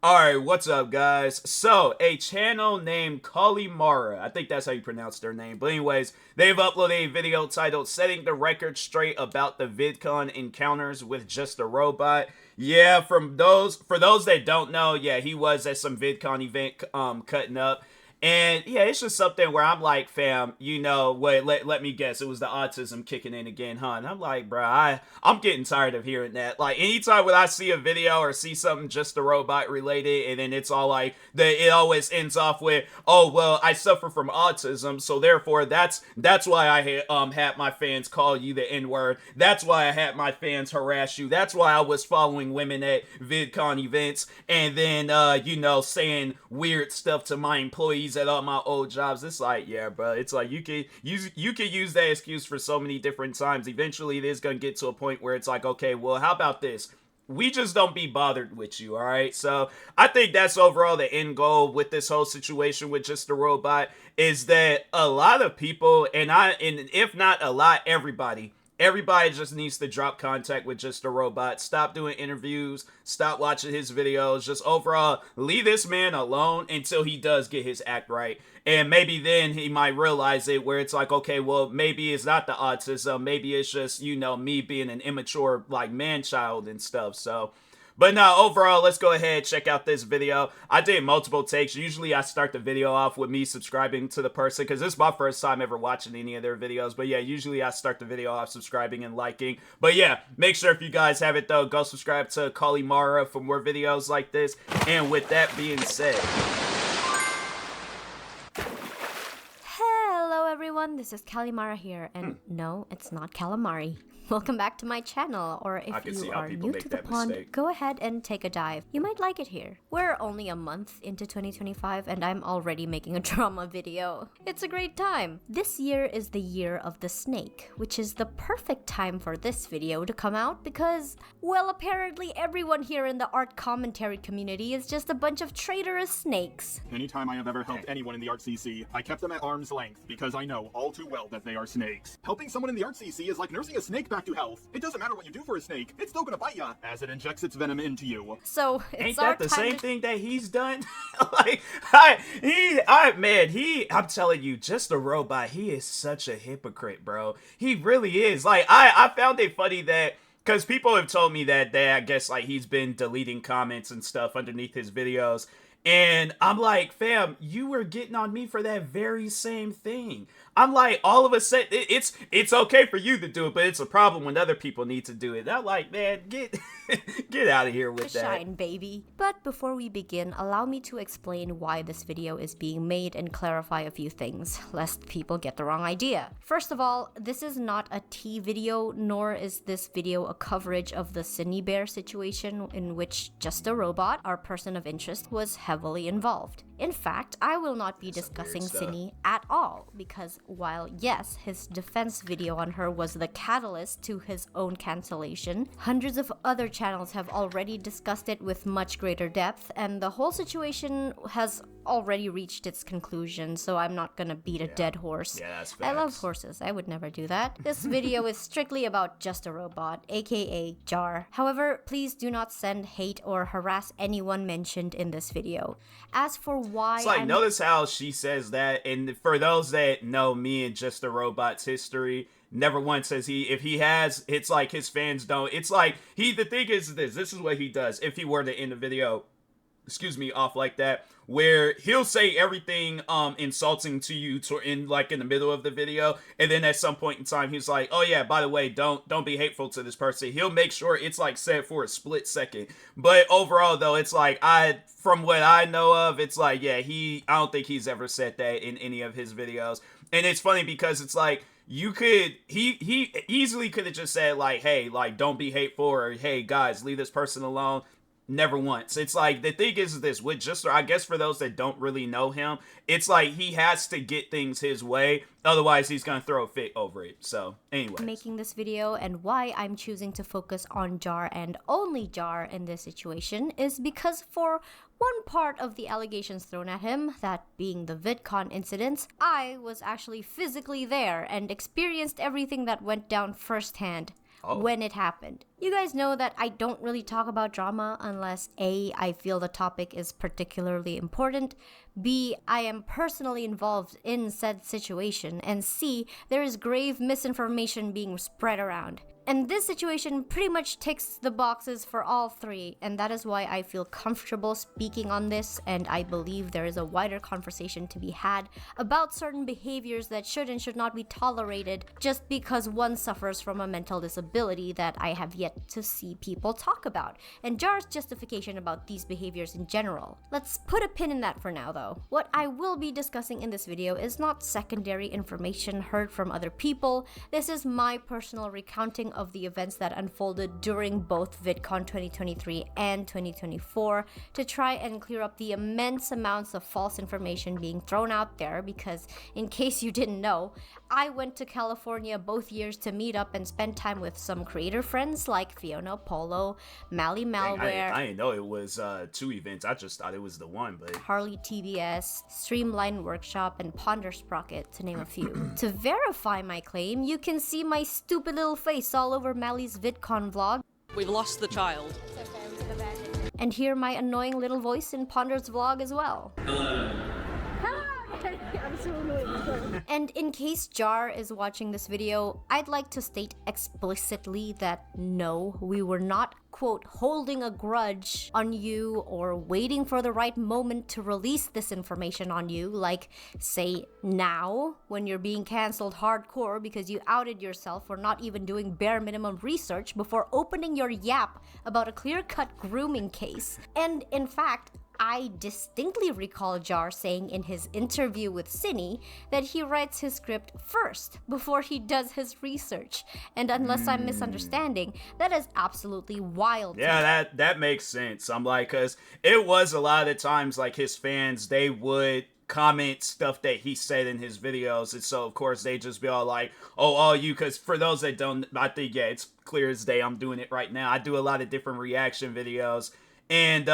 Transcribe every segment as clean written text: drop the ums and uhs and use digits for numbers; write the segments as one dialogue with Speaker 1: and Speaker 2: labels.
Speaker 1: Alright, what's up, guys? So, a channel named Kalimara, I think that's how you pronounce their name, but anyways, they've uploaded a video titled Setting the Record Straight about the Vidcon encounters with just a robot. Yeah, for those that don't know, yeah, he was at some Vidcon event cutting up. And yeah, it's just something where I'm like, fam, wait, let me guess, it was the autism kicking in again, huh? And I'm like, bruh, I'm getting tired of hearing that. Like, anytime when I see a video or see something just a robot related, and then it's all like, it always ends off with, oh, well, I suffer from autism, so therefore that's why I had my fans call you the N-word. That's why I had my fans harass you. That's why I was following women at VidCon events, and then, saying weird stuff to my employees at all my old jobs. It's like, yeah, bro, it's like you can use that excuse for so many different times. Eventually it is gonna get to a point where it's like, okay, well, how about this, we just don't be bothered with you, all right? So I think that's overall the end goal with this whole situation with just a robot, is that a lot of people, and if not a lot, everybody just needs to drop contact with just a robot. Stop doing interviews. Stop watching his videos. Just overall, leave this man alone until he does get his act right. And maybe then he might realize it, where it's like, okay, well, maybe it's not the autism. Maybe it's just, me being an immature, like, man-child and stuff. So, but no, overall, let's go ahead, check out this video. I did multiple takes. Usually I start the video off with me subscribing to the person, because this is my first time ever watching any of their videos. But yeah, usually I start the video off subscribing and liking. But yeah, make sure if you guys have it though, go subscribe to Kalimara for more videos like this. And with that being said,
Speaker 2: Hello everyone, this is Kalimara here, and no, it's not calamari. Welcome back to my channel, or if you are new to the pond, go ahead and take a dive. You might like it here. We're only a month into 2025 and I'm already making a drama video. It's a great time. This year is the year of the snake, which is the perfect time for this video to come out because, well, apparently everyone here in the art commentary community is just a bunch of traitorous snakes.
Speaker 3: Anytime I have ever helped anyone in the Art CC, I kept them at arm's length because I know all too well that they are snakes. Helping someone in the Art CC is like nursing a snake back to health. It doesn't matter what you do for a snake, it's still gonna bite ya as it injects its venom into you.
Speaker 2: So it's
Speaker 1: ain't that the same thing that he's done? Like, I'm telling you, just a robot, he is such a hypocrite, bro. He really is. Like, I found it funny that, because people have told me that I guess, like, he's been deleting comments and stuff underneath his videos. And I'm like, fam, you were getting on me for that very same thing. I'm like, all of a sudden, it's okay for you to do it, but it's a problem when other people need to do it. I'm like, man, get out of here with that.
Speaker 2: Shine, baby. But before we begin, allow me to explain why this video is being made and clarify a few things, lest people get the wrong idea. First of all, this is not a tea video, nor is this video a coverage of the Cindy Bear situation in which Just a Robot, our person of interest, was heavily involved. In fact, I will not be discussing Cindy at all, because while yes, his defense video on her was the catalyst to his own cancellation, hundreds of other channels have already discussed it with much greater depth, and the whole situation has already reached its conclusion, so I'm not gonna beat a dead horse.
Speaker 1: Yeah, that's facts.
Speaker 2: I love horses, I would never do that. This video is strictly about Just a Robot, aka Jar. However, please do not send hate or harass anyone mentioned in this video. As for why
Speaker 1: it's like, notice how she says that, and for those that know me and Just a Robot's history, never once says if he has, it's like his fans don't. It's like, the thing is this is what he does if he were to end the video, off like that, where he'll say everything insulting to you in the middle of the video, and then at some point in time he's like, oh yeah, by the way, don't be hateful to this person. He'll make sure it's like said for a split second, but overall though, it's like, from what I know of, it's like, yeah, I don't think he's ever said that in any of his videos. And it's funny because it's like, he easily could have just said like, hey, like, don't be hateful, or hey guys, leave this person alone. Never once. It's like, the thing is this, with Just, I guess for those that don't really know him, it's like he has to get things his way, otherwise he's gonna throw a fit over it. So anyway,
Speaker 2: making this video and why I'm choosing to focus on Jar and only Jar in this situation is because for one part of the allegations thrown at him, that being the VidCon incidents, I was actually physically there and experienced everything that went down firsthand. when it happened. You guys know that I don't really talk about drama unless A, I feel the topic is particularly important, B, I am personally involved in said situation, and C, there is grave misinformation being spread around. And this situation pretty much ticks the boxes for all three, and that is why I feel comfortable speaking on this, and I believe there is a wider conversation to be had about certain behaviors that should and should not be tolerated just because one suffers from a mental disability that I have yet to see people talk about, and Jar's justification about these behaviors in general. Let's put a pin in that for now though. What I will be discussing in this video is not secondary information heard from other people. This is my personal recounting of the events that unfolded during both Vidcon 2023 and 2024 to try and clear up the immense amounts of false information being thrown out there, because in case you didn't know, I went to California both years to meet up and spend time with some creator friends like Fiona Polo, Mally Malware.
Speaker 1: I didn't know it was 2 events. I just thought it was the one, but
Speaker 2: Harley TBS, Streamline Workshop, and Ponder Sprocket, to name a few. To verify my claim, you can see my stupid little face all over Mally's VidCon vlog.
Speaker 4: We've lost the child.
Speaker 2: And hear my annoying little voice in Ponder's vlog as well. And in case Jar is watching this video, I'd like to state explicitly that no, we were not, quote, holding a grudge on you or waiting for the right moment to release this information on you, like, say, now, when you're being cancelled hardcore because you outed yourself for not even doing bare minimum research before opening your yap about a clear-cut grooming case. And in fact, I distinctly recall Jar saying in his interview with Cine that he writes his script first before he does his research. And unless I'm misunderstanding, that is absolutely wild.
Speaker 1: Yeah, that makes sense. I'm like, cause it was a lot of the times like his fans, they would comment stuff that he said in his videos, and so of course they just be all like, oh, all you, because for those that don't, I think, yeah, it's clear as day, I'm doing it right now. I do a lot of different reaction videos. And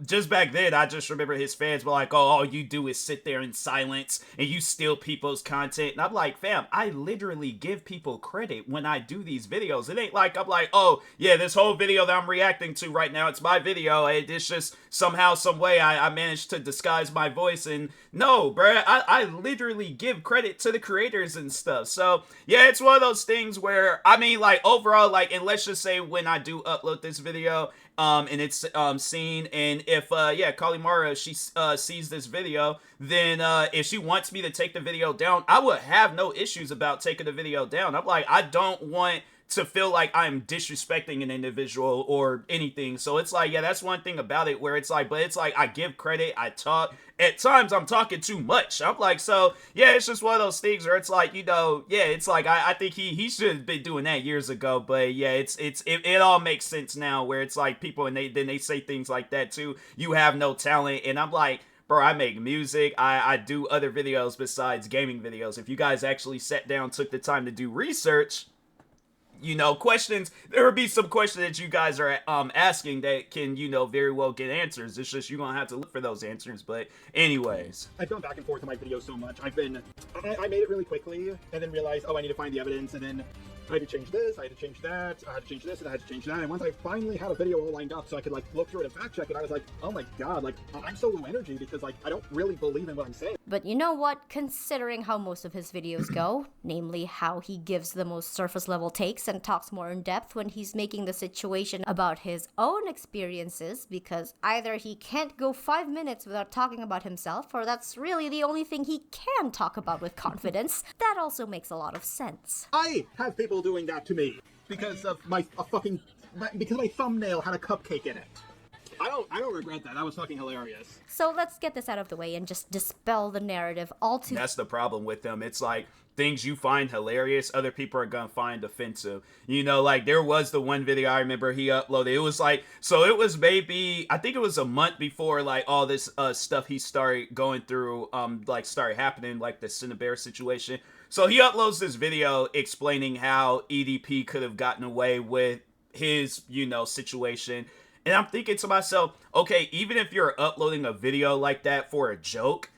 Speaker 1: just back then, I just remember his fans were like, oh, all you do is sit there in silence and you steal people's content. And I'm like, fam, I literally give people credit when I do these videos. It ain't like I'm like, oh, yeah, this whole video that I'm reacting to right now, it's my video. It's just somehow, some way I managed to disguise my voice. And no, bruh, I literally give credit to the creators and stuff. So, yeah, it's one of those things where, I mean, like, overall, like, and let's just say when I do upload this video, and it's seen, and if Kalimara, she sees this video, then if she wants me to take the video down, I would have no issues about taking the video down. I'm like, I don't want to feel like I'm disrespecting an individual or anything. So it's like, yeah, that's one thing about it, where it's like, but it's like I give credit, I talk. At times I'm talking too much. I'm like, so yeah, it's just one of those things where it's like, you know, yeah, it's like I think he should have been doing that years ago. But yeah, it all makes sense now, where it's like people, and they say things like that too. You have no talent, and I'm like, bro, I make music. I do other videos besides gaming videos. If you guys actually sat down, took the time to do research, you know, questions, there will be some questions that you guys are asking that can, you know, very well get answers. It's just you're going to have to look for those answers. But anyways.
Speaker 3: I've gone back and forth on my videos so much. I made it really quickly and then realized, oh, I need to find the evidence, and then I had to change this, I had to change that, I had to change this, and I had to change that. And once I finally had a video all lined up so I could, like, look through it and fact check it, I was like, oh my god, like, I'm so low energy because, like, I don't really believe in what I'm saying.
Speaker 2: But you know what? Considering how most of his videos go, namely how he gives the most surface level takes and talks more in depth when he's making the situation about his own experiences, because either he can't go 5 minutes without talking about himself, or that's really the only thing he can talk about with confidence, that also makes a lot of sense.
Speaker 3: I have people doing that to me because of because my thumbnail had a cupcake in it. I don't regret that. That was fucking hilarious.
Speaker 2: So let's get this out of the way and just dispel the narrative altogether.
Speaker 1: That's the problem with them. It's like things you find hilarious, other people are gonna find offensive. You know, like there was the one video I remember he uploaded. It was like, so it was maybe, I think it was a month before like all this stuff he started going through, like started happening, like the Cinnabear situation. So he uploads this video explaining how EDP could have gotten away with his, you know, situation. And I'm thinking to myself, okay, even if you're uploading a video like that for a joke,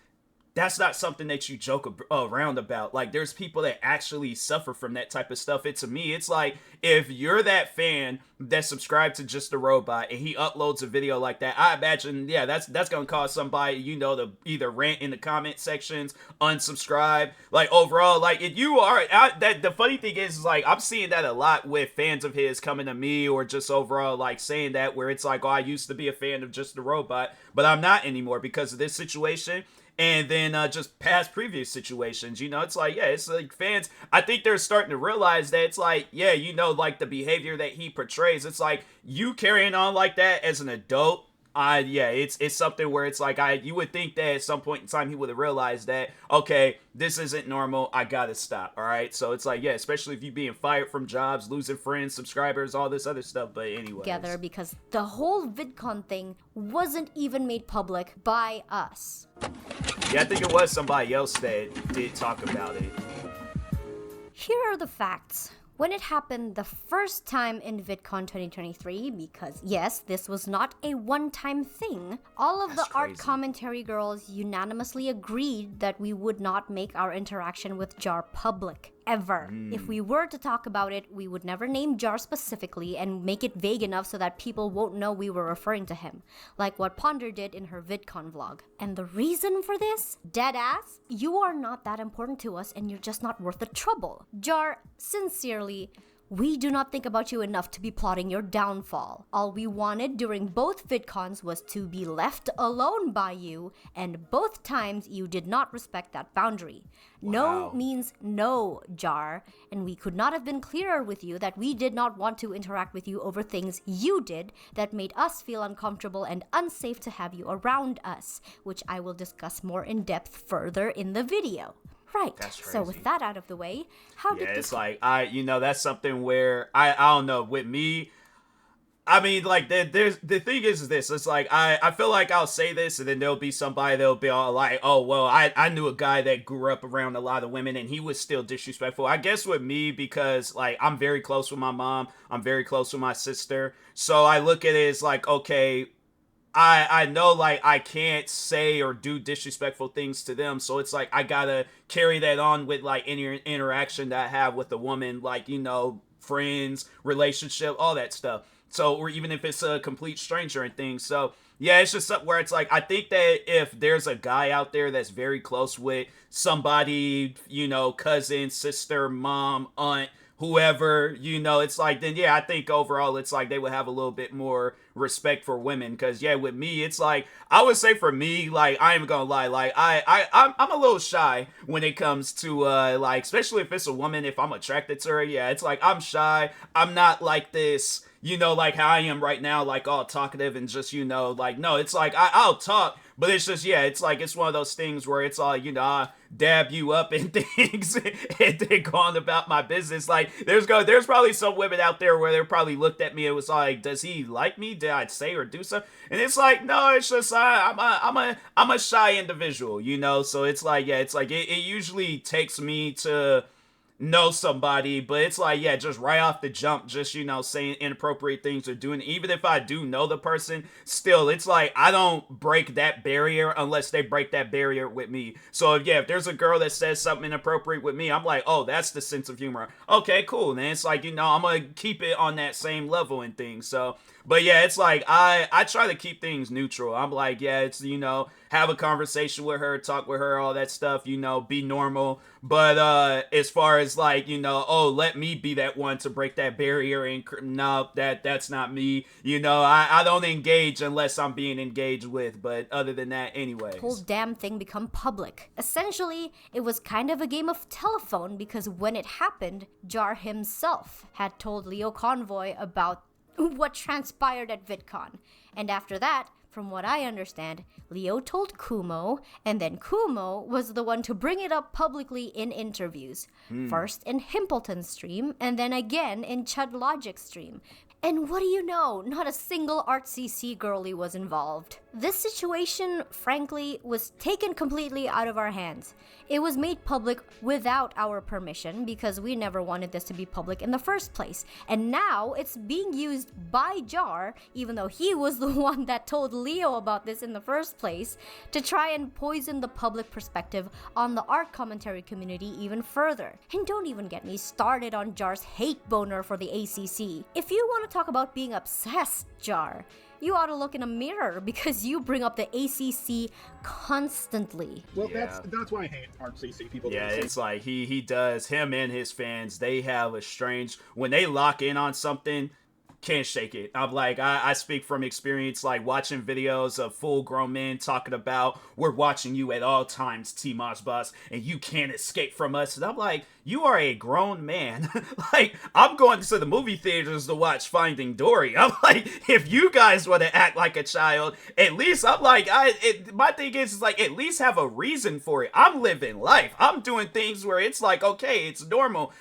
Speaker 1: that's not something that you joke around about. Like, there's people that actually suffer from that type of stuff. To me, it's like, if you're that fan that subscribed to Just a Robot and he uploads a video like that, I imagine, yeah, that's gonna cause somebody, to either rant in the comment sections, unsubscribe. Like, overall, like, if you are, the funny thing is, like, I'm seeing that a lot with fans of his coming to me, or just overall, like, saying that, where it's like, oh, I used to be a fan of Just a Robot, but I'm not anymore because of this situation. And then just past previous situations, it's like, yeah, it's like fans, I think they're starting to realize that it's like, yeah, like the behavior that he portrays, it's like, you carrying on like that as an adult, yeah, it's something where it's like, you would think that at some point in time he would have realized that, okay, this isn't normal, I gotta stop, all right? So it's like, yeah, especially if you being fired from jobs, losing friends, subscribers, all this other stuff, but anyway.
Speaker 2: Together, because the whole VidCon thing wasn't even made public by us.
Speaker 1: Yeah, I think it was somebody else that did talk about it.
Speaker 2: Here are the facts. When it happened the first time in VidCon 2023, because yes, this was not a one-time thing, all of the art commentary girls unanimously agreed that we would not make our interaction with Jar public. Ever. If we were to talk about it, we would never name Jar specifically and make it vague enough so that people won't know we were referring to him, like what Ponder did in her VidCon vlog. And the reason for this? Deadass, you are not that important to us and you're just not worth the trouble. Jar, sincerely, we do not think about you enough to be plotting your downfall. All we wanted during both VidCons was to be left alone by you, and both times you did not respect that boundary. Wow. No means no, Jar, and we could not have been clearer with you that we did not want to interact with you over things you did that made us feel uncomfortable and unsafe to have you around us, which I will discuss more in depth further in the video. Right. So with that out of the way, how did this...
Speaker 1: it's like, that's something where, I don't know, with me, I mean, like, the thing is this, it's like, I feel like I'll say this, and then there'll be somebody that'll be all like, oh, well, I knew a guy that grew up around a lot of women, and he was still disrespectful. I guess with me, because, like, I'm very close with my mom, I'm very close with my sister, so I look at it as like, okay, I know, like, I can't say or do disrespectful things to them, so it's like, I gotta carry that on with, like, any interaction that I have with a woman, like, friends, relationship, all that stuff. So, or even if it's a complete stranger and things. So, yeah, it's just something where it's like, I think that if there's a guy out there that's very close with somebody, cousin, sister, mom, aunt, whoever, it's like, then yeah, I think overall it's like they would have a little bit more respect for women. Because yeah, with me, it's like, I would say for me, like, I ain't gonna lie, like, I'm a little shy when it comes to like, especially if it's a woman, if I'm attracted to her. Yeah, it's like, I'm shy. I'm not like this, like how I am right now, like all talkative and just, like, no, it's like, I'll talk, but it's just, yeah, it's like, it's one of those things where it's all, I dab you up and things and then go on about my business. Like, there's probably some women out there where they probably looked at me and was like, does he like me? Did I say or do something? And it's like, no, it's just, I'm a shy individual, so it's like, yeah, it's like, it usually takes me to know somebody, but it's like, yeah, just right off the jump, just, saying inappropriate things or doing, even if I do know the person, still, it's like, I don't break that barrier unless they break that barrier with me. So if there's a girl that says something inappropriate with me, I'm like, oh, that's the sense of humor. Okay, cool. And it's like, I'm gonna keep it on that same level and things. So, but yeah, it's like, I try to keep things neutral. I'm like, yeah, it's, have a conversation with her, talk with her, all that stuff, be normal. But as far as like, oh, let me be that one to break that barrier, and no, that's not me. I don't engage unless I'm being engaged with. But other than that, anyways.
Speaker 2: Whole damn thing become public. Essentially, it was kind of a game of telephone, because when it happened, Jar himself had told Leo Convoy about what transpired at VidCon. And after that, from what I understand, Leo told Kumo, and then Kumo was the one to bring it up publicly in interviews. First in Himpleton's stream, and then again in Chud Logic's stream. And what do you know? Not a single ArtCC girlie was involved. This situation, frankly, was taken completely out of our hands. It was made public without our permission because we never wanted this to be public in the first place. And now it's being used by Jar, even though he was the one that told Leo about this in the first place, to try and poison the public perspective on the art commentary community even further. And don't even get me started on Jar's hate boner for the ACC. If you want to talk about being obsessed, Jar, you ought to look in a mirror because you bring up the ACC constantly.
Speaker 3: Well, that's why I hate RCC people.
Speaker 1: Yeah, it's like he does, him and his fans, they have a strange, when they lock in on something, can't shake it. I'm like, I speak from experience, like watching videos of full grown men talking about, we're watching you at all times, TMossBoss, and you can't escape from us. And I'm like, you are a grown man. Like, I'm going to the movie theaters to watch Finding Dory. I'm like, if you guys want to act like a child, at least I'm like, my thing is like, at least have a reason for it. I'm living life. I'm doing things where it's like, okay, it's normal.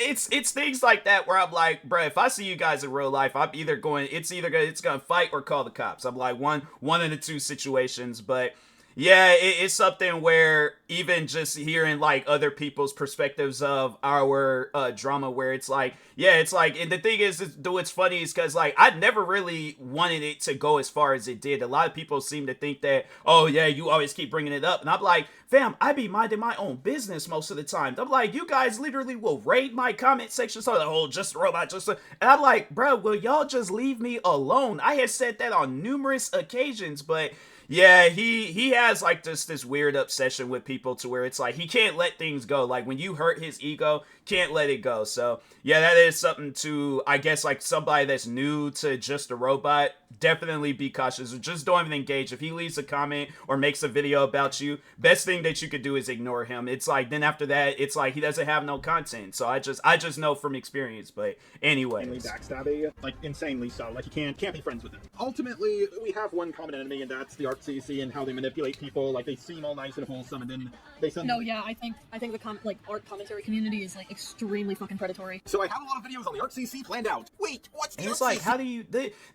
Speaker 1: It's things like that where I'm like, bruh, if I see you guys in real life, I'm either going, it's gonna fight or call the cops. I'm like one of the two situations. But yeah, it's something where even just hearing like other people's perspectives of our drama, where it's like, yeah, it's like, and the thing is, what's funny is because like I never really wanted it to go as far as it did. A lot of people seem to think that, oh yeah, you always keep bringing it up, and I'm like, fam, I be minding my own business most of the time. I'm like, you guys literally will raid my comment section, so like, oh, just a robot, and I'm like, bro, will y'all just leave me alone? I had said that on numerous occasions, but yeah, he has like this weird obsession with people to where it's like he can't let things go. Like when you hurt his ego, can't let it go. So yeah, that is something to, I guess, like somebody that's new to Just a Robot, definitely be cautious. Just don't even engage. If he leaves a comment or makes a video about you, best thing that you could do is ignore him. It's like, then after that, it's like he doesn't have no content. So I just know from experience. But anyway,
Speaker 3: backstabby, like insanely so. Like you can't be friends with him. Ultimately, we have one common enemy, and that's the RCC and how they manipulate people. Like they seem all nice and wholesome, and then they send.
Speaker 4: No, yeah, I think the art commentary community is like extremely fucking predatory.
Speaker 3: So I have a lot of videos on the RCC planned out. Wait, what's the
Speaker 1: and it's
Speaker 3: RCC?
Speaker 1: like, how do you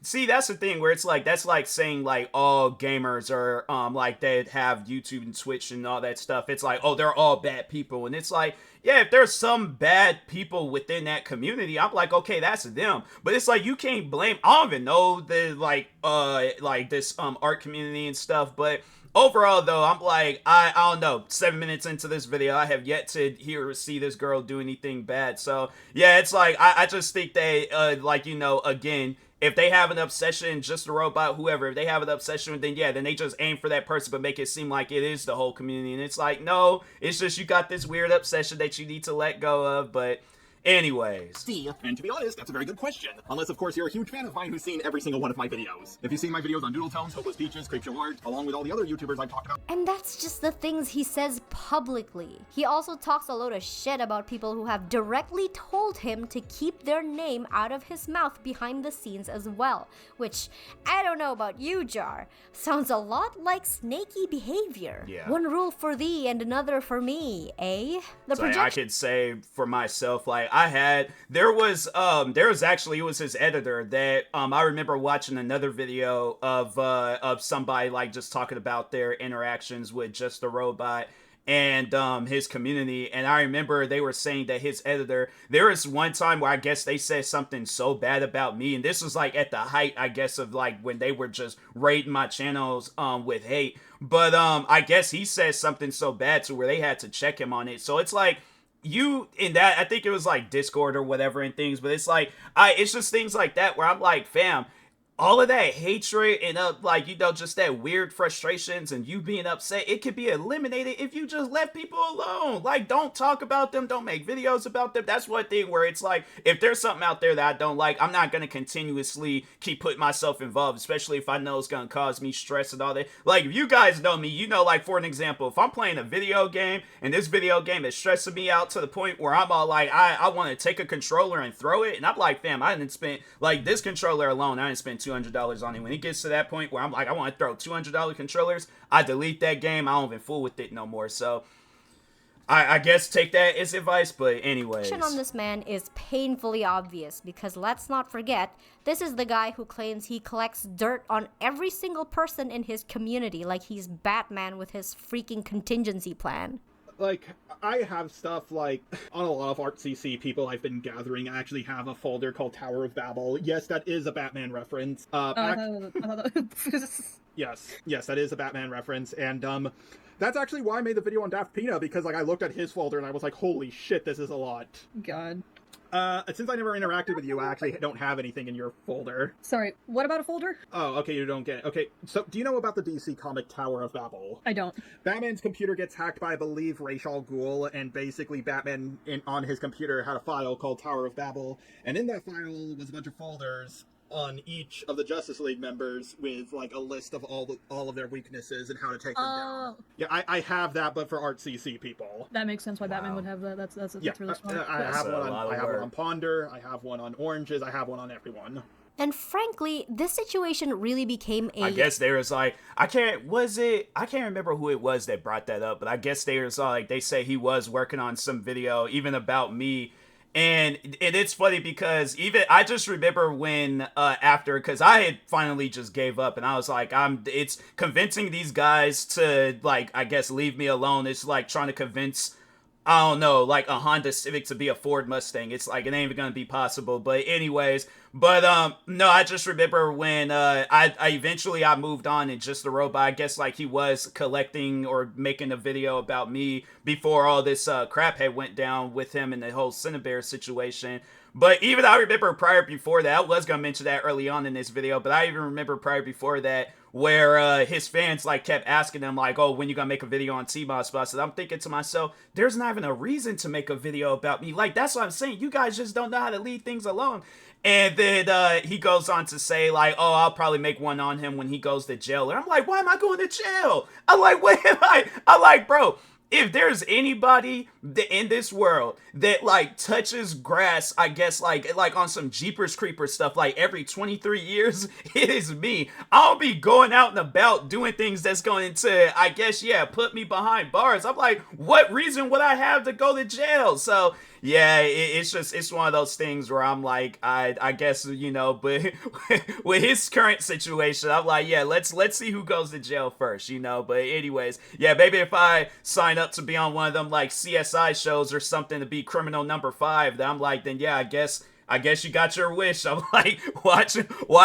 Speaker 1: see? That's the thing where it's like, that's like saying like all gamers are like they have YouTube and Twitch and all that stuff. It's like, oh, they're all bad people, and it's like, yeah, if there's some bad people within that community, I'm like, okay, that's them. But it's like, you can't blame, I don't even know the like this art community and stuff, but overall though, I'm like, I don't know, 7 minutes into this video, I have yet to hear or see this girl do anything bad. So yeah, it's like, I just think they like, you know, again, if they have an obsession, Just a Robot, whoever, if they have an obsession, then yeah, then they just aim for that person, but make it seem like it is the whole community. And it's like, no, it's just you got this weird obsession that you need to let go of. But anyways.
Speaker 3: See, and to be honest, that's a very good question. Unless, of course, you're a huge fan of mine who's seen every single one of my videos. If you've seen my videos on Doodle Tones, Hopeless Peaches, Creepshow Art, along with all the other YouTubers I've talked about.
Speaker 2: And that's just the things he says publicly. He also talks a load of shit about people who have directly told him to keep their name out of his mouth behind the scenes as well. Which, I don't know about you, Jar, sounds a lot like snaky behavior.
Speaker 1: Yeah.
Speaker 2: One rule for thee and another for me, eh?
Speaker 1: I could say for myself, like, there was actually, it was his editor that I remember watching another video of somebody like just talking about their interactions with Just a Robot and his community, and I remember they were saying that his editor, there was one time where I guess they said something so bad about me, and this was like at the height, I guess, of like when they were just raiding my channels with hate, but I guess he said something so bad to where they had to check him on it. So it's like, you in that, I think it was like Discord or whatever and things, but it's like, it's just things like that where I'm like, fam, all of that hatred and like, you know, just that weird frustrations and you being upset, it could be eliminated if you just let people alone. Like, don't talk about them, don't make videos about them. That's one thing where it's like, if there's something out there that I don't like, I'm not going to continuously keep putting myself involved, especially if I know it's going to cause me stress and all that. Like, if you guys know me, you know, like, for an example, if I'm playing a video game and this video game is stressing me out to the point where I'm all like, I want to take a controller and throw it, and I'm like, fam, I didn't spend, like, this controller alone, I didn't spend $200 on it. When it gets to that point where I'm like, I want to throw $200 controllers, I delete that game. I don't even fool with it no more. So I guess take that as advice, but anyways.
Speaker 2: On this man is painfully obvious because let's not forget, this is the guy who claims he collects dirt on every single person in his community like he's Batman with his freaking contingency plan.
Speaker 3: Like, I have stuff, like, on a lot of ArtCC people I've been gathering. I actually have a folder called Tower of Babel. Yes, that is a Batman reference. Yes, that is a Batman reference, and, that's actually why I made the video on Daft Pina, because, like, I looked at his folder and I was like, holy shit, this is a lot.
Speaker 4: God.
Speaker 3: Since I never interacted with you, I actually don't have anything in your folder.
Speaker 4: Sorry, what about a folder?
Speaker 3: Oh, okay, you don't get it. Okay, so do you know about the DC comic Tower of Babel?
Speaker 4: I don't.
Speaker 3: Batman's computer gets hacked by, I believe, Ra's al Ghul, and basically Batman on his computer had a file called Tower of Babel, and in that file was a bunch of folders on each of the Justice League members with, like, a list of all of their weaknesses and how to take them down. Yeah, I have that, but for ArtCC people.
Speaker 4: That makes sense why Batman would have that. That's really smart.
Speaker 3: I have one on Ponder, I have one on Oranges, I have one on everyone.
Speaker 2: And frankly, this situation really became
Speaker 1: I guess there was like, I can't remember who it was that brought that up, but I guess they say he was working on some video even about me. And it's funny because even I just remember when because I had finally just gave up and I was like, it's convincing these guys to, like, I guess leave me alone. It's like trying to convince, I don't know, like a Honda Civic to be a Ford Mustang. It's like, it ain't even gonna be possible. But anyways, no, I just remember when I eventually moved on and Just the Robot, I guess, like, he was collecting or making a video about me before all this crap had went down with him and the whole Cinnabear situation. But even I remember before that, I was gonna mention that early on in this video, but I even remember prior before that where his fans, like, kept asking him, like, oh, when you gonna make a video on TMossBoss? And I'm thinking to myself, there's not even a reason to make a video about me. Like, that's what I'm saying. You guys just don't know how to leave things alone. And then he goes on to say, like, oh, I'll probably make one on him when he goes to jail. And I'm like, why am I going to jail? I'm like, what am I? I'm like, bro, if there's anybody in this world that, like, touches grass, I guess, like on some Jeepers Creepers stuff, like, every 23 years, it is me. I'll be going out and about doing things that's going to, I guess, yeah, put me behind bars. I'm like, what reason would I have to go to jail? So, yeah, it's one of those things where I'm like, I guess, you know, but with his current situation, I'm like, yeah, let's see who goes to jail first, you know. But anyways, yeah, maybe if I sign up to be on one of them, like, CSI shows or something to be criminal number 5, then I'm like, then yeah, I guess you got your wish. I'm like, watch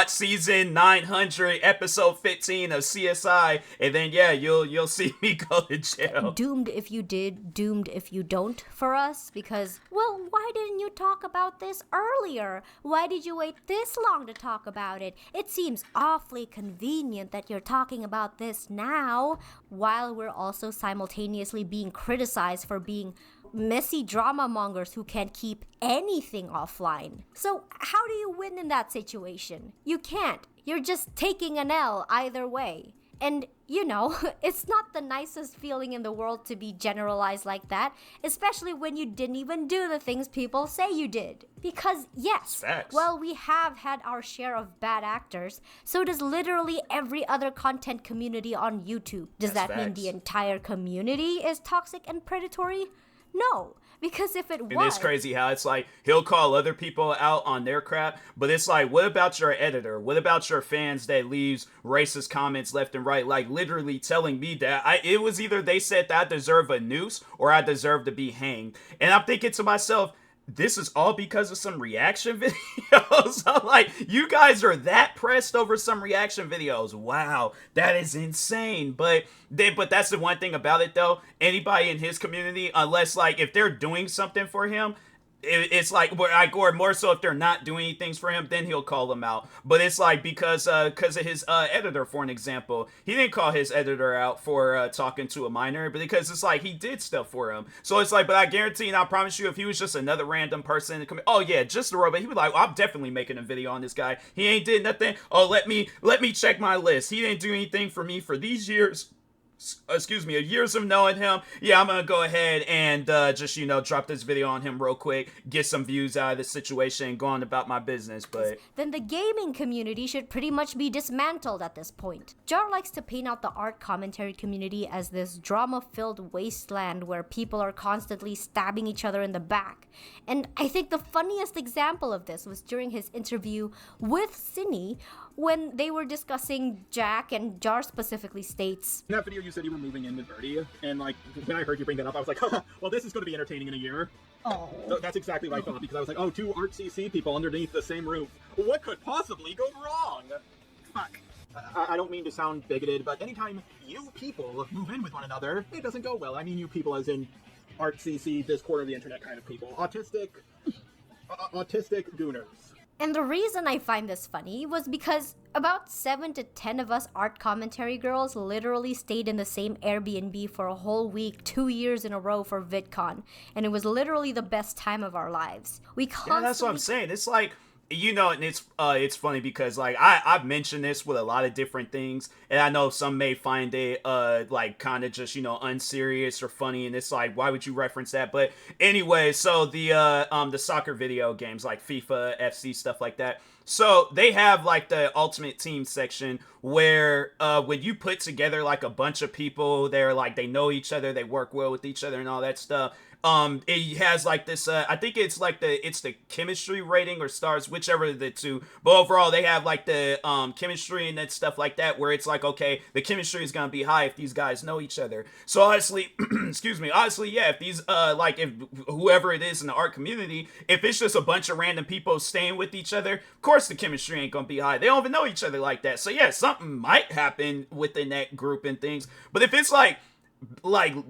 Speaker 1: season 900, episode 15 of CSI, and then yeah, you'll see me go to jail.
Speaker 2: Doomed if you did, doomed if you don't for us, because, well, why didn't you talk about this earlier? Why did you wait this long to talk about it? It seems awfully convenient that you're talking about this now, while we're also simultaneously being criticized for being messy drama mongers who can't keep anything offline. So how do you win in that situation? You can't. You're just taking an L either way. And, you know, it's not the nicest feeling in the world to be generalized like that, especially when you didn't even do the things people say you did. Because, yes,
Speaker 1: Facts.
Speaker 2: Well, we have had our share of bad actors, so does literally every other content community on YouTube. Does that mean the entire community is toxic and predatory? No, because if it was...
Speaker 1: And it's crazy how it's like, he'll call other people out on their crap, but it's like, what about your editor? What about your fans that leaves racist comments left and right? Like, literally telling me that it was either they said that I deserve a noose or I deserve to be hanged. And I'm thinking to myself, this is all because of some reaction videos. I'm like, you guys are that pressed over some reaction videos. Wow, that is insane. But that's the one thing about it, though. Anybody in his community, unless, like, if they're doing something for him, it's like, or more so if they're not doing anything for him, then he'll call them out. But it's like, because of his editor, for an example, he didn't call his editor out for talking to a minor, but because it's like he did stuff for him. So it's like, but I guarantee and I promise you, if he was just another random person, oh yeah, just the robot, he would like, I'm definitely making a video on this guy. He ain't did nothing. Oh, let me check my list. He didn't do anything for me for these years. excuse me, of years of knowing him, yeah, I'm gonna go ahead and just, drop this video on him real quick, get some views out of this situation, and go on about my business. But
Speaker 2: then the gaming community should pretty much be dismantled at this point. Jar likes to paint out the art commentary community as this drama-filled wasteland where people are constantly stabbing each other in the back. And I think the funniest example of this was during his interview with Cine, when they were discussing Jack, and Jar specifically states,
Speaker 3: In that video, you said you were moving in with Birdie, and like when I heard you bring that up, I was like, well, this is going to be entertaining in a year.
Speaker 4: Oh.
Speaker 3: That's exactly what I thought, because I was like, oh, two Art CC people underneath the same roof. What could possibly go wrong?
Speaker 4: Fuck.
Speaker 3: I don't mean to sound bigoted, but anytime you people move in with one another, it doesn't go well. I mean you people as in Art CC, this quarter of the internet kind of people. Autistic gooners.
Speaker 2: And the reason I find this funny was because about 7 to 10 of us art commentary girls literally stayed in the same Airbnb for a whole week, 2 years in a row for VidCon, and it was literally the best time of our lives.
Speaker 1: Yeah, that's what I'm saying. It's like, and it's funny because like I've mentioned this with a lot of different things, and I know some may find it like kind of just unserious or funny, and it's like, why would you reference that? But anyway, so the soccer video games like FIFA, FC, stuff like that. So they have like the Ultimate Team section where when you put together like a bunch of people, they're like, they know each other, they work well with each other and all that stuff. It has like this, I think it's like it's the chemistry rating or stars, whichever of the two, but overall they have like the, chemistry and that stuff like that, where it's like, okay, the chemistry is gonna be high if these guys know each other. So honestly, honestly, yeah, if these, like if whoever it is in the art community, if it's just a bunch of random people staying with each other, of course the chemistry ain't gonna be high. They don't even know each other like that. So yeah, something might happen within that group and things, but if it's like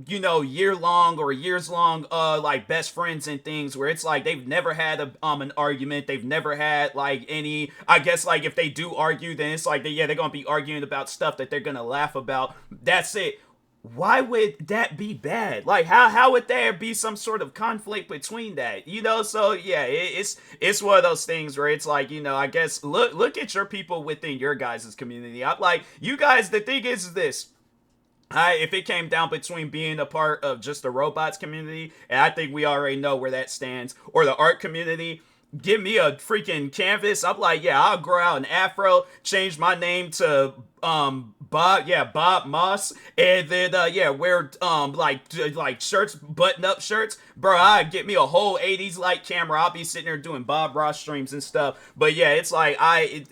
Speaker 1: year long or years long like best friends and things where it's like they've never had an argument, they've never had like any, I guess like if they do argue, then it's like they're gonna be arguing about stuff that they're gonna laugh about. That's it. Why would that be bad? Like how would there be some sort of conflict between that? So yeah, it's one of those things where it's like, I guess look at your people within your guys' community. I'm like, you guys, the thing is this. If it came down between being a part of just the robots community, and I think we already know where that stands, or the art community, give me a freaking canvas. I'm like, yeah, I'll grow out an afro, change my name to Bob Moss, and then wear like shirts, button up shirts, bro. I get me a whole 80s light camera. I'll be sitting there doing Bob Ross streams and stuff. But yeah, it's like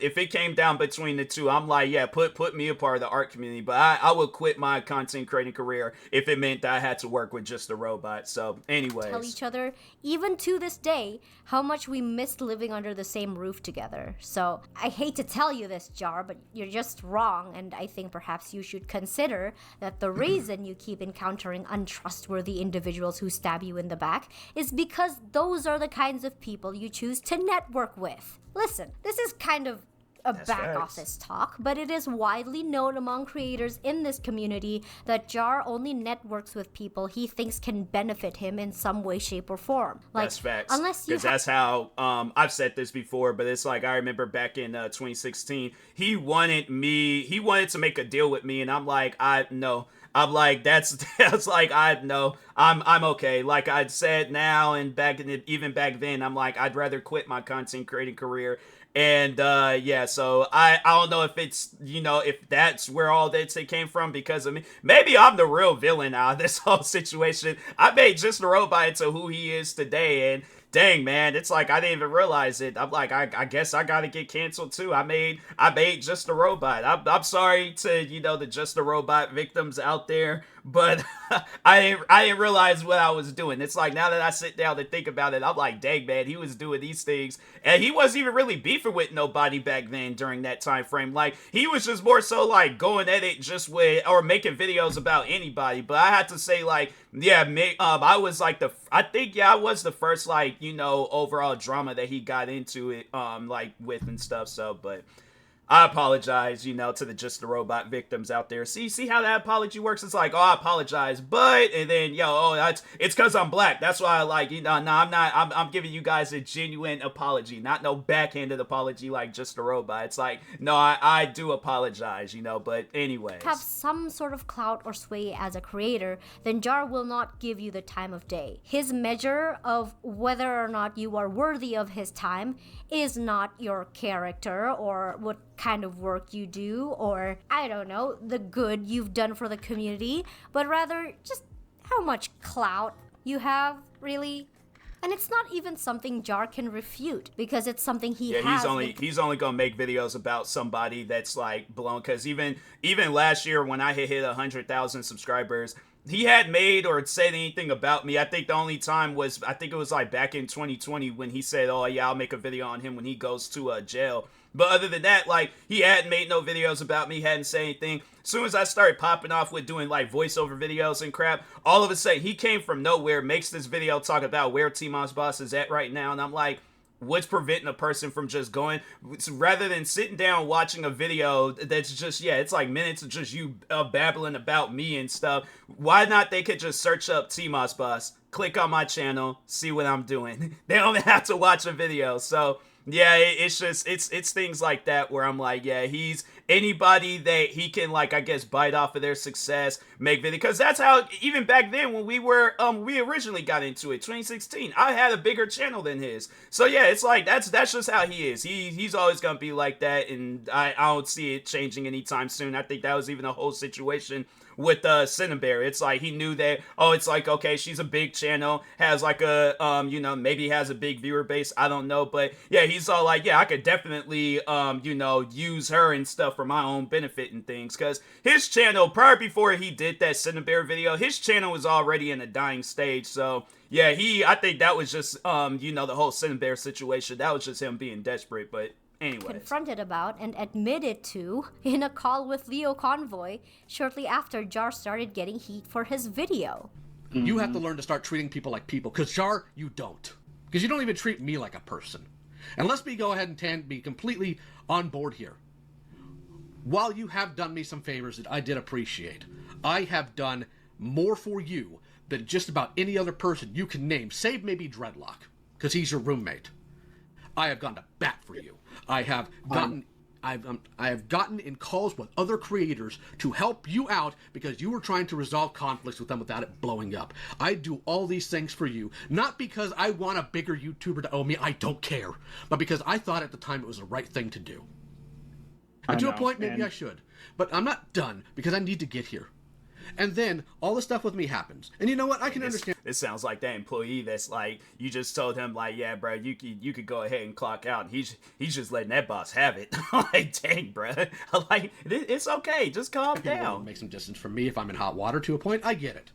Speaker 1: if it came down between the two, I'm like, yeah, put me a part of the art community. But I would quit my content creating career if it meant that I had to work with just a robot. So anyways,
Speaker 2: tell each other, even to this day, how much we missed living under the same roof together. So I hate to tell you this, Jar, but you're just wrong, and I think perhaps you should consider that the reason you keep encountering untrustworthy individuals who stab you in the back is because those are the kinds of people you choose to network with. Listen, this is kind of a back office talk, but it is widely known among creators in this community that Jar only networks with people he thinks can benefit him in some way, shape, or form. Like,
Speaker 1: that's facts.
Speaker 2: Unless you
Speaker 1: because that's how I've said this before, but it's like I remember back in 2016, he wanted to make a deal with me, and I'm like, no. I'm like, that's like, I'm okay. Like I said now, and even back then, I'm like, I'd rather quit my content creating career. And so I don't know if it's, if that's where all that came from because of me. Maybe I'm the real villain out of this whole situation. I made just a robot into who he is today, and dang, man, it's like I didn't even realize it. I'm like, I guess I gotta get canceled too. I made just a robot. I'm sorry to the just a robot victims out there, but I didn't realize what I was doing. It's like now that I sit down to think about it, I'm like, dang, man, he was doing these things, and he wasn't even really beefing with nobody back then during that time frame. Like he was just more so like going at it just with or making videos about anybody. But I had to say like, yeah, I was like I was the first like overall drama that he got into it like with and stuff. So, but I apologize, to the Just a Robot victims out there. See how that apology works? It's like, oh, I apologize, but, and then, it's because I'm black. That's why I like, I'm giving you guys a genuine apology, not no backhanded apology like Just a Robot. It's like, no, I do apologize, but anyways.
Speaker 2: Have some sort of clout or sway as a creator, then Jar will not give you the time of day. His measure of whether or not you are worthy of his time is not your character or what kind of work you do or, I don't know, the good you've done for the community, but rather just how much clout you have, really. And it's not even something Jar can refute because it's something he has.
Speaker 1: He's only gonna make videos about somebody that's like blown. Because even last year when I hit 100,000 subscribers, he hadn't made or said anything about me. I think the only time was, I think it was like back in 2020 when he said, oh yeah, I'll make a video on him when he goes to jail. But other than that, like, he hadn't made no videos about me, hadn't said anything. As soon as I started popping off with doing like voiceover videos and crap, all of a sudden he came from nowhere, makes this video talk about where TMossBoss is at right now, and I'm like, what's preventing a person from just going, rather than sitting down watching a video that's just, it's like minutes of just you babbling about me and stuff, why not they could just search up TMossBoss, click on my channel, see what I'm doing. They don't have to watch a video. So yeah, it's just, it's things like that where I'm like, yeah, he's anybody that he can, like, I guess, bite off of their success, make video, because that's how, even back then when we originally got into it, 2016, I had a bigger channel than his. So yeah, it's like, that's just how he is. He's always gonna be like that, and I don't see it changing anytime soon. I think that was even a whole situation with Cinnabar. It's like he knew that, it's like, okay, she's a big channel, has like a maybe has a big viewer base, I don't know, but yeah, he's all like, yeah, I could definitely use her and stuff for my own benefit and things, because his channel, prior before he did that Cinnabar video, his channel was already in a dying stage. So yeah, I think that was just the whole Cinnabar situation, that was just him being desperate. But anyways,
Speaker 2: confronted about and admitted to in a call with Leo Convoy shortly after Jar started getting heat for his video.
Speaker 5: You have to learn to start treating people like people, because Jar, you don't. Because you don't even treat me like a person. And let's go ahead and be completely on board here. While you have done me some favors that I did appreciate, I have done more for you than just about any other person you can name, save maybe Dreadlock, because he's your roommate. I have gone to bat for you. I have gotten in calls with other creators to help you out because you were trying to resolve conflicts with them without it blowing up. I do all these things for you, not because I want a bigger YouTuber to owe me, I don't care, but because I thought at the time it was the right thing to do. And to a point, maybe I should. But I'm not done, because I need to get here. And then all the stuff with me happens. And you know what? I can understand.
Speaker 1: This sounds like that employee that's like, you just told him, like, yeah, bro, you could go ahead and clock out. He's just letting that boss have it. Like, dang, bro. Like, it's okay. Just calm down.
Speaker 5: Make some distance from me if I'm in hot water. To a point, I get it.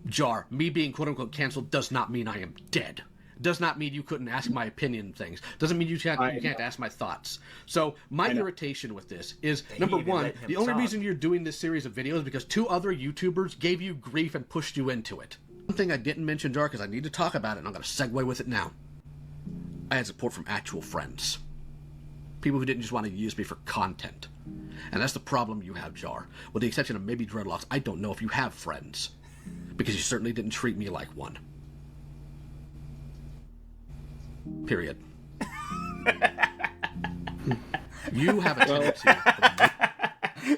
Speaker 5: Jar, me being quote-unquote canceled does not mean I am dead. Does not mean you couldn't ask my opinion things. Doesn't mean you can't ask my thoughts. So my irritation with this is, number one, the only reason you're doing this series of videos is because 2 other YouTubers gave you grief and pushed you into it. One thing I didn't mention, Jar, because I need to talk about it, and I'm going to segue with it now. I had support from actual friends. People who didn't just want to use me for content. And that's the problem you have, Jar. With the exception of maybe Dreadlocks, I don't know if you have friends. Because you certainly didn't treat me like one. Period. You have a tendency.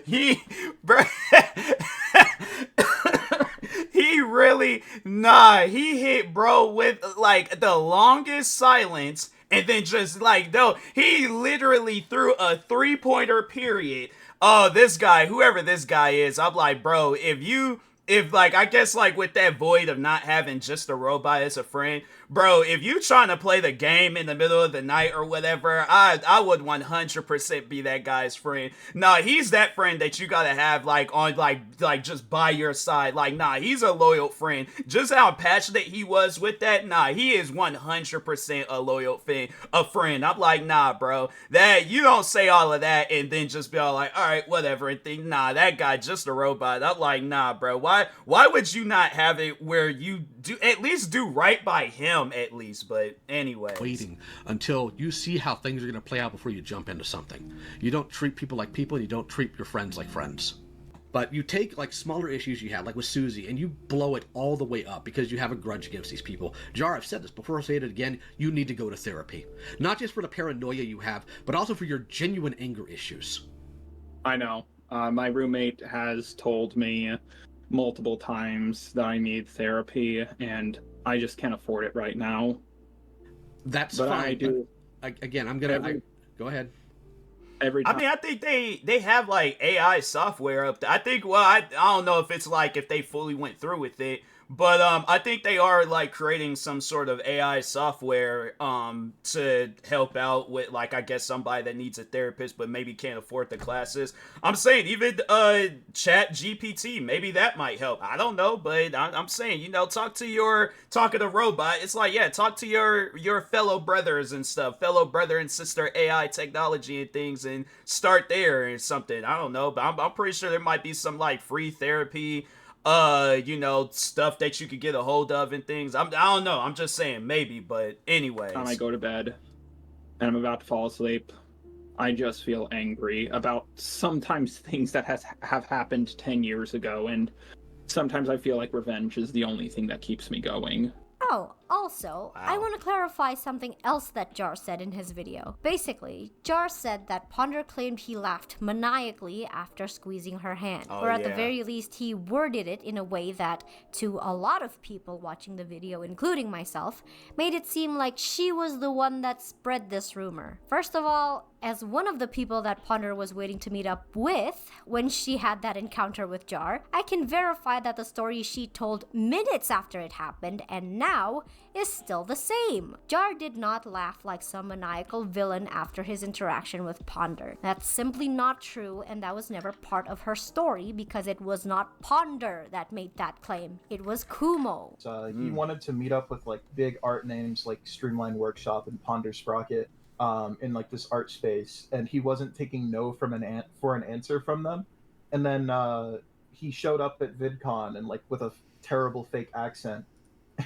Speaker 1: He really, he hit bro with like the longest silence, and then just like, no, he literally threw a 3-pointer period. Oh, this guy, whoever this guy is, I'm like, bro, if like, I guess like with that void of not having Just a Robot as a friend, bro, if you trying to play the game in the middle of the night or whatever, I would 100% be that guy's friend. Nah, he's that friend that you gotta have like on like just by your side. Like, nah, he's a loyal friend. Just how passionate he was with that, nah, he is 100% a loyal friend. I'm like, nah, bro, that you don't say all of that and then just be all like, all right, whatever, and think, nah, that guy Just a Robot. I'm like, nah, bro, why why would you not have it where you do at least do right by him at least? But anyway,
Speaker 5: waiting until you see how things are going to play out before you jump into something. You don't treat people like people, and you don't treat your friends like friends. But you take like smaller issues you had, like with Susie, and you blow it all the way up because you have a grudge against these people. Jar, I've said this before, I'll say it again, you need to go to therapy. Not just for the paranoia you have, but also for your genuine anger issues.
Speaker 6: I know. My roommate has told me multiple times that I need therapy, and I just can't afford it right now.
Speaker 5: That's
Speaker 6: but
Speaker 5: fine.
Speaker 6: I do.
Speaker 5: Again, I'm going to... Go ahead.
Speaker 6: Every time.
Speaker 1: I mean, I think they have like AI software up there. I think, well, I don't know if it's like if they fully went through with it, but I think they are like creating some sort of AI software to help out with, like, I guess somebody that needs a therapist but maybe can't afford the classes. I'm saying even Chat GPT, maybe that might help. I don't know, but I'm saying, you know, talk to the robot. It's like, yeah, talk to your fellow brothers and stuff, fellow brother and sister AI technology and things, and start there or something. I don't know, but I'm pretty sure there might be some like free therapy you know, stuff that you could get a hold of and things. I don't know. I'm just saying maybe, but anyways.
Speaker 6: Time I go to bed and I'm about to fall asleep, I just feel angry about sometimes things that have happened 10 years ago, and sometimes I feel like revenge is the only thing that keeps me going.
Speaker 2: Oh, also, I want to clarify something else that Jar said in his video. Basically, Jar said that Ponder claimed he laughed maniacally after squeezing her hand. Or at the very least, he worded it in a way that, to a lot of people watching the video, including myself, made it seem like she was the one that spread this rumor. First of all, as one of the people that Ponder was waiting to meet up with when she had that encounter with Jar, I can verify that the story she told minutes after it happened and now is still the same. Jar did not laugh like some maniacal villain after his interaction with Ponder. That's simply not true, and that was never part of her story because it was not Ponder that made that claim. It was Kumo.
Speaker 7: He wanted to meet up with like big art names like Streamline Workshop and Ponder Sprocket in like this art space, and he wasn't taking no from for an answer from them. And then he showed up at VidCon and like with a terrible fake accent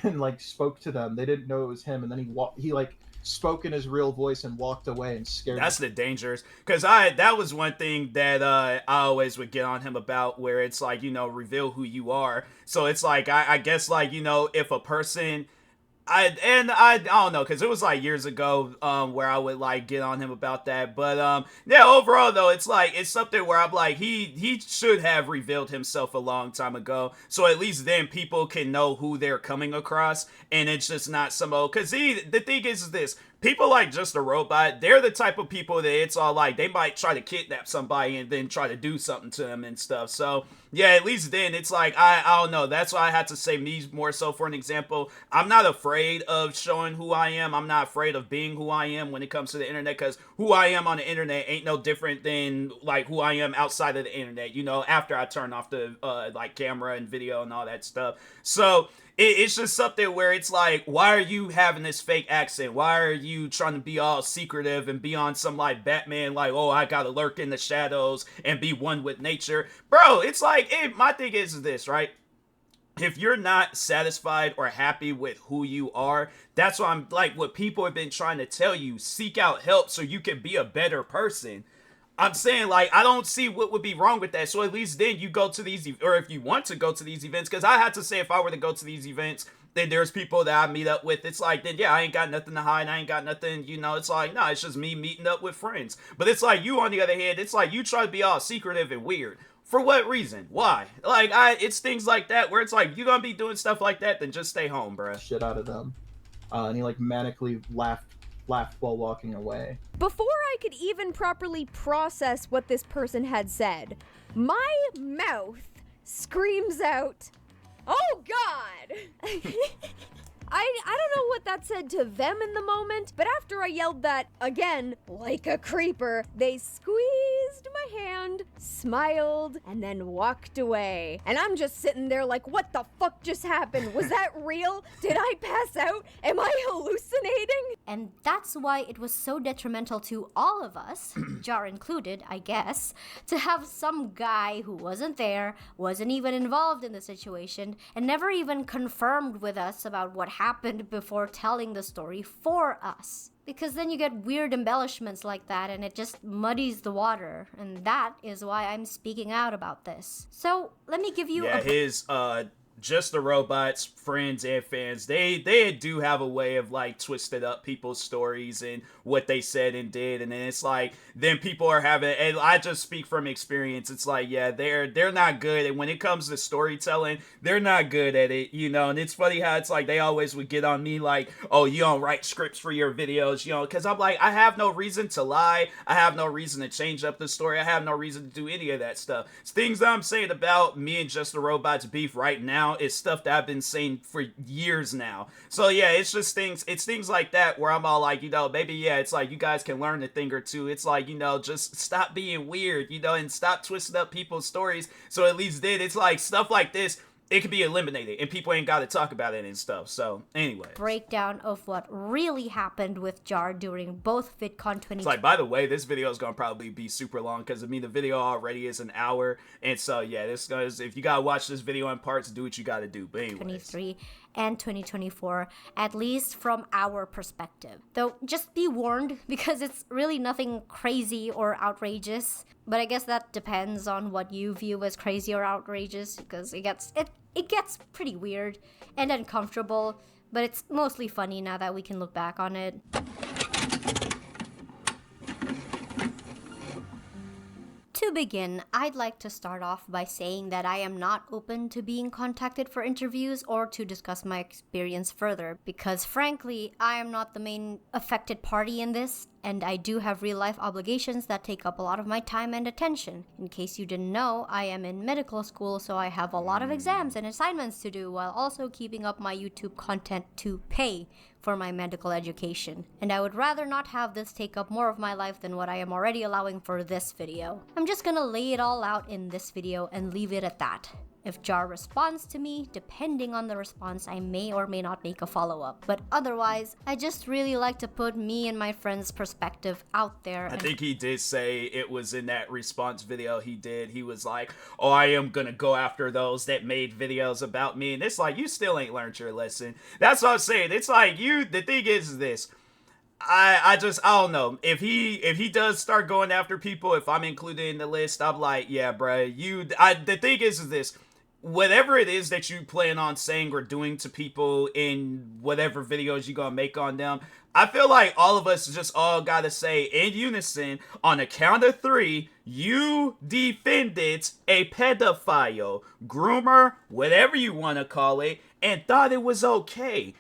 Speaker 7: and like spoke to them. They didn't know it was him, and then he like spoke in his real voice and walked away and scared
Speaker 1: That's
Speaker 7: them.
Speaker 1: the dangers, because that was one thing that I always would get on him about, where it's like, you know, reveal who you are. So it's like I guess, like, you know, if a person I don't know, because it was like years ago where I would like get on him about that, but yeah, overall though, it's like, it's something where I'm like, he should have revealed himself a long time ago, so at least then people can know who they're coming across, and it's just not some old, because the thing is this, people like Just a Robot, they're the type of people that it's all like, they might try to kidnap somebody and then try to do something to them and stuff. So, yeah, at least then it's like, I don't know. That's why I had to say me more so for an example. I'm not afraid of showing who I am. I'm not afraid of being who I am when it comes to the internet, because who I am on the internet ain't no different than like who I am outside of the internet, you know, after I turn off the like camera and video and all that stuff. So it's just something where it's like, why are you having this fake accent? Why are you trying to be all secretive and be on some like Batman, like, oh, I gotta lurk in the shadows and be one with nature? Bro, it's like, my thing is this, right? If you're not satisfied or happy with who you are, that's why I'm like, what people have been trying to tell you, seek out help so you can be a better person. I'm saying, like, I don't see what would be wrong with that. So at least then you go to these, or if you want to go to these events, because I had to say, if I were to go to these events, then there's people that I meet up with. It's like, then yeah, I ain't got nothing to hide. I ain't got nothing, you know, it's like, no, it's just me meeting up with friends. But it's like, you on the other hand, it's like you try to be all secretive and weird. For what reason? Why? Like, it's things like that where it's like, you're gonna be doing stuff like that, then just stay home, bruh.
Speaker 7: Shit out of them. And he like manically laughed while walking away.
Speaker 8: Before I could even properly process what this person had said, my mouth screams out, "Oh God!" I don't know what that said to them in the moment, but after I yelled that again, like a creeper, they squeezed raised my hand, smiled, and then walked away. And I'm just sitting there like, what the fuck just happened? Was that real? Did I pass out? Am I hallucinating?
Speaker 2: And that's why it was so detrimental to all of us, Jar included, I guess, to have some guy who wasn't there, wasn't even involved in the situation, and never even confirmed with us about what happened before telling the story for us. Because then you get weird embellishments like that and it just muddies the water. And that is why I'm speaking out about this. So let me give you
Speaker 1: his Just the Robots friends and fans, they do have a way of like twisted up people's stories and what they said and did, and then it's like then people are having, and I just speak from experience, it's like, yeah, they're not good, and when it comes to storytelling, they're not good at it, you know. And it's funny how it's like they always would get on me like, oh, you don't write scripts for your videos, you know, because I'm like, I have no reason to lie, I have no reason to change up the story, I have no reason to do any of that stuff. It's things that I'm saying about me and Just the Robots beef right now is stuff that I've been saying for years now. So yeah, it's just things like that where I'm all like, you know, maybe, yeah, it's like you guys can learn a thing or two. It's like, you know, just stop being weird, you know, and stop twisting up people's stories. So at least then it's like stuff like this, it can be eliminated and people ain't got to talk about it and stuff. So anyway,
Speaker 2: breakdown of what really happened with Jar during both VidCon 2020.
Speaker 1: It's like, by the way, this video is gonna probably be super long because I mean the video already is an hour, and so yeah, this goes, if you gotta watch this video in parts, do what you gotta do. But anyways,
Speaker 2: 2023 and 2024, at least from our perspective. Though just be warned, because it's really nothing crazy or outrageous. But I guess that depends on what you view as crazy or outrageous, because it gets pretty weird and uncomfortable, but it's mostly funny now that we can look back on it. To begin, I'd like to start off by saying that I am not open to being contacted for interviews or to discuss my experience further, because frankly, I am not the main affected party in this, and I do have real-life obligations that take up a lot of my time and attention. In case you didn't know, I am in medical school, so I have a lot of exams and assignments to do while also keeping up my YouTube content to pay for my medical education. And I would rather not have this take up more of my life than what I am already allowing for this video. I'm just gonna lay it all out in this video and leave it at that. If Jar responds to me, depending on the response, I may or may not make a follow-up. But otherwise, I just really like to put me and my friend's perspective out there.
Speaker 1: I think he did say it was in that response video he did. He was like, oh, I am gonna go after those that made videos about me. And it's like, you still ain't learned your lesson. That's what I'm saying. It's like, the thing is this. I don't know. If he does start going after people, if I'm included in the list, I'm like, yeah, bruh, the thing is this. Whatever it is that you plan on saying or doing to people in whatever videos you're gonna make on them, I feel like all of us just all gotta say in unison, on a count of 3, you defended a pedophile, groomer, whatever you want to call it, and thought it was okay.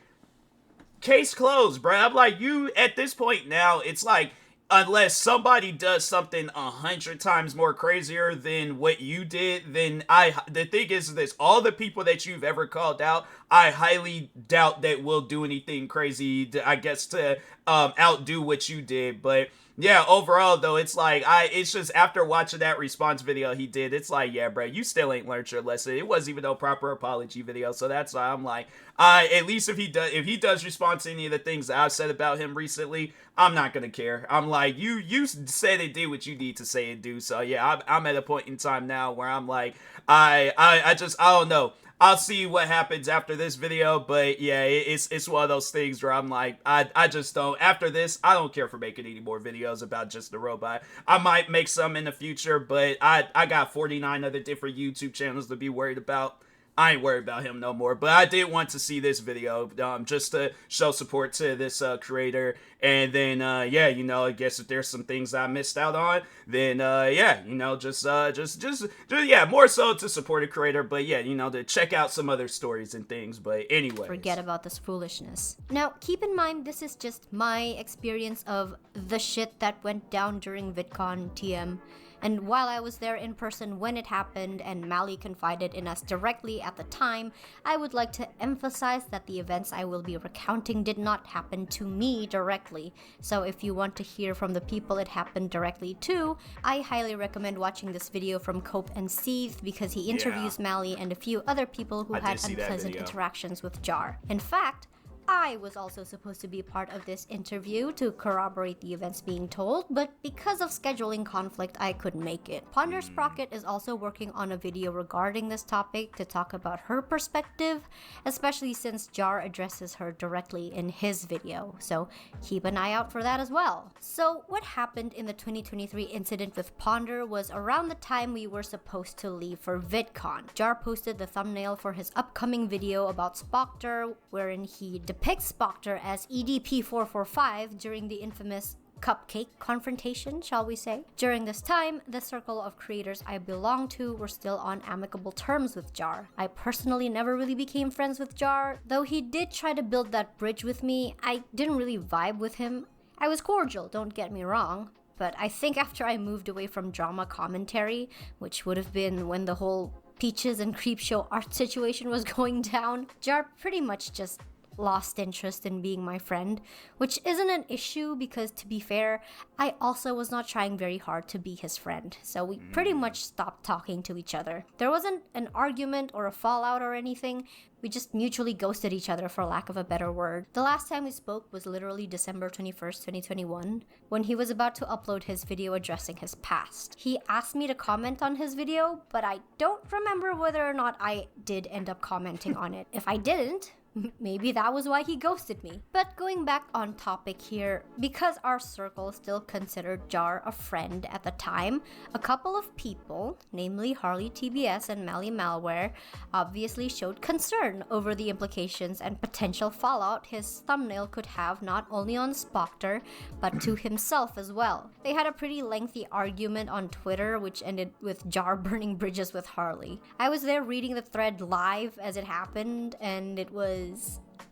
Speaker 1: Case closed, bro. I'm like, you, at this point now, it's like, unless somebody does something 100 times more crazier than what you did, then the thing is this, all the people that you've ever called out, I highly doubt that will do anything crazy, I guess, to outdo what you did. But yeah, overall though, it's like, it's just after watching that response video he did, it's like, yeah, bro, you still ain't learned your lesson. It wasn't even no proper apology video, so that's why I'm like, at least if he does respond to any of the things that I've said about him recently, I'm not gonna care. I'm like, you said and did what you need to say and do. So yeah, I'm at a point in time now where I'm like, I don't know. I'll see what happens after this video, but yeah, it's one of those things where I'm like, I just don't. After this, I don't care for making any more videos about Just the Robot. I might make some in the future, but I got 49 other different YouTube channels to be worried about. I ain't worried about him no more, but I did want to see this video, just to show support to this creator, and then, yeah, you know, I guess if there's some things I missed out on, then, yeah, you know, just, yeah, more so to support a creator, but yeah, you know, to check out some other stories and things, but anyway.
Speaker 2: Forget about this foolishness. Now, keep in mind, this is just my experience of the shit that went down during VidCon TM. And while I was there in person when it happened and Mally confided in us directly at the time, I would like to emphasize that the events I will be recounting did not happen to me directly. So if you want to hear from the people it happened directly to, I highly recommend watching this video from Cope and Seeth because he interviews Mally and a few other people who had unpleasant interactions with Jar. In fact, I was also supposed to be part of this interview to corroborate the events being told, but because of scheduling conflict, I couldn't make it. Ponder Sprocket is also working on a video regarding this topic to talk about her perspective, especially since Jar addresses her directly in his video, so keep an eye out for that as well. So what happened in the 2023 incident with Ponder was around the time we were supposed to leave for Vidcon. Jar posted the thumbnail for his upcoming video about Spocter, wherein he depicts Spocter as EDP-445 during the infamous cupcake confrontation, shall we say. During this time, the circle of creators I belong to were still on amicable terms with Jar. I personally never really became friends with Jar, though he did try to build that bridge with me. I didn't really vibe with him. I was cordial, don't get me wrong, but I think after I moved away from drama commentary, which would have been when the whole Peaches and Creepshow art situation was going down, Jar pretty much just lost interest in being my friend, which isn't an issue because, to be fair, I also was not trying very hard to be his friend, so we pretty much stopped talking to each other. There wasn't an argument or a fallout or anything, we just mutually ghosted each other for lack of a better word. The last time we spoke was literally December 21st, 2021, when he was about to upload his video addressing his past. He asked me to comment on his video, but I don't remember whether or not I did end up commenting on it. If I didn't, maybe that was why he ghosted me. But going back on topic here, because our circle still considered Jar a friend at the time, a couple of people, namely Harley TBS and Mally Malware, obviously showed concern over the implications and potential fallout his thumbnail could have not only on Spocter, but to himself as well. They had a pretty lengthy argument on Twitter, which ended with Jar burning bridges with Harley. I was there reading the thread live as it happened, and it was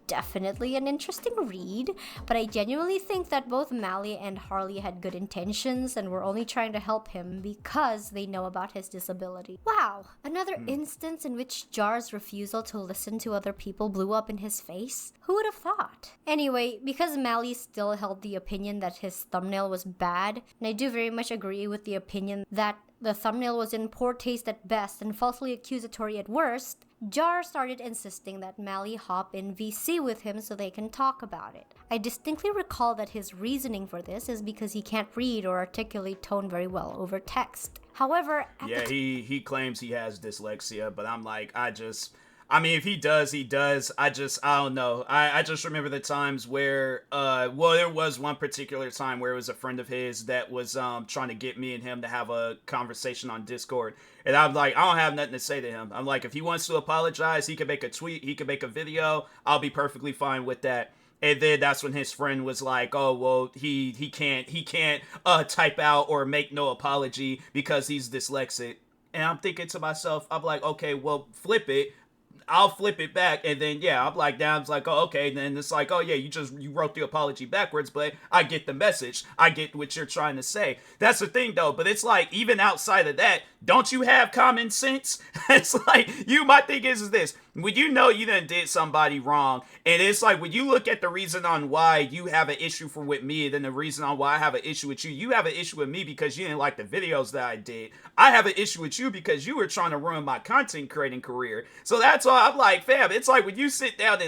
Speaker 2: definitely an interesting read, but I genuinely think that both Mally and Harley had good intentions and were only trying to help him because they know about his disability. Wow, another instance in which Jar's refusal to listen to other people blew up in his face? Who would have thought? Anyway, because Mally still held the opinion that his thumbnail was bad, and I do very much agree with the opinion that the thumbnail was in poor taste at best and falsely accusatory at worst, Jar started insisting that Mally hop in VC with him so they can talk about it. I distinctly recall that his reasoning for this is because he can't read or articulate tone very well over text. However,
Speaker 1: he claims he has dyslexia, but I'm like, I mean, if he does, he does. I don't know. I just remember the times where, there was one particular time where it was a friend of his that was trying to get me and him to have a conversation on Discord. And I'm like, I don't have nothing to say to him. I'm like, if he wants to apologize, he can make a tweet, he can make a video. I'll be perfectly fine with that. And then that's when his friend was like, oh, well, he can't type out or make no apology because he's dyslexic. And I'm thinking to myself, I'm like, okay, well, flip it. I'll flip it back, and then, I'm like, down, it's like, oh, okay, then it's like, oh, yeah, you wrote the apology backwards, but I get the message. I get what you're trying to say. That's the thing, though, but it's like, even outside of that, don't you have common sense? It's like, my thing is this, when you know you done did somebody wrong, and it's like, when you look at the reason on why you have an issue with me, and then the reason on why I have an issue with you have an issue with me because you didn't like the videos that I did. I have an issue with you because you were trying to ruin my content creating career. So that's all I'm like, fam, it's like when you sit down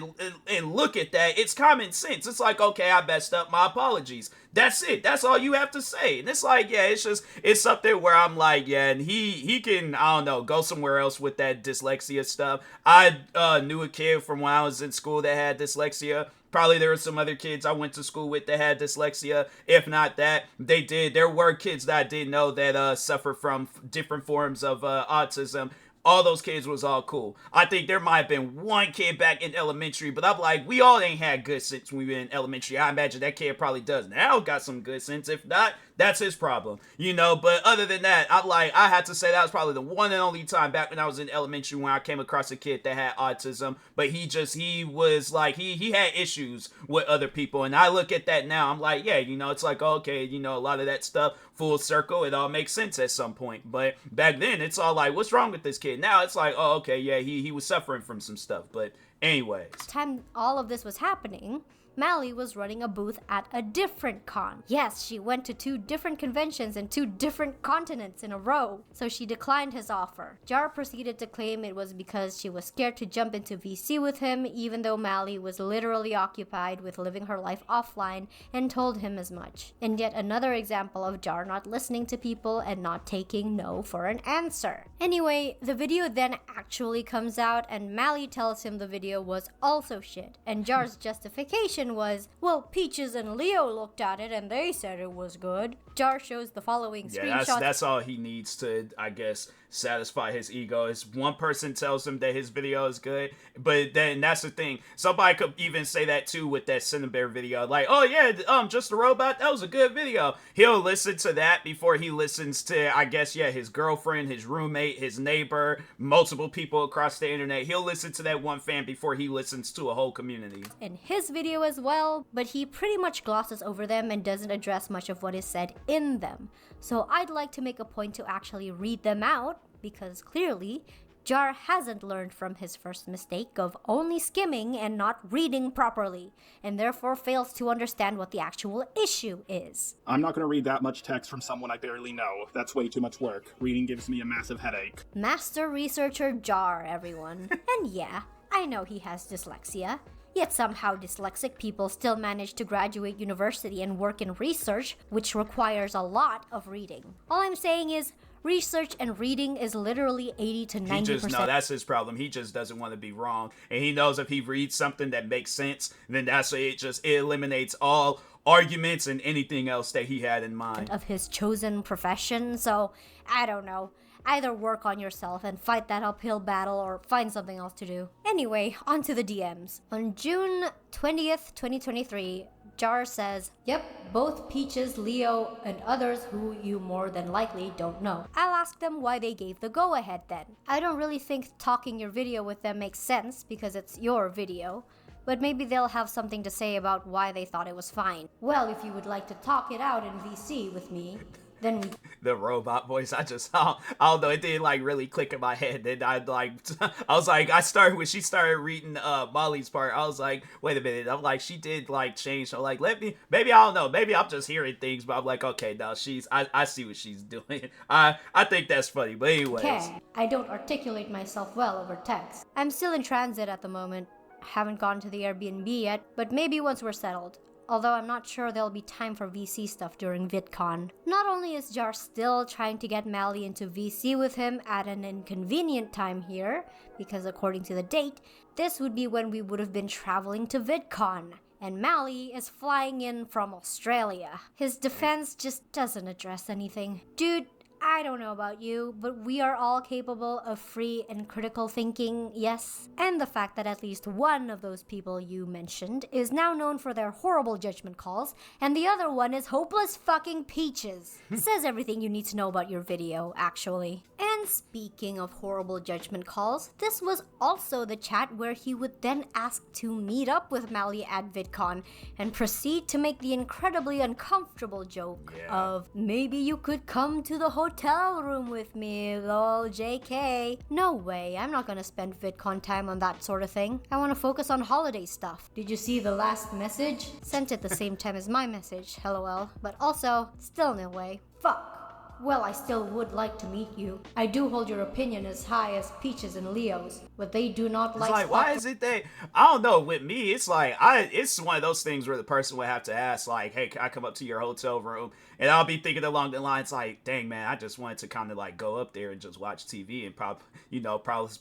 Speaker 1: and look at that, it's common sense. It's like, okay, I messed up, my apologies. That's it. That's all you have to say. And it's like, it's something where I'm like, and he can, I don't know, go somewhere else with that dyslexia stuff. I knew a kid from when I was in school that had dyslexia. Probably there were some other kids I went to school with that had dyslexia. If not that, they did. There were kids that I didn't know that suffer from different forms of autism. All those kids was all cool. I think there might have been one kid back in elementary, but I'm like, we all ain't had good sense when we were in elementary. I imagine that kid probably does now, got some good sense. If not, that's his problem, But other than that, I had to say that was probably the one and only time back when I was in elementary when I came across a kid that had autism. But he was like, he had issues with other people. And I look at that now, I'm like, it's like, okay, a lot of that stuff full circle. It all makes sense at some point. But back then, it's all like, what's wrong with this kid? Now it's like, oh, okay, yeah, he was suffering from some stuff. But anyways.
Speaker 2: Time all of this was happening, Mally was running a booth at a different con. Yes, she went to 2 different conventions in 2 different continents in a row, so she declined his offer. Jar proceeded to claim it was because she was scared to jump into VC with him, even though Mally was literally occupied with living her life offline and told him as much. And yet another example of Jar not listening to people and not taking no for an answer. Anyway, the video then actually comes out and Mally tells him the video was also shit, and Jar's justification was, well, Peaches and Leo looked at it and they said it was good. Jar shows the following screenshots.
Speaker 1: Yeah, that's all he needs to, I guess, satisfy his ego. Is one person tells him that his video is good, but then that's the thing. Somebody could even say that too with that Cinnabear video. Like, oh yeah, Just a Robot, that was a good video. He'll listen to that before he listens to, I guess, yeah, his girlfriend, his roommate, his neighbor, multiple people across the internet. He'll listen to that one fan before he listens to a whole community.
Speaker 2: In his video as well, but he pretty much glosses over them and doesn't address much of what is said in them. So I'd like to make a point to actually read them out, because clearly Jar hasn't learned from his first mistake of only skimming and not reading properly, and therefore fails to understand what the actual issue is.
Speaker 3: I'm not going to read that much text from someone I barely know. That's way too much work. Reading gives me a massive headache.
Speaker 2: Master researcher Jar, everyone. And yeah, I know he has dyslexia. Yet somehow dyslexic people still manage to graduate university and work in research, which requires a lot of reading. All I'm saying is, research and reading is literally 80 to 90%.
Speaker 1: No, that's his problem. He just doesn't want to be wrong. And he knows if he reads something that makes sense, then that's it eliminates all arguments and anything else that he had in mind.
Speaker 2: Of his chosen profession, so I don't know. Either work on yourself and fight that uphill battle or find something else to do. Anyway, on to the DMs. On June 20th, 2023, Jar says, yep, both Peaches, Leo, and others who you more than likely don't know. I'll ask them why they gave the go-ahead then. I don't really think talking your video with them makes sense because it's your video, but maybe they'll have something to say about why they thought it was fine. Well, if you would like to talk it out in VC with me, then we...
Speaker 1: The robot voice, I don't know, it didn't like really click in my head. And I started when she started reading Molly's part, I was like, wait a minute, I'm like, she did like change, so like, maybe I don't know, maybe I'm just hearing things, but I'm like, okay, no, I see what she's doing. I think that's funny, but anyways.
Speaker 2: Okay, I don't articulate myself well over text. I'm still in transit at the moment, haven't gone to the Airbnb yet, but maybe once we're settled. Although I'm not sure there'll be time for VC stuff during VidCon. Not only is Jar still trying to get Mally into VC with him at an inconvenient time here, because according to the date, this would be when we would have been traveling to VidCon, and Mally is flying in from Australia. His defense just doesn't address anything. Dude, I don't know about you, but we are all capable of free and critical thinking, yes? And the fact that at least one of those people you mentioned is now known for their horrible judgment calls, and the other one is hopeless fucking Peaches. Says everything you need to know about your video, actually. And speaking of horrible judgment calls, this was also the chat where he would then ask to meet up with Mally at VidCon and proceed to make the incredibly uncomfortable joke of, maybe you could come to the hotel room with me, lol, JK. No way, I'm not gonna spend VidCon time on that sort of thing. I wanna focus on holiday stuff. Did you see the last message? Sent at the same time as my message, lol. But also, still no way. Fuck. Well, I still would like to meet you. I do hold your opinion as high as Peaches and Leo's, but they do not like...
Speaker 1: It's like, why is it that... I don't know, with me, it's like, it's one of those things where the person would have to ask, like, hey, can I come up to your hotel room? And I'll be thinking along the lines like, dang, man, I just wanted to kind of like go up there and just watch TV and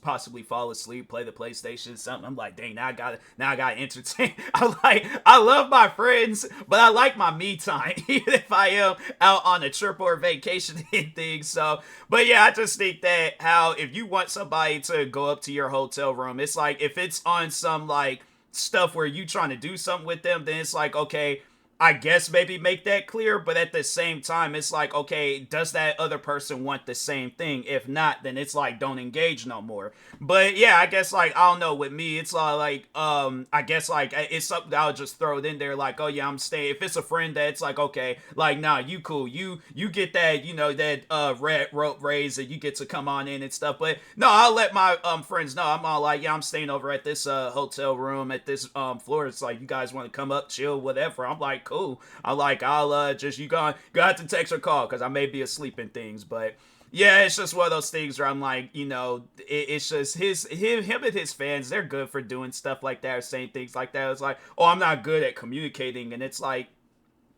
Speaker 1: possibly fall asleep, play the PlayStation, something. I'm like, dang, now I gotta entertain. I love my friends, but I like my me time, even if I am out on a trip or vacation and things. So, but yeah, I just think that how if you want somebody to go up to your hotel room, it's like if it's on some like stuff where you trying to do something with them, then it's like, okay, I guess maybe make that clear, but at the same time, it's like, okay, does that other person want the same thing? If not, then it's like, don't engage no more. But yeah, I guess like, I don't know, with me, it's like, I guess like, it's something I'll just throw it in there, like, oh yeah, I'm staying. If it's a friend that's like, okay, like, nah, you cool, you get that, you know, that red rope raise and you get to come on in and stuff. But no, I'll let my friends know. I'm all like, yeah, I'm staying over at this hotel room at this floor. It's like, you guys want to come up, chill, whatever. I'm like, cool. I'll just, you gonna have to text or call because I may be asleep and things. But yeah, it's just one of those things where I'm like, you know, it's just him and his fans, they're good for doing stuff like that or saying things like that. It's like, oh, I'm not good at communicating, and it's like,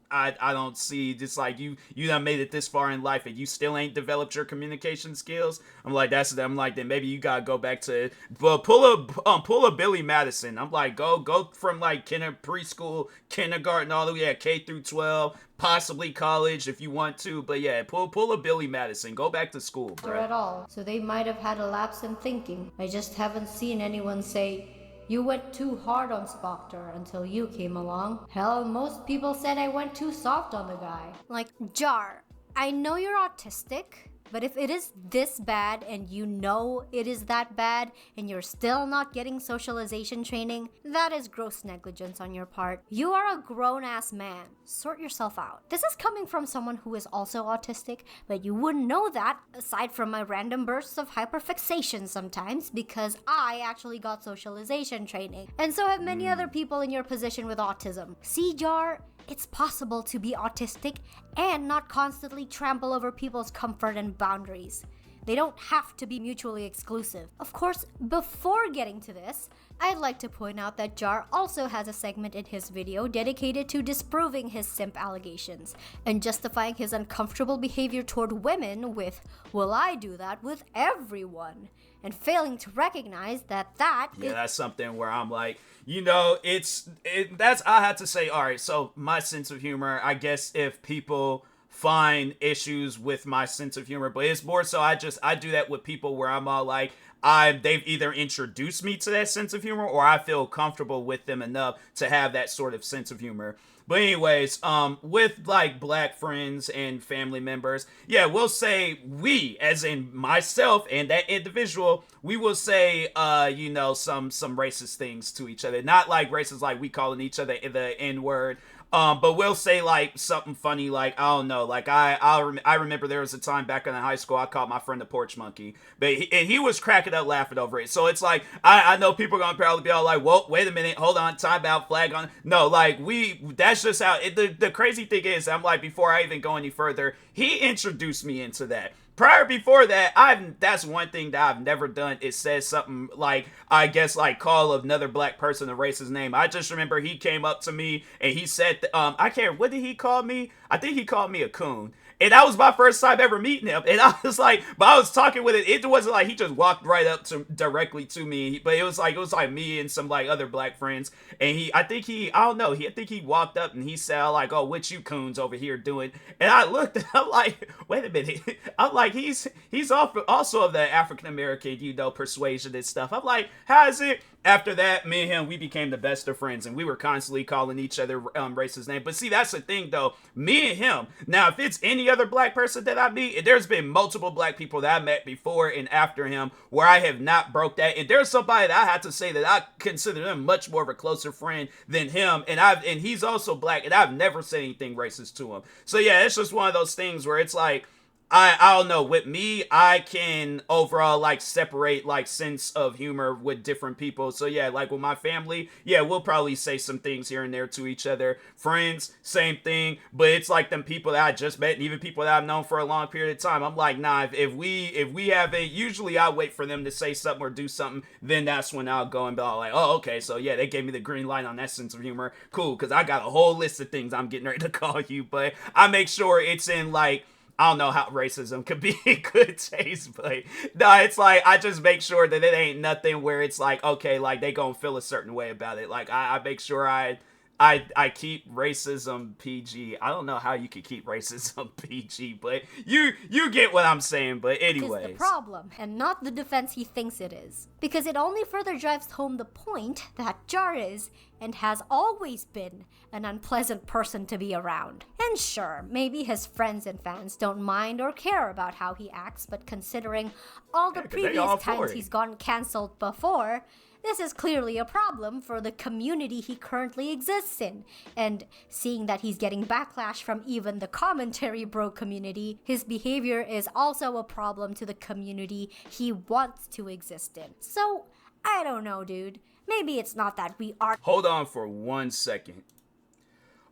Speaker 1: I don't see, just like, you done made it this far in life and you still ain't developed your communication skills. I'm like, I'm like, then maybe you gotta go back to, well, pull a Billy Madison. I'm like, go from like preschool, kindergarten, all the way at K through 12, possibly college if you want to, but yeah, pull a Billy Madison. Go back to school, bro.
Speaker 2: At all. So they might have had a lapse in thinking. I just haven't seen anyone say, "You went too hard on Spoctor," until you came along. Hell, most people said I went too soft on the guy. Like, Jar, I know you're autistic, but if it is this bad and you know it is that bad and you're still not getting socialization training, that is gross negligence on your part. You are a grown-ass man. Sort yourself out. This is coming from someone who is also autistic, but you wouldn't know that aside from my random bursts of hyperfixation sometimes because I actually got socialization training. And so have many other people in your position with autism. See, Jar? It's possible to be autistic and not constantly trample over people's comfort and boundaries. They don't have to be mutually exclusive. Of course, before getting to this, I'd like to point out that Jar also has a segment in his video dedicated to disproving his simp allegations and justifying his uncomfortable behavior toward women with, "Well, I do that with everyone," and failing to recognize that
Speaker 1: that's something where I'm like, you know, I have to say, all right, so my sense of humor, I guess if people find issues with my sense of humor, but it's more so I do that with people where I'm all like, they've either introduced me to that sense of humor or I feel comfortable with them enough to have that sort of sense of humor. But anyways, with like black friends and family members, yeah, we'll say we, as in myself and that individual, we will say, you know, some racist things to each other. Not like racist, like we calling each other the N-word. But we'll say like something funny, like, I don't know, like I remember there was a time back in high school I called my friend a porch monkey, but he was cracking up laughing over it. So it's like I know people are gonna probably be all like, well, wait a minute, hold on, time out, flag on. No, like that's just how the crazy thing is. I'm like, before I even go any further, he introduced me into that. Before that, that's one thing that I've never done is said something like, I guess, like call another black person a racist name. I just remember he came up to me and he said, I can't, what did he call me? I think he called me a coon. And that was my first time ever meeting him. And I was like, but I was talking with it. It wasn't like he just walked right up directly to me. But it was like me and some like other black friends. And I think he walked up and he said like, oh, what you coons over here doing? And I looked and I'm like, wait a minute. I'm like, he's also of the African American, you know, persuasion and stuff. I'm like, how is it? After that, me and him, we became the best of friends, and we were constantly calling each other racist names. But see, that's the thing, though. Me and him. Now, if it's any other black person that I meet, there's been multiple black people that I met before and after him where I have not broke that. And there's somebody that I have to say that I consider them much more of a closer friend than him. And he's also black, and I've never said anything racist to him. So yeah, it's just one of those things where it's like, I don't know, with me, I can overall like separate like sense of humor with different people. So yeah, like with my family, yeah, we'll probably say some things here and there to each other. Friends, same thing. But it's like them people that I just met and even people that I've known for a long period of time. I'm like, nah, if we have a, usually I wait for them to say something or do something, then that's when I'll go and be all like, oh, okay, so yeah, they gave me the green light on that sense of humor. Cool, because I got a whole list of things I'm getting ready to call you, but I make sure it's in like, I don't know how racism could be in good taste, but no, it's like, I just make sure that it ain't nothing where it's like, okay, like they gonna feel a certain way about it. Like I make sure I I keep racism PG. I don't know how you could keep racism PG, but you get what I'm saying. But anyways,
Speaker 2: is the problem, and not the defense he thinks it is. Because it only further drives home the point that Jar is, and has always been, an unpleasant person to be around. And sure, maybe his friends and fans don't mind or care about how he acts, but considering all the previous times he's gotten cancelled before, this is clearly a problem for the community he currently exists in. And seeing that he's getting backlash from even the commentary bro community, his behavior is also a problem to the community he wants to exist in. So, I don't know, dude. Maybe it's not that we are—
Speaker 1: Hold on for 1 second.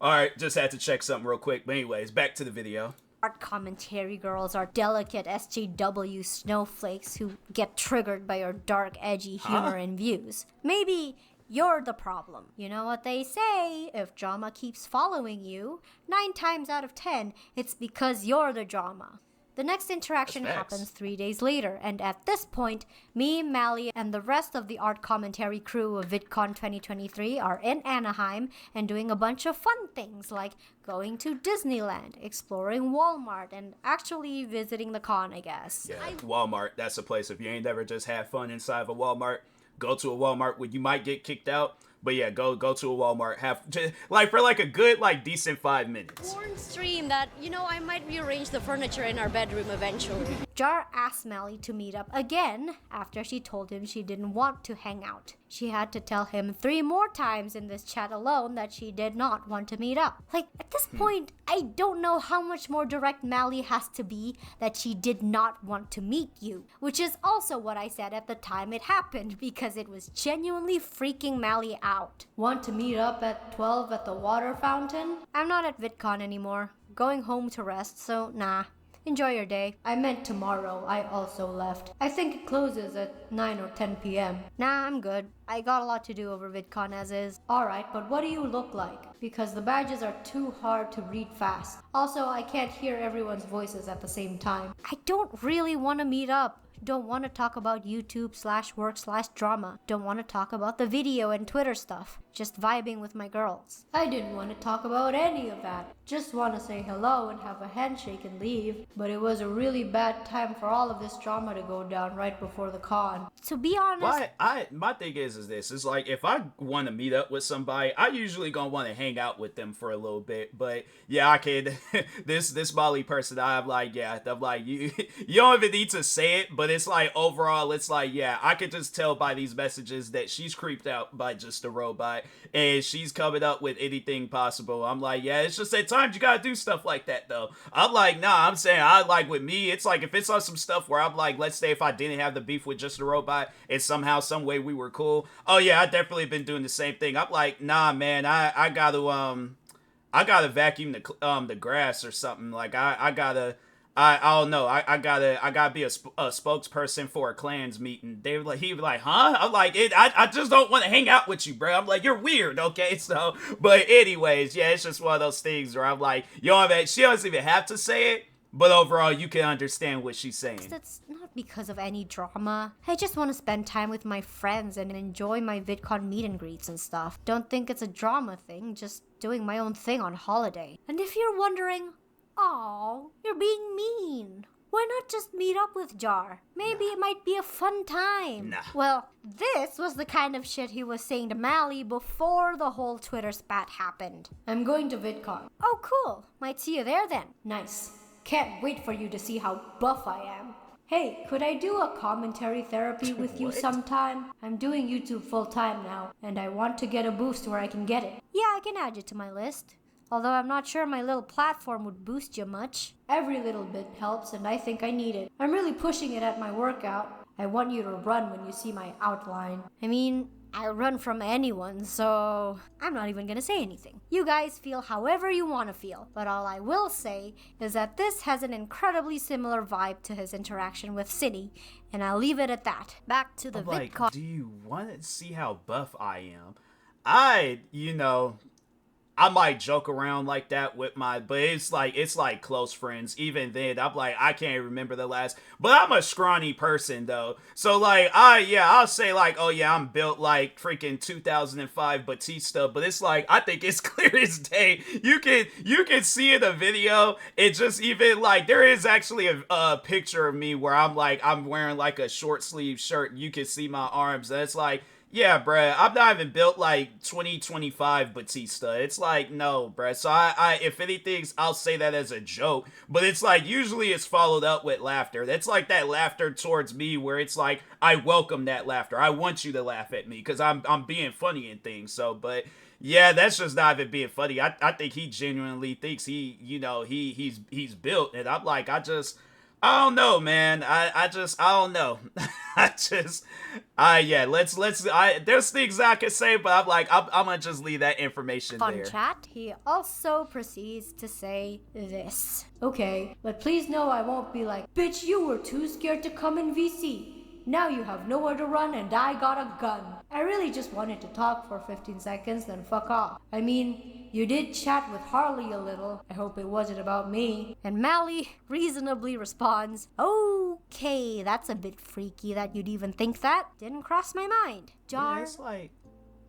Speaker 1: Alright, just had to check something real quick. But anyways, back to the video.
Speaker 2: Art commentary girls are delicate SJW snowflakes who get triggered by your dark, edgy humor and views. Maybe you're the problem. You know what they say, if drama keeps following you, 9 times out of 10, it's because you're the drama. The next interaction happens 3 days later, and at this point, me, Mally, and the rest of the art commentary crew of Vidcon 2023 are in Anaheim and doing a bunch of fun things like going to Disneyland, exploring Walmart, and actually visiting the con, I guess.
Speaker 1: Yeah, Walmart, that's a place. If you ain't ever just had fun inside of a Walmart, go to a Walmart where you might get kicked out. But yeah, go to a Walmart, for a good, decent 5 minutes.
Speaker 2: Warn stream that, I might rearrange the furniture in our bedroom eventually. Jar asked Mally to meet up again after she told him she didn't want to hang out. She had to tell him 3 more times in this chat alone that she did not want to meet up. At this point, I don't know how much more direct Mally has to be that she did not want to meet you. Which is also what I said at the time it happened, because it was genuinely freaking Mally out. Want to meet up at 12 at the water fountain? I'm not at VidCon anymore. Going home to rest, so nah. Enjoy your day. I meant tomorrow. I also left. I think it closes at 9 or 10 p.m. Nah, I'm good. I got a lot to do over VidCon as is. Alright, but what do you look like? Because the badges are too hard to read fast. Also, I can't hear everyone's voices at the same time. I don't really want to meet up. Don't want to talk about YouTube/work/drama. Don't want to talk about the video and Twitter stuff. Just vibing with my girls. I didn't want to talk about any of that. Just want to say hello and have a handshake and leave. But it was a really bad time for all of this drama to go down right before the con. To be honest,
Speaker 1: my thing is this. It's like, if I want to meet up with somebody, I usually gonna want to hang out with them for a little bit. But yeah, I could this Molly person, I'm like, you don't even need to say it, but it's like, overall, it's like, yeah, I could just tell by these messages that she's creeped out by just a robot, and she's coming up with anything possible. I'm like, yeah, it's just at times you gotta do stuff like that, though. I'm like, nah, I'm saying, with me, it's like, if it's on some stuff where I'm like, let's say if I didn't have the beef with just a robot, and somehow, some way we were cool, oh yeah, I definitely been doing the same thing. I'm like, nah, man, I gotta vacuum the grass or something. Like, I don't know. I gotta be a spokesperson for a clans meeting. He was like, huh? I'm like, I just don't want to hang out with you, bro. I'm like, you're weird, okay? So, but anyways, yeah, it's just one of those things where I'm like, she doesn't even have to say it, but overall, you can understand what she's saying.
Speaker 2: That's not because of any drama. I just want to spend time with my friends and enjoy my VidCon meet and greets and stuff. Don't think it's a drama thing, just doing my own thing on holiday. And if you're wondering, "Aw, you're being mean. Why not just meet up with Jar? Maybe it might be a fun time."
Speaker 1: Nah.
Speaker 2: Well, this was the kind of shit he was saying to Mally before the whole Twitter spat happened. "I'm going to VidCon." "Oh, cool. Might see you there then." "Nice. Can't wait for you to see how buff I am." "Hey, could I do a commentary therapy with you sometime? I'm doing YouTube full time now, and I want to get a boost where I can get it." "Yeah, I can add you to my list. Although I'm not sure my little platform would boost you much." "Every little bit helps, and I think I need it. I'm really pushing it at my workout. I want you to run when you see my outline." I mean, I'll run from anyone, so I'm not even gonna say anything. You guys feel however you want to feel, but all I will say is that this has an incredibly similar vibe to his interaction with Cindy, and I'll leave it at that. Back to the VidCon.
Speaker 1: Do you want to see how buff I am? I might joke around like that with but it's like close friends. Even then, I'm like, I can't remember the last, but I'm a scrawny person though. So like, I'll say like, oh yeah, I'm built like freaking 2005 Batista, but it's like, I think it's clear as day. You can see in the video, it just even like, there is actually a picture of me where I'm wearing like a short sleeve shirt. You can see my arms, and it's like, yeah, bruh, I'm not even built like 2025 Batista. It's like, no, bruh. So I if anything, I'll say that as a joke. But it's like, usually it's followed up with laughter. That's like that laughter towards me where it's like, I welcome that laughter. I want you to laugh at me because I'm being funny and things. So, but yeah, that's just not even being funny. I think he genuinely thinks he's built. And I'm like, I don't know, man. I don't know. There's things I could say, but I'm like, I'm gonna just leave that information
Speaker 2: Fun
Speaker 1: there.
Speaker 2: chat. He also proceeds to say this. Okay, but please know I won't be like, bitch, you were too scared to come in VC. Now you have nowhere to run and I got a gun. I really just wanted to talk for 15 seconds, then fuck off. I mean, you did chat with Harley a little. I hope it wasn't about me. And Mally reasonably responds, okay, that's a bit freaky that you'd even think that. Didn't cross my mind. Jar,
Speaker 1: Yeah, it's like,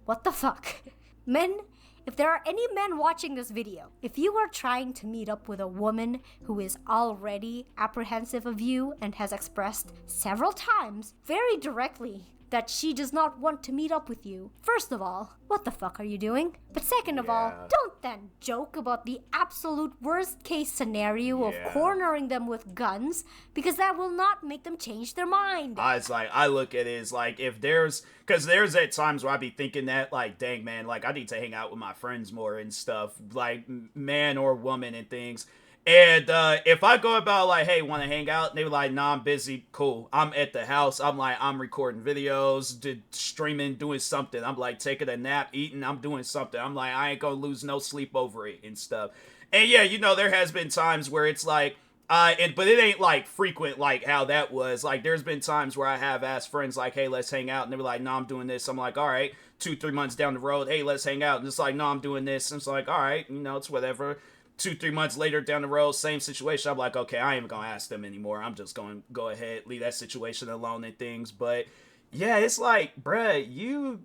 Speaker 2: what the fuck? Men, if there are any men watching this video, if you are trying to meet up with a woman who is already apprehensive of you and has expressed several times, very directly, that she does not want to meet up with you, first of all, what the fuck are you doing? But second of all, don't then joke about the absolute worst case scenario of cornering them with guns, because that will not make them change their mind.
Speaker 1: I look at it as like, because there's at times where I be thinking that, like, dang, man, like, I need to hang out with my friends more and stuff, like, man or woman and things. And if I go about like, hey, want to hang out? And they were like, nah, I'm busy. Cool. I'm at the house. I'm like, I'm recording videos, streaming, doing something. I'm like taking a nap, eating. I'm doing something. I'm like, I ain't gonna lose no sleep over it and stuff. And yeah, there has been times where it's like, but it ain't like frequent like how that was. Like, there's been times where I have asked friends like, hey, let's hang out. And they were like, no, I'm doing this. I'm like, all right. 2-3 months down the road, hey, let's hang out. And it's like, no, I'm doing this. And it's like, all right, it's whatever. 2-3 months later down the road, same situation. I'm like, okay, I ain't even gonna ask them anymore. I'm just gonna go ahead, leave that situation alone and things. But yeah, it's like, bruh,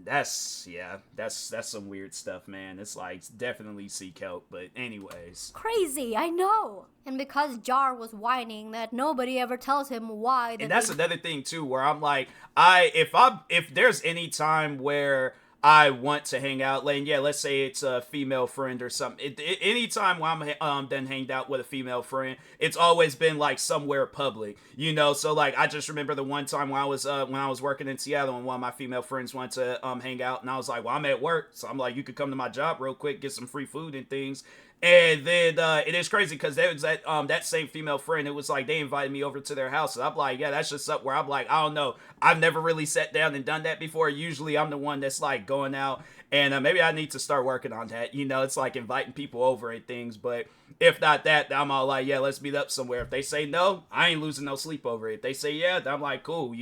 Speaker 1: that's some weird stuff, man. It's like, definitely seek help. But anyways,
Speaker 2: crazy, I know. And because Jar was whining that nobody ever tells him why,
Speaker 1: and that's another thing too, where I'm like, if there's any time where I want to hang out, like, yeah, let's say it's a female friend or something. Anytime when I'm done hanged out with a female friend, it's always been like somewhere public, So like, I just remember the one time when I was working in Seattle, and one of my female friends wanted to hang out, and I was like, well, I'm at work, so I'm like, you could come to my job real quick, get some free food and things. And then it is crazy because there was that same female friend. It was like they invited me over to their house. And I'm like, yeah, that's just something where I'm like, I don't know. I've never really sat down and done that before. Usually I'm the one that's like going out. And maybe I need to start working on that. It's like inviting people over and things. But if not that, I'm all like, yeah, let's meet up somewhere. If they say no, I ain't losing no sleep over it. If they say yeah, I'm like, cool,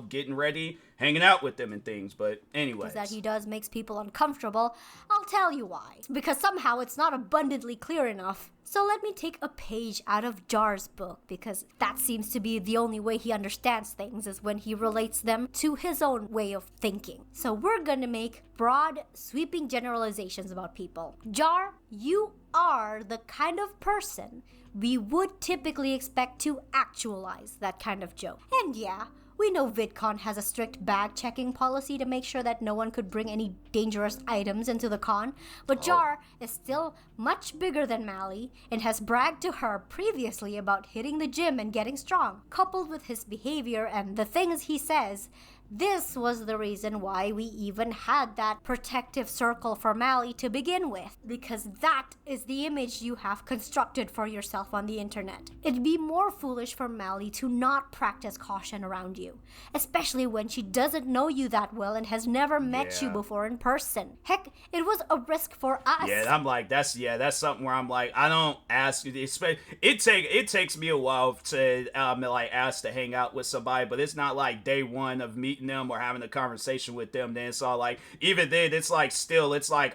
Speaker 1: getting ready, hanging out with them and things. But anyways,
Speaker 2: that he does makes people uncomfortable. I'll tell you why. Because somehow it's not abundantly clear enough. So let me take a page out of Jar's book, because that seems to be the only way he understands things, is when he relates them to his own way of thinking. So we're gonna make broad, sweeping generalizations about people. Jar, you are the kind of person we would typically expect to actualize that kind of joke. And yeah, we know Vidcon has a strict bag checking policy to make sure that no one could bring any dangerous items into the con, but Jar is still much bigger than Mally and has bragged to her previously about hitting the gym and getting strong. Coupled with his behavior and the things he says, this was the reason why we even had that protective circle for Mally to begin with, because that is the image you have constructed for yourself on the internet. It'd be more foolish for Mally to not practice caution around you, especially when she doesn't know you that well and has never met you before in person. Heck, it was a risk for us.
Speaker 1: Yeah, I'm like, that's something where I'm like, I don't ask you. It takes me a while to like ask to hang out with somebody, but it's not like day one of me meeting them or having a conversation with them, then it's all like, even then, it's like, still, it's like,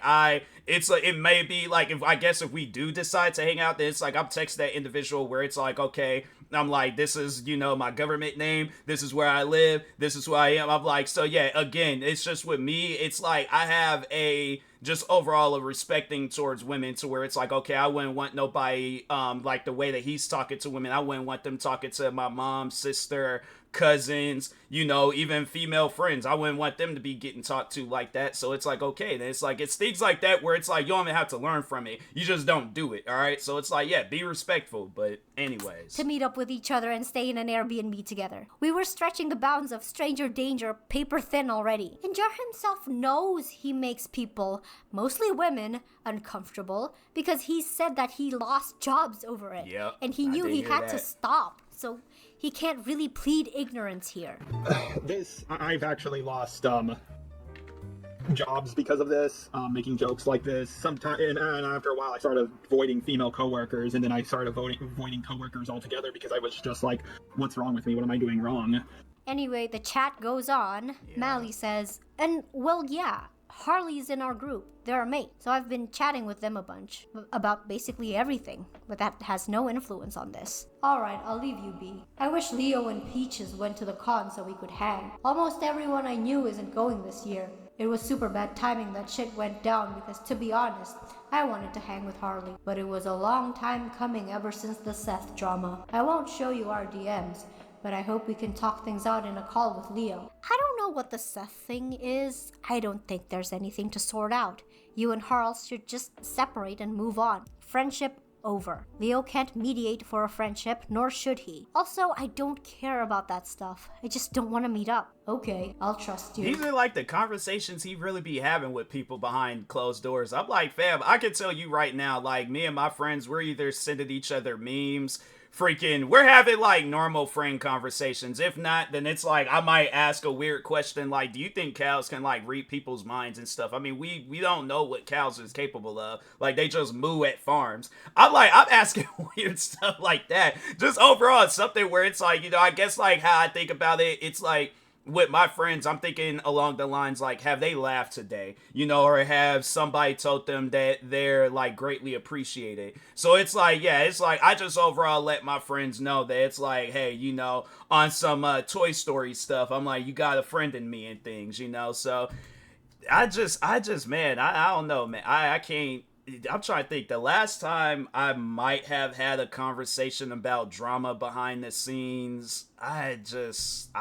Speaker 1: it may be like, if we do decide to hang out, then it's like, I'm texting that individual where it's like, okay, I'm like, this is, my government name, this is where I live, this is who I am. I'm like, so yeah, again, it's just with me, it's like, I have just overall a respecting towards women to where it's like, okay, I wouldn't want nobody, like the way that he's talking to women, I wouldn't want them talking to my mom, sister, cousins, even female friends. I wouldn't want them to be getting talked to like that. So it's like, okay, then it's like, it's things like that where it's like, you don't even have to learn from it. You just don't do it. All right. So it's like, yeah, be respectful. But anyways.
Speaker 2: To meet up with each other and stay in an Airbnb together. We were stretching the bounds of stranger danger paper thin already. And Jar himself knows he makes people, mostly women, uncomfortable because he said that he lost jobs over it.
Speaker 1: Yep,
Speaker 2: and he knew he had to stop. So he can't really plead ignorance here.
Speaker 3: I've actually lost jobs because of this, making jokes like this. Sometimes, and after a while, I started avoiding female coworkers, and then I started avoiding coworkers altogether because I was just like, "What's wrong with me? What am I doing wrong?"
Speaker 2: Anyway, the chat goes on. Yeah. Mally says, and well, yeah, Harley's in our group. They're our mate. So I've been chatting with them a bunch about basically everything, but that has no influence on this. Alright, I'll leave you be. I wish Leo and Peaches went to the con so we could hang. Almost everyone I knew isn't going this year. It was super bad timing that shit went down because, to be honest, I wanted to hang with Harley. But it was a long time coming ever since the Seth drama. I won't show you our DMs, but I hope we can talk things out in a call with Leo. I don't know what the Seth thing is. I don't think there's anything to sort out. You and Harl should just separate and move on. Friendship over. Leo can't mediate for a friendship, nor should he. Also, I don't care about that stuff. I just don't want to meet up. Okay, I'll trust you.
Speaker 1: These are like the conversations he really be having with people behind closed doors. I'm like, fam, I can tell you right now, like, me and my friends, we're either sending each other memes, we're having like normal friend conversations. If not, then it's like I might ask a weird question like, do you think cows can like read people's minds and stuff? I mean, we don't know what cows is capable of. Like, they just moo at farms. I'm asking weird stuff like that. Just overall, it's something where it's like, I guess like how I think about it, it's like, with my friends, I'm thinking along the lines like, have they laughed today? Or have somebody told them that they're like greatly appreciated? So it's like, yeah, it's like I just overall let my friends know that it's like, hey, on some Toy Story stuff, I'm like, you got a friend in me and things, So I just, man, I don't know, man. I can't. I'm trying to think. The last time I might have had a conversation about drama behind the scenes, I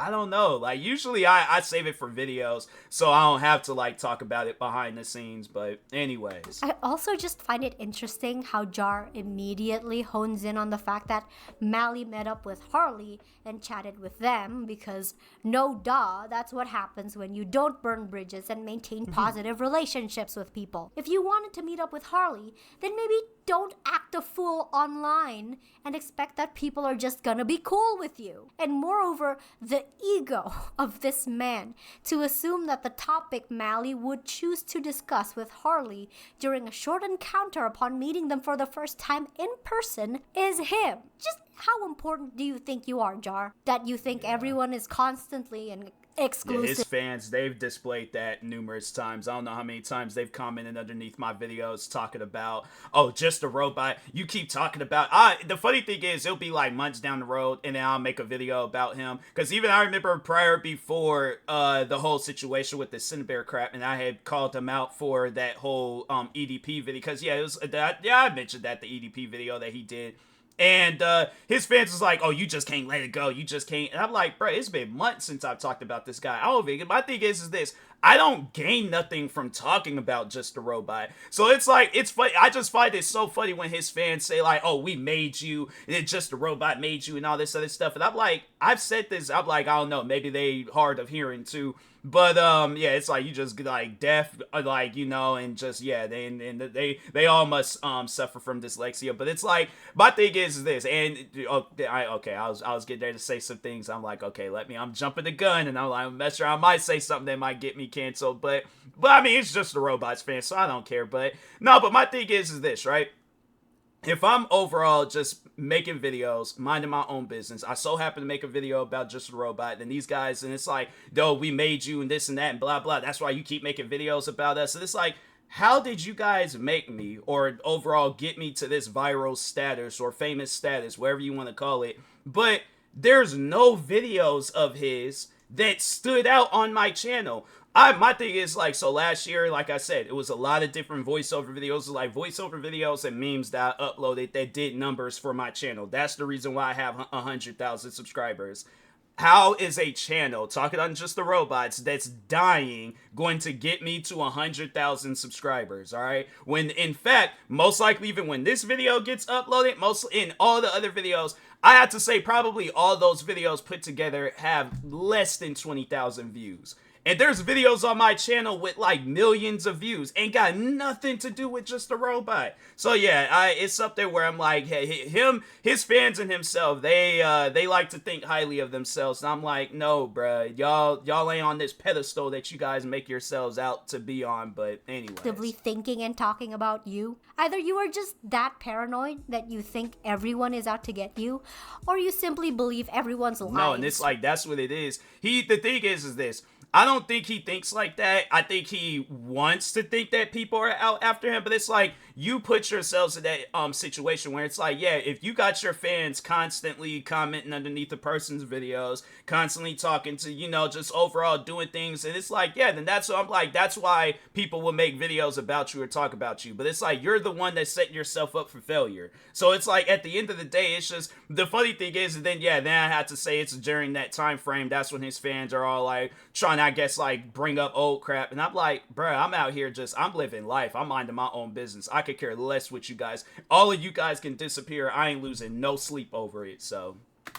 Speaker 1: don't know. Like, usually I save it for videos, so I don't have to, like, talk about it behind the scenes, but anyways.
Speaker 2: I also just find it interesting how Jar immediately hones in on the fact that Mally met up with Harley and chatted with them because, no duh, that's what happens when you don't burn bridges and maintain positive relationships with people. If you wanted to meet up with Harley, then maybe don't act a fool online and expect that people are just gonna be cool with you. And moreover, the ego of this man to assume that the topic Mally would choose to discuss with Harley during a short encounter upon meeting them for the first time in person is him. Just how important do you think you are, Jar? That you think everyone is constantly and exclusive.
Speaker 1: Yeah, his fans, they've displayed that numerous times. I don't know how many times they've commented underneath my videos talking about, oh, just a robot. You keep talking about, the funny thing is, it'll be like months down the road, and then I'll make a video about him. Because even I remember before the whole situation with the Cinnabear crap, and I had called him out for that whole EDP video. Because, yeah, I mentioned that, the EDP video that he did. And his fans was like, oh, you just can't let it go. You just can't. And I'm like, bro, it's been months since I've talked about this guy. My thing is this. I don't gain nothing from talking about Just a Robot. So it's like, it's funny. I just find it so funny when his fans say like, oh, we made you. Just a Robot made you and all this other stuff. And I'm like, I've said this. I'm like, I don't know. Maybe they hard of hearing too. But yeah, it's like you just like deaf, like, and just, yeah, they all must suffer from dyslexia. But it's like, my thing is this, and I was getting there to say some things. I'm like, okay, I'm jumping the gun, and I'm like, I'm not sure I might say something that might get me canceled. But I mean, it's just a Robots fan, so I don't care. But no, but my thing is this, right? If I'm overall just making videos, minding my own business. I so happen to make a video about Just a Robot, and these guys, and it's like, no, we made you and this and that and blah blah. That's why you keep making videos about us. And it's like, how did you guys make me, or overall get me to this viral status or famous status, whatever you want to call it? But there's no videos of his that stood out on my channel. My thing is, like, so last year, like I said, it was a lot of different voiceover videos, like voiceover videos and memes that I uploaded that did numbers for my channel. That's the reason why I have 100,000 subscribers. How is a channel talking on Just the Robots that's dying going to get me to 100,000 subscribers? All right, when in fact, most likely, even when this video gets uploaded, most in all the other videos, I have to say probably all those videos put together have less than 20,000 views. And there's videos on my channel with like millions of views. Ain't got nothing to do with Just a Robot. So yeah, it's up there where I'm like, hey, his fans and himself, they like to think highly of themselves. And I'm like, no, bruh, y'all ain't on this pedestal that you guys make yourselves out to be on. But anyway.
Speaker 2: Actively thinking and talking about you. Either you are just that paranoid that you think everyone is out to get you, or you simply believe everyone's lying.
Speaker 1: No, and it's like, that's what it is. The thing is this. I don't think he thinks like that. I think he wants to think that people are out after him, but it's like, you put yourselves in that situation where it's like, yeah, if you got your fans constantly commenting underneath a person's videos, constantly talking to, you know, just overall doing things, and it's like, yeah, then that's what I'm like, that's why people will make videos about you or talk about you. But it's like, you're the one that's setting yourself up for failure. So it's like, at the end of the day, it's just, the funny thing is, then I have to say it's during that time frame, that's when his fans are all like trying to, I guess, like bring up old crap. And I'm like, bruh, I'm out here I'm living life. I'm minding my own business. I could care less what you guys, all of you guys can disappear. I ain't losing no sleep over it. So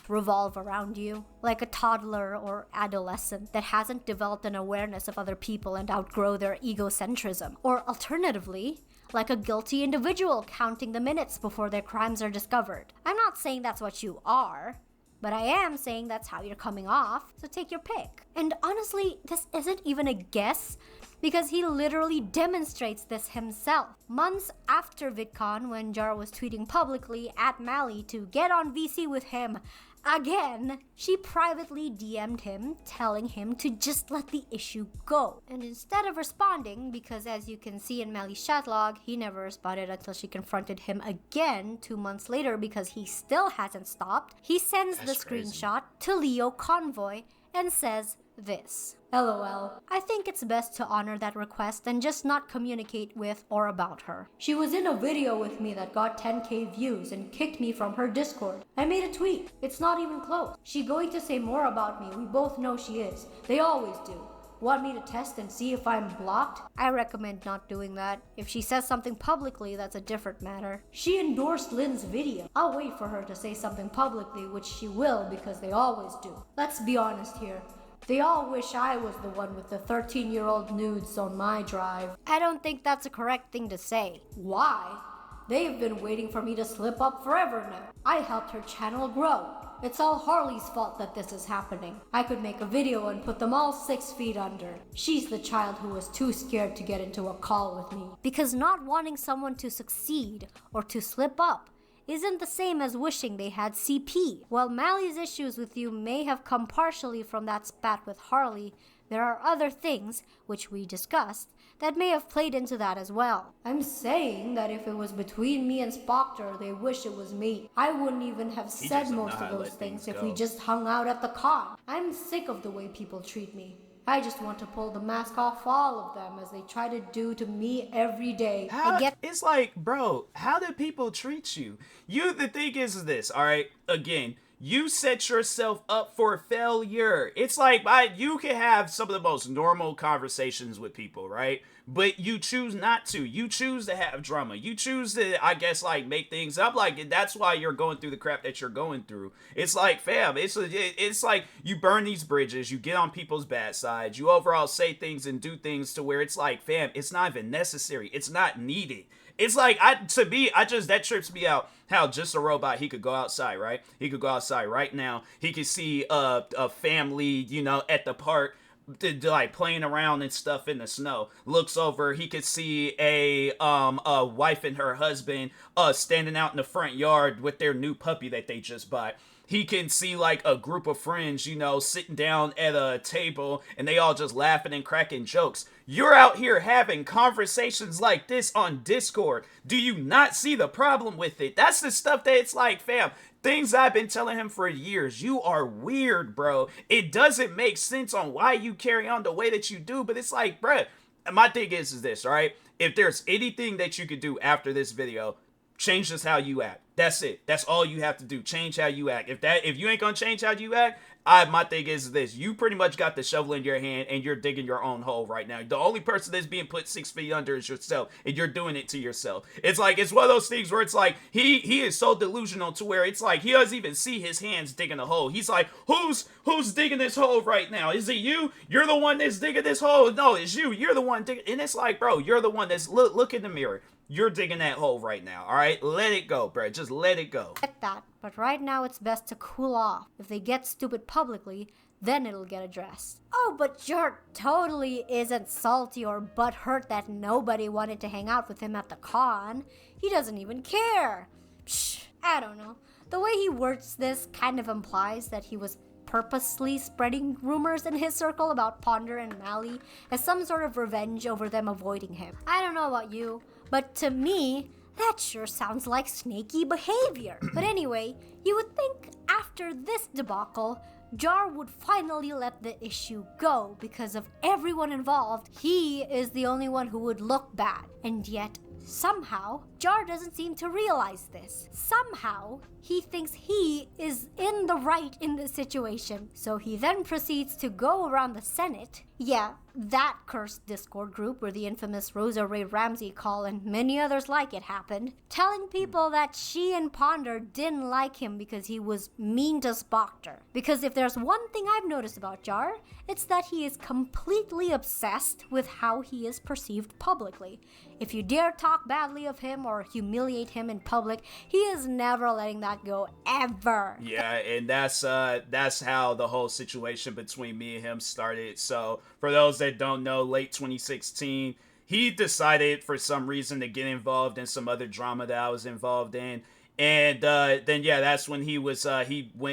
Speaker 2: revolve around you, like a toddler or adolescent that hasn't developed an awareness of other people and outgrow their egocentrism. Or alternatively, like a guilty individual counting the minutes before their crimes are discovered. I'm not saying that's what you are, but I am saying that's how you're coming off, so take your pick. And honestly, this isn't even a guess, because he literally demonstrates this himself. Months after VidCon, when Jar was tweeting publicly at Mally to get on VC with him again, she privately DM'd him, telling him to just let the issue go. And instead of responding, because as you can see in Mally's chat log, he never responded until she confronted him again 2 months later because he still hasn't stopped, he sends the screenshot to Leo Convoy and says this: LOL. I think it's best to honor that request and just not communicate with or about her. She was in a video with me that got 10k views and kicked me from her Discord. I made a tweet. It's not even close. She going to say more about me. We both know she is. They always do. Want me to test and see if I'm blocked? I recommend not doing that. If she says something publicly, that's a different matter. She endorsed Lynn's video. I'll wait for her to say something publicly, which she will because they always do. Let's be honest here. They all wish I was the one with the 13-year-old nudes on my drive. I don't think that's a correct thing to say. Why? They've been waiting for me to slip up forever now. I helped her channel grow. It's all Harley's fault that this is happening. I could make a video and put them all 6 feet under. She's the child who was too scared to get into a call with me. Because not wanting someone to succeed or to slip up isn't the same as wishing they had CP. While Mally's issues with you may have come partially from that spat with Harley, there are other things, which we discussed, that may have played into that as well. I'm saying that if it was between me and Spoctor, they wish it was me. I wouldn't even have said most of those things if we just hung out at the con. I'm sick of the way people treat me. I just want to pull the mask off all of them as they try to do to me every day.
Speaker 1: It's like, bro, how do people treat you? The thing is this, all right? Again, you set yourself up for failure. It's like, you can have some of the most normal conversations with people, right? But you choose not to. You choose to have drama. You choose to, I guess, like, make things up. Like, that's why you're going through the crap that you're going through. It's like, fam, it's like you burn these bridges. You get on people's bad sides. You overall say things and do things to where it's like, fam, it's not even necessary. It's not needed. It's like, that trips me out. How Just a Robot, he could go outside, right? He could go outside right now. He could see a family, you know, at the park. like playing around and stuff in the snow. Looks over, he could see a wife and her husband standing out in the front yard with their new puppy that they just bought. He can see like a group of friends, you know, sitting down at a table and they all just laughing and cracking jokes. You're out here having conversations like this on Discord. Do you not see the problem with it? That's the stuff that it's like, fam. Things I've been telling him for years. You are weird, bro. It doesn't make sense on why you carry on the way that you do, but it's like, bruh, my thing is this, all right? If there's anything that you could do after this video, change just how you act. That's it. That's all you have to do. Change how you act. If you ain't gonna change how you act, my thing is this. You pretty much got the shovel in your hand and you're digging your own hole right now. The only person that's being put 6 feet under is yourself, and you're doing it to yourself. It's like, it's one of those things where it's like, he is so delusional to where it's like, he doesn't even see his hands digging a hole. He's like, who's digging this hole right now? Is it you? You're the one that's digging this hole. No, it's you. You're the one digging. And it's like, bro, you're the one that's, look in the mirror. You're digging that hole right now, all right? Let it go, bro. Just let it go.
Speaker 2: Get that, but right now it's best to cool off. If they get stupid publicly, then it'll get addressed. Oh, but Jar totally isn't salty or butthurt that nobody wanted to hang out with him at the con. He doesn't even care. Psh, I don't know. The way he words this kind of implies that he was purposely spreading rumors in his circle about Ponder and Mally as some sort of revenge over them avoiding him. I don't know about you, but to me, that sure sounds like snaky behavior. But anyway, you would think after this debacle, Jar would finally let the issue go because of everyone involved. He is the only one who would look bad. And yet, somehow, Jar doesn't seem to realize this. Somehow, he thinks he is in the right in this situation. So he then proceeds to go around the Senate. Yeah, that cursed Discord group where the infamous Rosa Ray Ramsey call and many others like it happened, telling people that she and Ponder didn't like him because he was mean to Spocter. Because if there's one thing I've noticed about Jar, it's that he is completely obsessed with how he is perceived publicly. If you dare talk badly of him or humiliate him in public, he is never letting that go, ever.
Speaker 1: Yeah, and that's how the whole situation between me and him started. So for those that don't know, late 2016, he decided for some reason to get involved in some other drama that I was involved in. And then, yeah, that's when he went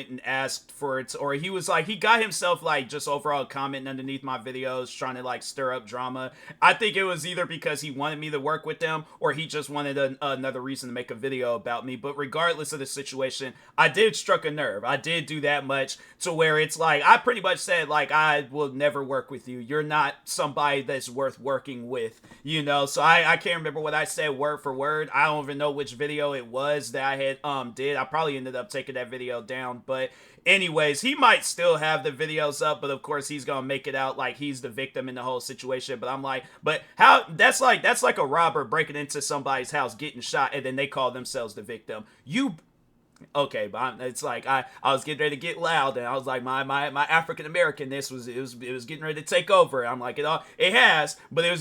Speaker 1: and asked for it, or he was like, he got himself like just overall commenting underneath my videos, trying to like stir up drama. I think it was either because he wanted me to work with them, or he just wanted another reason to make a video about me. But regardless of the situation, I did struck a nerve. I did do that much to where it's like, I pretty much said like, I will never work with you. You're not somebody that's worth working with, you know? So I can't remember what I said word for word. I don't even know which video it was that I had did. I probably ended up taking that video down, but anyways, he might still have the videos up, but of course he's gonna make it out like he's the victim in the whole situation. But I'm like, but how, that's like a robber breaking into somebody's house, getting shot, and then they call themselves the victim. Okay, but it's like I was getting ready to get loud, and I was like, my African Americanness was getting ready to take over. I'm like, it has, but I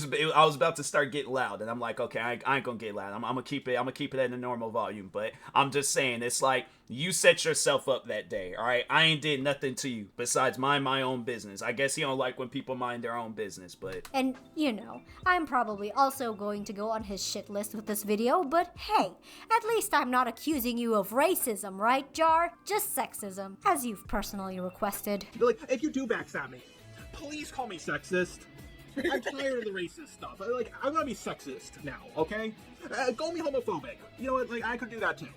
Speaker 1: was about to start getting loud, and I'm like, okay, I ain't gonna get loud. I'm gonna keep it at a normal volume. But I'm just saying, it's like, you set yourself up that day, all right? I ain't did nothing to you besides mind my own business. I guess he don't like when people mind their own business, but...
Speaker 2: And, you know, I'm probably also going to go on his shit list with this video, but hey, at least I'm not accusing you of racism, right, Jar? Just sexism, as you've personally requested.
Speaker 3: Like, if you do backstab me, please call me sexist. I'm tired of the racist stuff. Like, I'm gonna be sexist now, okay? Call me homophobic. You know what? Like, I could do that too.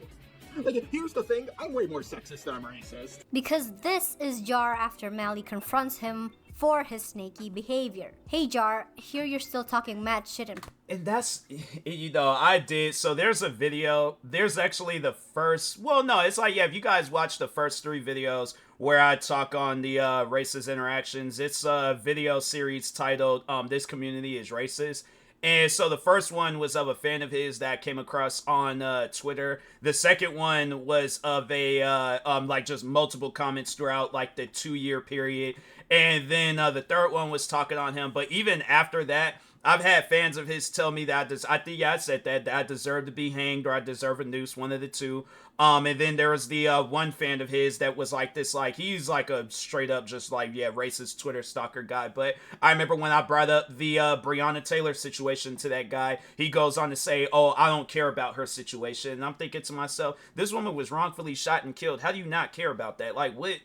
Speaker 3: Like, here's the thing, I'm way more sexist than I'm racist.
Speaker 2: Because this is Jar after Mally confronts him for his snaky behavior. Hey Jar, here you're still talking mad shit
Speaker 1: and that's, you know, I did, so there's a video, there's actually the first, well no, it's like, yeah, if you guys watch the first 3 videos where I talk on the racist interactions, it's a video series titled, This Community is Racist. And so the first one was of a fan of his that I came across on Twitter. The second one was of a, like just multiple comments throughout like the 2-year period. And then the third one was talking on him. But even after that, I've had fans of his tell me that I think I said that I deserve to be hanged or I deserve a noose, one of the two. And then there was the one fan of his that was like this, like, he's like a straight up just like, yeah, racist Twitter stalker guy. But I remember when I brought up the Breonna Taylor situation to that guy, he goes on to say, oh, I don't care about her situation. And I'm thinking to myself, this woman was wrongfully shot and killed. How do you not care about that? Like, what?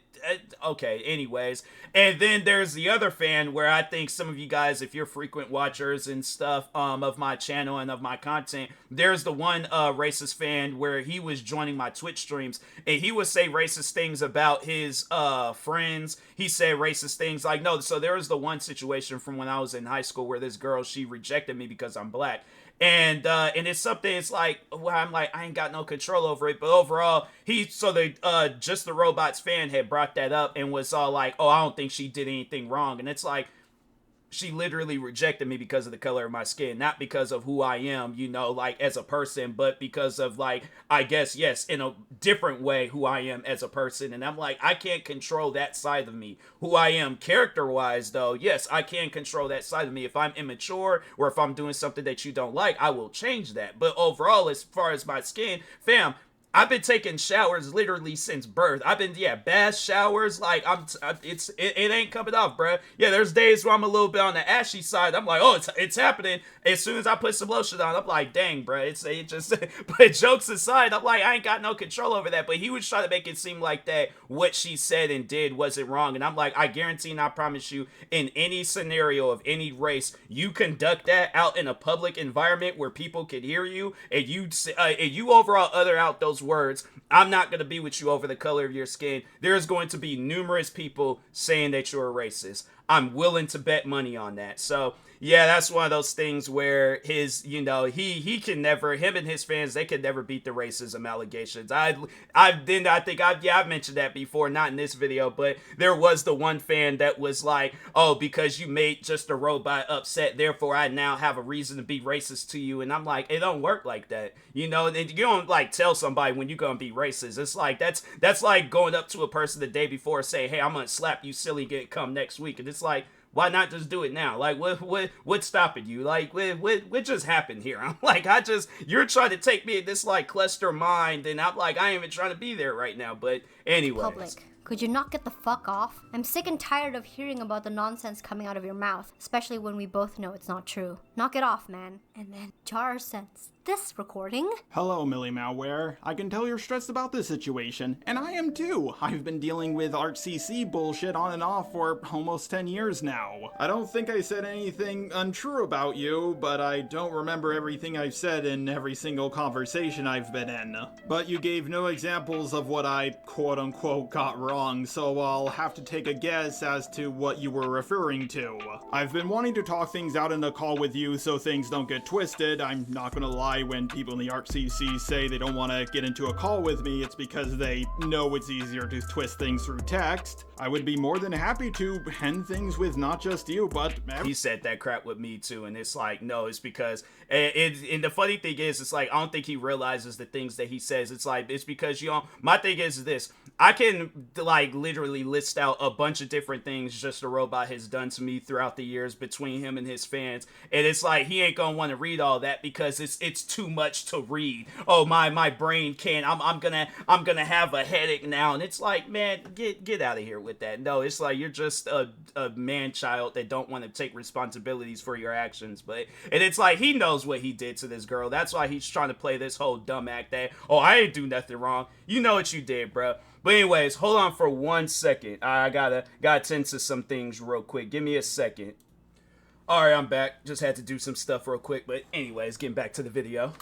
Speaker 1: Okay, anyways. And then there's the other fan where I think some of you guys, if you're frequent watchers and stuff of my channel and of my content, there's the one racist fan where he was joining my Twitch streams and he would say racist things about his friends. He said racist things like, no, so there was the one situation from when I was in high school where this girl, she rejected me because I'm black. And it's something, it's like, well, I'm like, I ain't got no control over it. But overall, Just the Robots fan had brought that up and was all like, oh, I don't think she did anything wrong. And it's like, she literally rejected me because of the color of my skin, not because of who I am, you know, like as a person, but because of like, I guess, yes, in a different way, who I am as a person. And I'm like, I can't control that side of me. Who I am character-wise, though, yes, I can control that side of me. If I'm immature or if I'm doing something that you don't like, I will change that. But overall, as far as my skin, fam, I've been taking showers literally since birth. I've been, bath showers. Like, it ain't coming off, bruh. Yeah, there's days where I'm a little bit on the ashy side. I'm like, oh, it's happening. As soon as I put some lotion on, I'm like, dang, bruh. It just, but jokes aside, I'm like, I ain't got no control over that. But he was trying to make it seem like that what she said and did wasn't wrong. And I'm like, I guarantee and I promise you, in any scenario of any race, you conduct that out in a public environment where people can hear you, and you overall utter out those words, I'm not going to be with you over the color of your skin. There's going to be numerous people saying that you're a racist. I'm willing to bet money on that. So, yeah, that's one of those things where his, you know, he can never, him and his fans, they can never beat the racism allegations. I've mentioned that before, not in this video, but there was the one fan that was like, oh, because you made Just a Robot upset, therefore I now have a reason to be racist to you. And I'm like, it don't work like that. You know, and you don't like tell somebody when you're gonna be racist. It's like, that's like going up to a person the day before and say, hey, I'm gonna slap you silly, get come next week. And it's like, why not just do it now? Like, what's stopping you? Like, what just happened here? I'm like, you're trying to take me in this, like, cluster mind, and I'm like, I ain't even trying to be there right now, but anyways.
Speaker 2: Public. Could you not get the fuck off? I'm sick and tired of hearing about the nonsense coming out of your mouth, especially when we both know it's not true. Knock it off, man. And then Jar sends this recording.
Speaker 3: Hello, Millie Malware. I can tell you're stressed about this situation, and I am too. I've been dealing with ArtCC bullshit on and off for almost 10 years now. I don't think I said anything untrue about you, but I don't remember everything I've said in every single conversation I've been in. But you gave no examples of what I quote-unquote got wrong, so I'll have to take a guess as to what you were referring to. I've been wanting to talk things out in a call with you so things don't get twisted. I'm not gonna lie, when people in the ArtCC say they don't want to get into a call with me, it's because they know it's easier to twist things through text. I would be more than happy to end things with not just you, but
Speaker 1: he said that crap with me too, and it's like, no, it's because and the funny thing is, it's like, I don't think he realizes the things that he says. It's like, it's because, you know, my thing is this, I can like literally list out a bunch of different things Just a Robot has done to me throughout the years between him and his fans, and it's like, he ain't gonna want to read all that because it's too much to read. Oh, my brain can't. I'm gonna have a headache now. And it's like, man, get out of here with that. No, it's like, you're just a man child that don't want to take responsibilities for your actions. And it's like, he knows what he did to this girl. That's why he's trying to play this whole dumb act that, oh, I ain't do nothing wrong. You know what you did, bro. But anyways, hold on for 1 second. I gotta tend to some things real quick. Give me a second. Alright, I'm back. Just had to do some stuff real quick. But anyways, getting back to the video.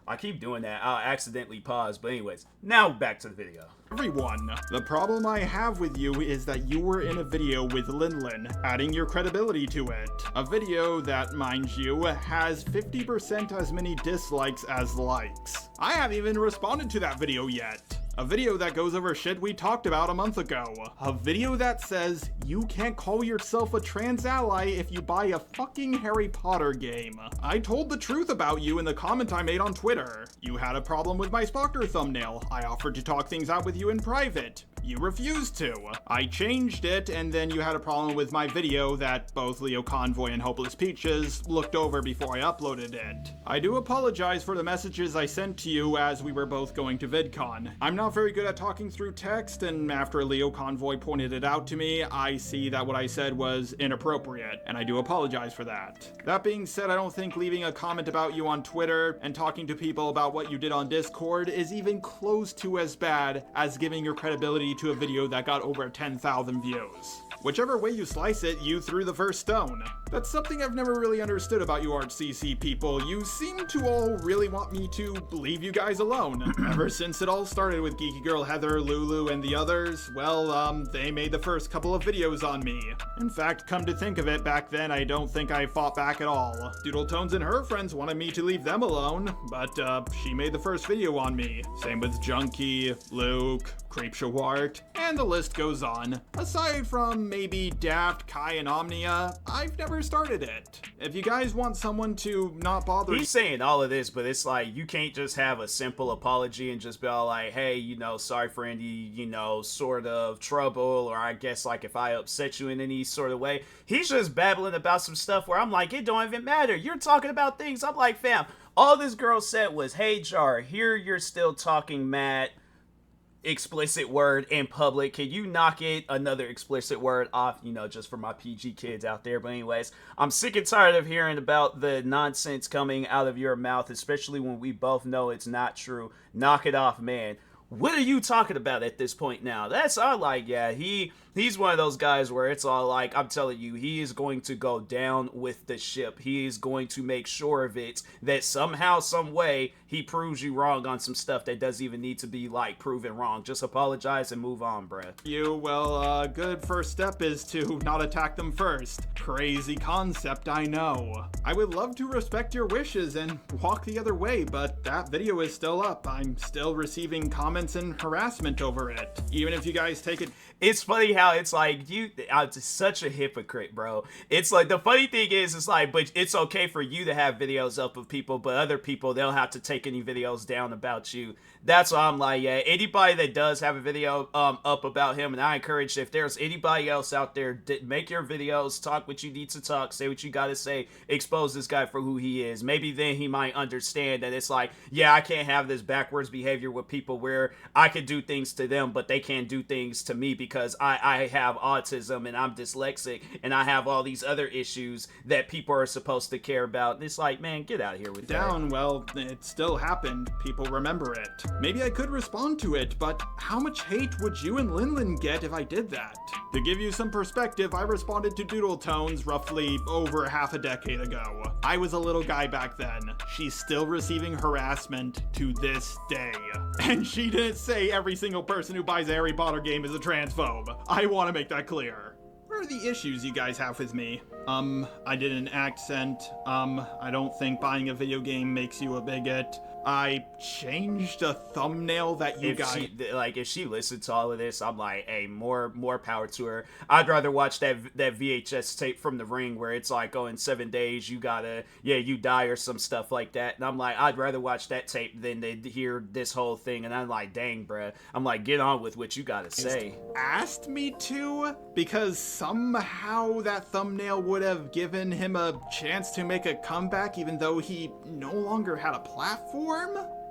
Speaker 1: I keep doing that. I'll accidentally pause. But anyways, now back to the video.
Speaker 3: Everyone, the problem I have with you is that you were in a video with Lin, adding your credibility to it. A video that, mind you, has 50% as many dislikes as likes. I haven't even responded to that video yet. A video that goes over shit we talked about a month ago. A video that says you can't call yourself a trans ally if you buy a fucking Harry Potter game. I told the truth about you in the comment I made on Twitter. You had a problem with my Spocker thumbnail. I offered to talk things out with you in private. You refused to. I changed it, and then you had a problem with my video that both Leo Convoy and Hopeless Peaches looked over before I uploaded it. I do apologize for the messages I sent to you as we were both going to Vidcon. I'm not very good at talking through text, and after Leo Convoy pointed it out to me, I see that what I said was inappropriate, and I do apologize for that. That being said, I don't think leaving a comment about you on Twitter and talking to people about what you did on Discord is even close to as bad as giving your credibility to a video that got over 10,000 views. Whichever way you slice it, you threw the first stone. That's something I've never really understood about you ArchCC people. You seem to all really want me to leave you guys alone. Ever since it all started with Geeky Girl Heather, Lulu, and the others, well, they made the first couple of videos on me. In fact, come to think of it, back then I don't think I fought back at all. Doodletones and her friends wanted me to leave them alone, but she made the first video on me. Same with Junkie, Luke, Creepshawart, and the list goes on. Aside from maybe Daft, Kai, and Omnia, I've never started it. If you guys want someone to not bother—
Speaker 1: He's saying all of this, but it's like, you can't just have a simple apology and just be all like, hey, you know, sorry for any, you know, sort of trouble, or I guess like if I upset you in any sort of way. He's just babbling about some stuff where I'm like, it don't even matter. You're talking about things. I'm like, fam, all this girl said was, hey, Jar, here you're still talking mad explicit word in public. Can you knock it another explicit word off, you know, just for my PG kids out there? But anyways, I'm sick and tired of hearing about the nonsense coming out of your mouth, especially when we both know it's not true. Knock it off, man. What are you talking about at this point now? That's all like, yeah, he's one of those guys where it's all like, I'm telling you, he is going to go down with the ship. He is going to make sure of it, that somehow, some way, he proves you wrong on some stuff that doesn't even need to be, like, proven wrong. Just apologize and move on, bruh.
Speaker 3: Well, good first step is to not attack them first. Crazy concept, I know. I would love to respect your wishes and walk the other way, but that video is still up. I'm still receiving comments and harassment over it. Even if you guys take it—
Speaker 1: It's funny how it's like, I'm just such a hypocrite, bro. It's like, the funny thing is, it's like, but it's okay for you to have videos up of people, but other people, they'll have to take any videos down about you. That's why I'm like, yeah, anybody that does have a video up about him, and I encourage, if there's anybody else out there, make your videos, talk what you need to talk, say what you gotta say, expose this guy for who he is. Maybe then he might understand that it's like, yeah, I can't have this backwards behavior with people where I can do things to them, but they can't do things to me because I have autism and I'm dyslexic and I have all these other issues that people are supposed to care about. And it's like, man, get out of here with
Speaker 3: that. Well, it still happened. People remember it. Maybe I could respond to it, but how much hate would you and Linlin get if I did that? To give you some perspective, I responded to Doodletones roughly over half a decade ago. I was a little guy back then. She's still receiving harassment to this day. And she didn't say every single person who buys a Harry Potter game is a transphobe. I want to make that clear. What are the issues you guys have with me? I did an accent. I don't think buying a video game makes you a bigot. I changed a thumbnail that you guys—
Speaker 1: if she listened to all of this, I'm like, hey, more power to her. I'd rather watch that VHS tape from The Ring where it's like, oh, in 7 days you die or some stuff like that. And I'm like, I'd rather watch that tape than to hear this whole thing. And I'm like, dang, bruh. I'm like, get on with what you gotta say.
Speaker 3: Asked me to, because somehow that thumbnail would have given him a chance to make a comeback even though he no longer had a platform?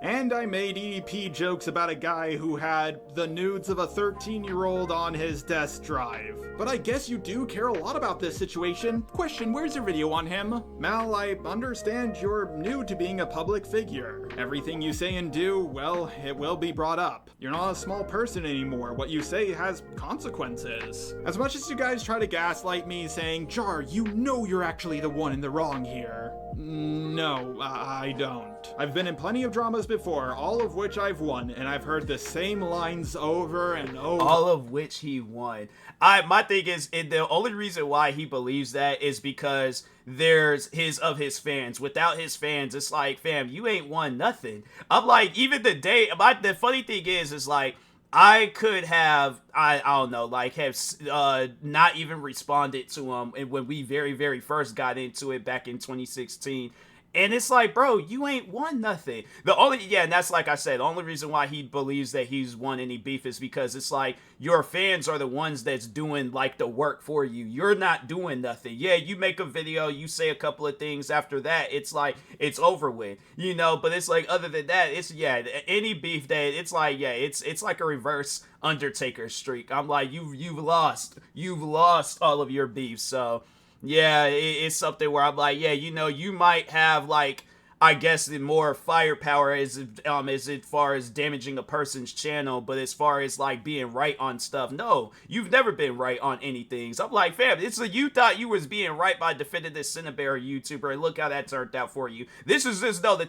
Speaker 3: And I made EDP jokes about a guy who had the nudes of a 13-year-old on his desk drive. But I guess you do care a lot about this situation. Question, where's your video on him? Mal, I understand you're new to being a public figure. Everything you say and do, well, it will be brought up. You're not a small person anymore. What you say has consequences. As much as you guys try to gaslight me saying, Jar, you know you're actually the one in the wrong here. No, I don't. I've been in plenty of dramas before, all of which I've won, and I've heard the same lines over and over.
Speaker 1: All of which he won. My thing is, the only reason why he believes that is because there's his fans. Without his fans, it's like, fam, you ain't won nothing. I'm like, even the funny thing is like, I could have, I don't know, like, have not even responded to him when we very, very first got into it back in 2016. And it's like, bro, you ain't won nothing. And that's like I said, the only reason why he believes that he's won any beef is because it's like your fans are the ones that's doing like the work for you. You're not doing nothing. Yeah, you make a video, you say a couple of things. After that, it's like it's over with, you know. But it's like other than that, it's any beef that it's like it's like a reverse Undertaker streak. I'm like you've lost all of your beef. So. Yeah, it's something where I'm like, yeah, you know, you might have like, I guess the more firepower as far as damaging a person's channel, but as far as like being right on stuff, no, you've never been right on anything. So I'm like, fam, you thought you was being right by defending this Cinnabare YouTuber, and look how that turned out for you. The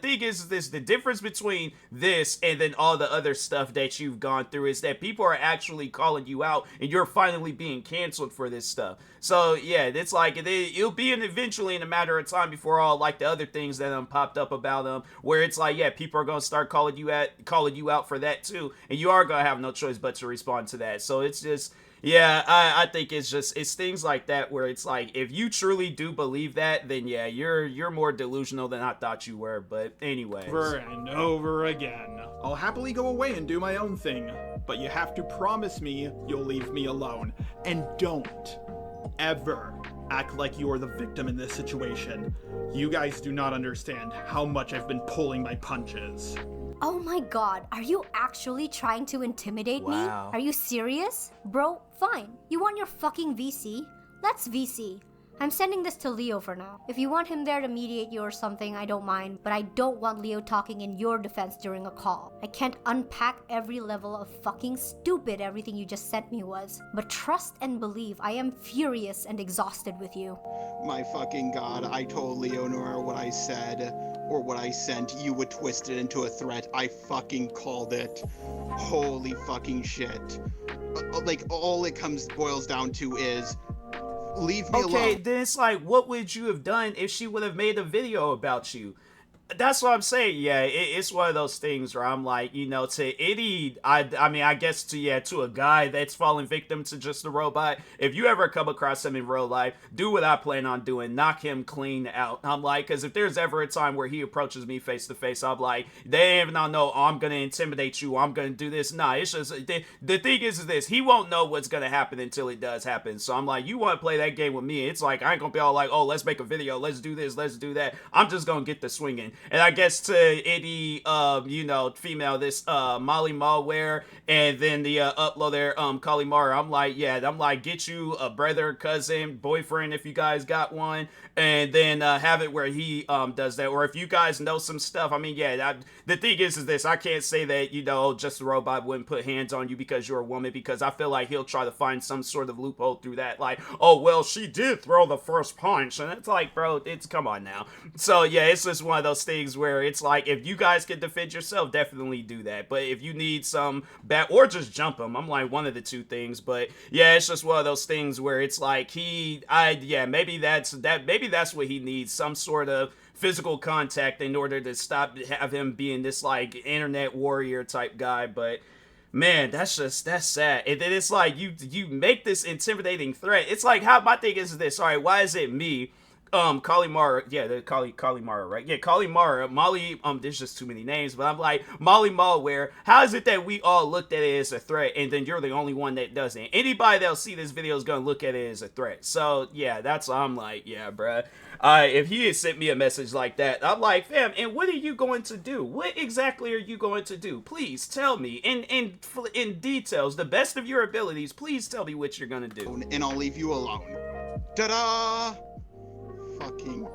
Speaker 1: thing is the difference between this and then all the other stuff that you've gone through is that people are actually calling you out, and you're finally being canceled for this stuff. So yeah, it's like it'll be eventually in a matter of time before all like the other things that popped up about them, where it's like, yeah, people are gonna start calling you out for that too, and you are gonna have no choice but to respond to that. So it's just, yeah, I think it's things like that where it's like, if you truly do believe that, then yeah, you're more delusional than I thought you were. But anyways,
Speaker 3: Over and over again. I'll happily go away and do my own thing, but you have to promise me you'll leave me alone, and don't ever act like you're the victim in this situation. You guys do not understand how much I've been pulling my punches.
Speaker 2: Oh my god, are you actually trying to intimidate me?
Speaker 1: Wow.
Speaker 2: Are you serious? Bro, fine. You want your fucking VC? Let's VC. I'm sending this to Leo for now. If you want him there to mediate you or something, I don't mind, but I don't want Leo talking in your defense during a call. I can't unpack every level of fucking stupid everything you just sent me was. But trust and believe, I am furious and exhausted with you.
Speaker 9: My fucking god, I told Leonora what I said, or what I sent. You would twist it into a threat. I fucking called it. Holy fucking shit. Like, all it boils down to is, leave me alone.
Speaker 1: Okay, then it's like, what would you have done if she would have made a video about you? That's what I'm saying. Yeah, it's one of those things where I'm like, you know, to any, I mean, I guess to a guy that's fallen victim to just a robot, if you ever come across him in real life, do what I plan on doing, knock him clean out. I'm like, because if there's ever a time where he approaches me face to face, I'm like, they even not know, oh, I'm gonna intimidate you, I'm gonna do this. Nah, it's just the thing is this, he won't know what's gonna happen until it does happen. So I'm like, you want to play that game with me? It's like, I ain't gonna be all like, oh, let's make a video, let's do this, let's do that. I'm just gonna get the swinging. And I guess to any, you know, female, this Molly Malware, and then the upload there, Kalimara, I'm like, yeah, I'm like, get you a brother, cousin, boyfriend if you guys got one, and then have it where he does that. Or if you guys know some stuff, I mean, yeah, the thing is this, I can't say that, you know, just a robot wouldn't put hands on you because you're a woman, because I feel like he'll try to find some sort of loophole through that, like, oh, well, she did throw the first punch, and it's like, bro, it's, come on now. So yeah, it's just one of those things where it's like, if you guys can defend yourself, definitely do that. But if you need some or just jump him, I'm like, one of the two things. But yeah, it's just one of those things where it's like maybe that's what he needs, some sort of physical contact in order to have him being this like internet warrior type guy. But man, that's sad. And then it's like you make this intimidating threat. It's like, how my thing is this, all right, why is it me, Kalimara, yeah, the Kalimara, right? Yeah, Kalimara, Molly, there's just too many names, but I'm like, Molly Malware, how is it that we all looked at it as a threat, and then you're the only one that doesn't? Anybody that'll see this video is gonna look at it as a threat. So, yeah, that's why I'm like, yeah, bruh. If he had sent me a message like that, I'm like, fam, and what are you going to do? What exactly are you going to do? Please tell me, in details, the best of your abilities, please tell me what you're gonna do.
Speaker 9: And I'll leave you alone. Ta-da! Fucking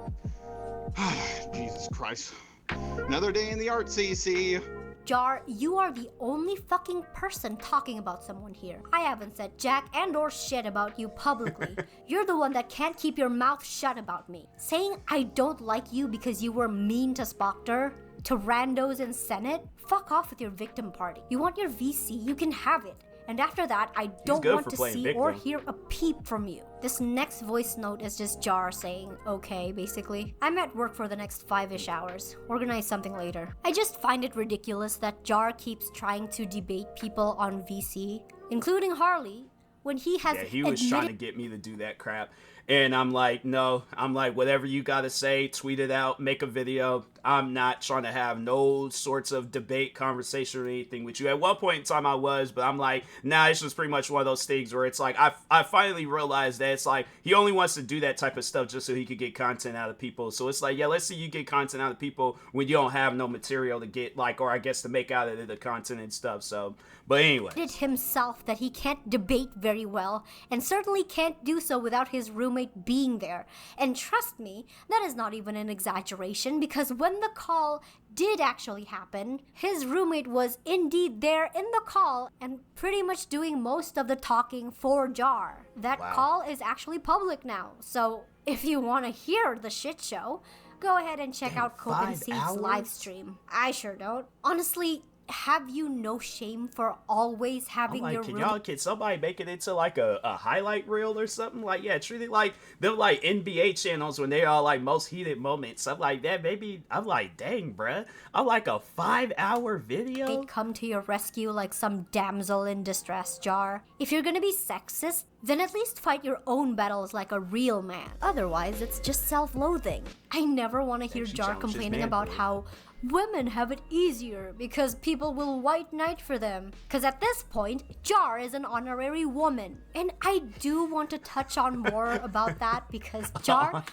Speaker 9: Jesus Christ. Another day in the art CC.
Speaker 2: Jar, you are the only fucking person talking about someone here. I haven't said jack and or shit about you publicly. You're the one that can't keep your mouth shut about me. Saying I don't like you because you were mean to Spocter, to randos in Senate? Fuck off with your victim party. You want your VC, you can have it. And after that, I don't want to see or hear a peep from you. This next voice note is just Jar saying, okay, basically. I'm at work for the next 5-ish hours. Organize something later. I just find it ridiculous that Jar keeps trying to debate people on VC, including Harley, when he has
Speaker 1: he was trying to get me to do that crap. And I'm like, no, I'm like, whatever you gotta say, tweet it out, make a video. I'm not trying to have no sorts of debate, conversation, or anything with you. At one point in time I was, but I'm like, nah, it's just pretty much one of those things where it's like, I finally realized that it's like, he only wants to do that type of stuff just so he could get content out of people. So it's like, yeah, let's see you get content out of people when you don't have no material to get, like, or I guess to make out of the content and stuff. So, but anyway.
Speaker 2: It himself that he can't debate very well, and certainly can't do so without his roommate being there. And trust me, that is not even an exaggeration, because when the call did actually happen, his roommate was indeed there in the call and pretty much doing most of the talking for Jar. That call is actually public now, so if you want to hear the shit show, go ahead and check out Cope and Seed's live stream. I sure don't. Honestly, have you no shame for always having
Speaker 1: like,
Speaker 2: your
Speaker 1: can somebody make it into like a highlight reel or something? Like, yeah, treat it like them like NBA channels when they are like most heated moments, stuff like that. Maybe I'm like, dang, bruh, I'm like a 5-hour video.
Speaker 2: They'd come to your rescue like some damsel in distress, Jar. If you're gonna be sexist, then at least fight your own battles like a real man. Otherwise, it's just self-loathing. I never want to hear Jar complaining about how women have it easier because people will white knight for them. Because at this point, Jar is an honorary woman. And I do want to touch on more about that because Jar...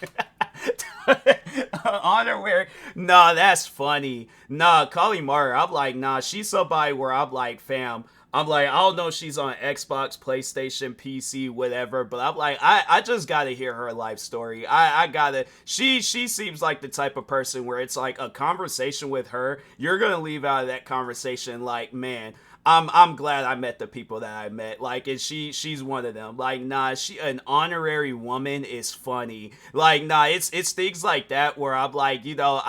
Speaker 1: Honorary? Nah, that's funny. Nah, Kalimari, I'm like, nah, she's somebody where I'm like, fam, I'm like, I don't know if she's on Xbox, PlayStation, PC, whatever, but I'm like, I just gotta hear her life story. I gotta, she seems like the type of person where it's like a conversation with her, you're gonna leave out of that conversation like, man, I'm glad I met the people that I met. Like, and she's one of them. Like, nah, an honorary woman is funny. Like, nah, it's things like that where I'm like, you know,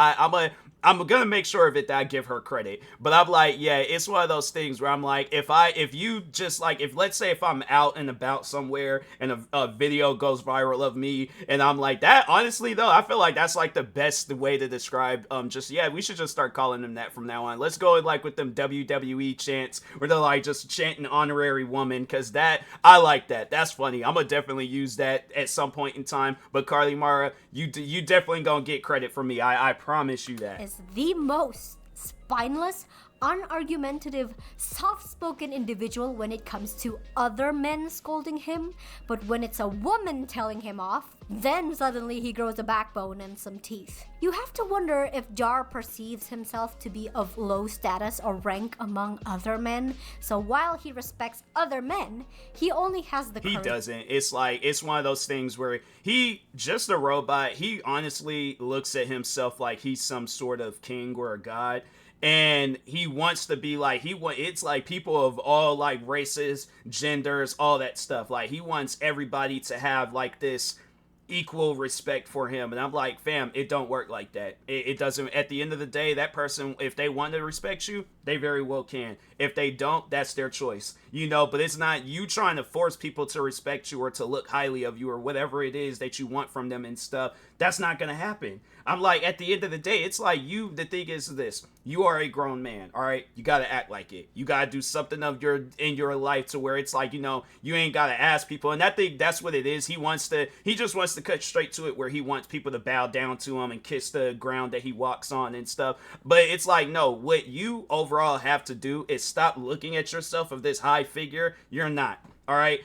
Speaker 1: I'm gonna make sure of it that I give her credit. But I'm like, yeah, it's one of those things where I'm like, if you just like, if let's say if I'm out and about somewhere and a video goes viral of me and I'm like that, honestly though, I feel like that's like the best way to describe, we should just start calling them that from now on. Let's go like with them WWE chants where they're like just chanting honorary woman, cause that, I like that. That's funny. I'm gonna definitely use that at some point in time. But Carly Mara, you definitely gonna get credit from me. I promise you that.
Speaker 2: The most spineless, unargumentative, soft-spoken individual when it comes to other men scolding him, but when it's a woman telling him off, then suddenly he grows a backbone and some teeth. You have to wonder if Jar perceives himself to be of low status or rank among other men, so while he respects other men, he only has the courage.
Speaker 1: He doesn't. It's like, it's one of those things where he, just a robot, he honestly looks at himself like he's some sort of king or a god. And he wants to be like, it's like people of all like races, genders, all that stuff. Like, he wants everybody to have like this equal respect for him. And I'm like, fam, it don't work like that. It doesn't. At the end of the day, that person, if they want to respect you, they very well can. If they don't, that's their choice, you know. But it's not you trying to force people to respect you or to look highly of you or whatever it is that you want from them and stuff. That's not gonna happen. I'm like, at the end of the day, it's like the thing is this, you are a grown man, all right? You got to act like it. You got to do something in your life to where it's like, you know, you ain't got to ask people. And I think that's what it is. He just wants to cut straight to it where he wants people to bow down to him and kiss the ground that he walks on and stuff. But it's like, no, what you overall have to do is stop looking at yourself of this high figure. You're not. All right,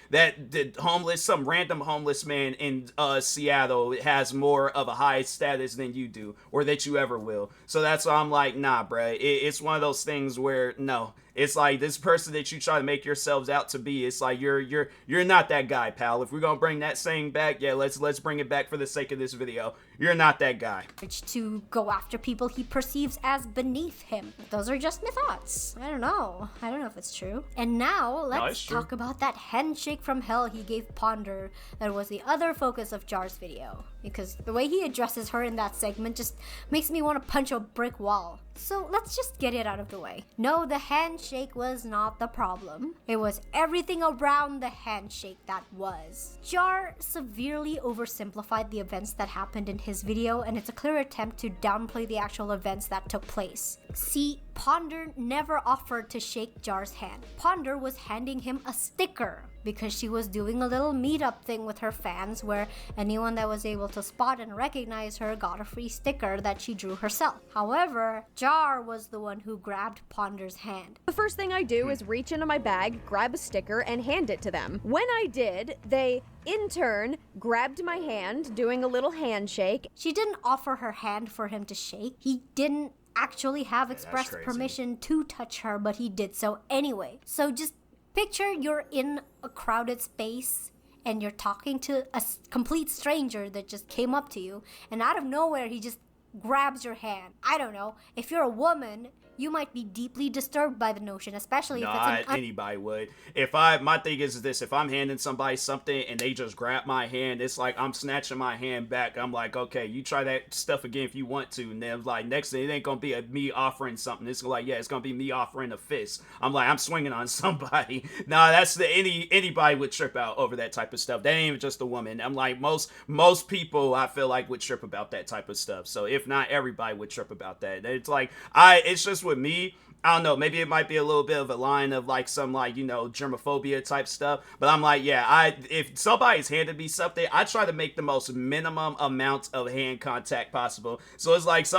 Speaker 1: some random homeless man in Seattle has more of a high status than you do, or that you ever will. So that's why I'm like, nah, bruh. It's one of those things where no, it's like this person that you try to make yourselves out to be. It's like you're not that guy, pal. If we're gonna bring that saying back, yeah, let's bring it back for the sake of this video. You're not that guy.
Speaker 2: To go after people he perceives as beneath him. Those are just my thoughts. I don't know if it's true. And now let's talk about that handshake from hell he gave Ponder that was the other focus of Jar's video. Because the way he addresses her in that segment just makes me want to punch a brick wall. So let's just get it out of the way. No, the handshake was not the problem. It was everything around the handshake that was. Jar severely oversimplified the events that happened in his video, and it's a clear attempt to downplay the actual events that took place. See, Ponder never offered to shake Jar's hand. Ponder was handing him a sticker because she was doing a little meetup thing with her fans where anyone that was able to spot and recognize her got a free sticker that she drew herself. However, Jar was the one who grabbed Ponder's hand.
Speaker 8: The first thing I do is reach into my bag, grab a sticker, and hand it to them. When I did, they, in turn, grabbed my hand, doing a little handshake.
Speaker 2: She didn't offer her hand for him to shake. He didn't actually have expressed permission to touch her, but he did so anyway. So just picture you're in a crowded space and you're talking to a complete stranger that just came up to you, and out of nowhere he just grabs your hand. I don't know. If you're a woman, you might be deeply disturbed by the notion, especially if it's
Speaker 1: anybody would. My thing is this: if I'm handing somebody something and they just grab my hand, it's like I'm snatching my hand back. I'm like, okay, you try that stuff again if you want to. And then like next thing, it ain't gonna be me offering something. It's like, yeah, it's gonna be me offering a fist. I'm like, I'm swinging on somebody. Nah, that's anybody would trip out over that type of stuff. That ain't even just a woman. I'm like, most people I feel like would trip about that type of stuff. So if not everybody would trip about that. It's like it's just with me, I don't know, maybe it might be a little bit of a line of like some like, germophobia type stuff, but I'm like, yeah, if somebody's handed me something, I try to make the most minimum amount of hand contact possible. So it's like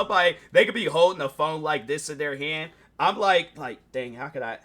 Speaker 1: they could be holding a phone like this in their hand. I'm like, dang, how could I,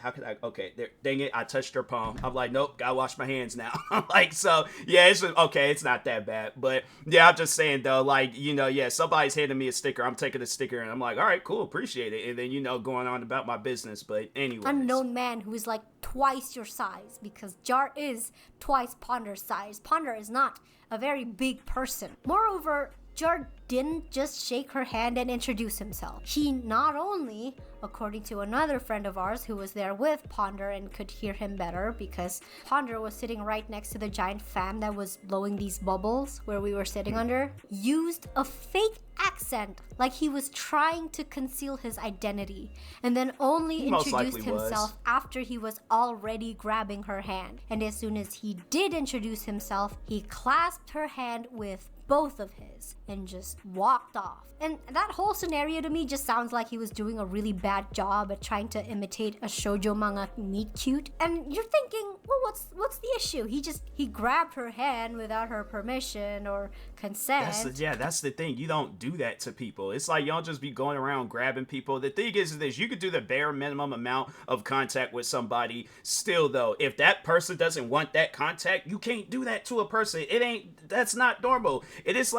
Speaker 1: okay, dang it, I touched her palm. I'm like, nope, gotta wash my hands now. Like, so, yeah, it's just, okay, it's not that bad. But, yeah, I'm just saying, though, like, yeah, somebody's handing me a sticker, I'm taking a sticker, and I'm like, all right, cool, appreciate it. And then, going on about my business, but anyway.
Speaker 2: Unknown man who is like twice your size, because Jar is twice Ponder's size. Ponder is not a very big person. Moreover, Jar didn't just shake her hand and introduce himself. He not only, according to another friend of ours who was there with Ponder and could hear him better because Ponder was sitting right next to the giant fan that was blowing these bubbles where we were sitting under, used a fake accent like he was trying to conceal his identity, and then only introduced himself after he was already grabbing her hand. And as soon as he did introduce himself, he clasped her hand with both of his and just walked off. And that whole scenario to me just sounds like he was doing a really bad job at trying to imitate a shoujo manga meet cute. And you're thinking, well, what's the issue? He grabbed her hand without her permission or consent.
Speaker 1: That's the thing. You don't do that to people. It's like you don't just be going around grabbing people. The thing is this: you could do the bare minimum amount of contact with somebody. Still though, if that person doesn't want that contact, you can't do that to a person. That's not normal. It's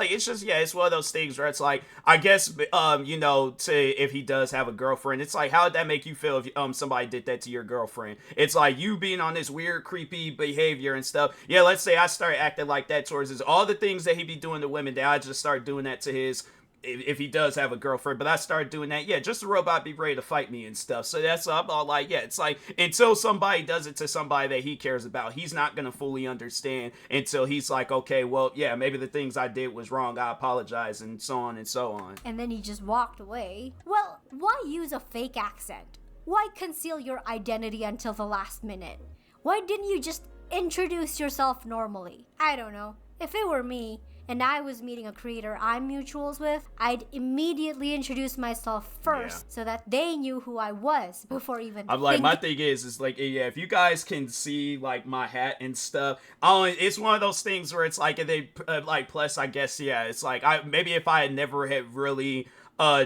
Speaker 1: one of those things where it's like, I guess, if he does have a girlfriend, it's like, how would that make you feel if somebody did that to your girlfriend? It's like you being on this weird, creepy behavior and stuff. Yeah, let's say I start acting like that towards all the things that he be doing to women, that I just start doing that to his, if he does have a girlfriend, but I started doing that, yeah, just a robot be ready to fight me and stuff. So that's, I'm all like, yeah, it's like, until somebody does it to somebody that he cares about, he's not gonna fully understand until he's like, okay, well, yeah, maybe the things I did was wrong, I apologize, and so on and so on.
Speaker 2: And then he just walked away. Well, why use a fake accent? Why conceal your identity until the last minute? Why didn't you just introduce yourself normally? I don't know. If it were me, and I was meeting a creator I'm mutuals with, I'd immediately introduce myself first so that they knew who I was before even
Speaker 1: I'm like, my thing is like, yeah, if you guys can see like my hat and stuff, it's one of those things where it's like, they like, plus I guess, yeah, it's like, maybe if I had never had really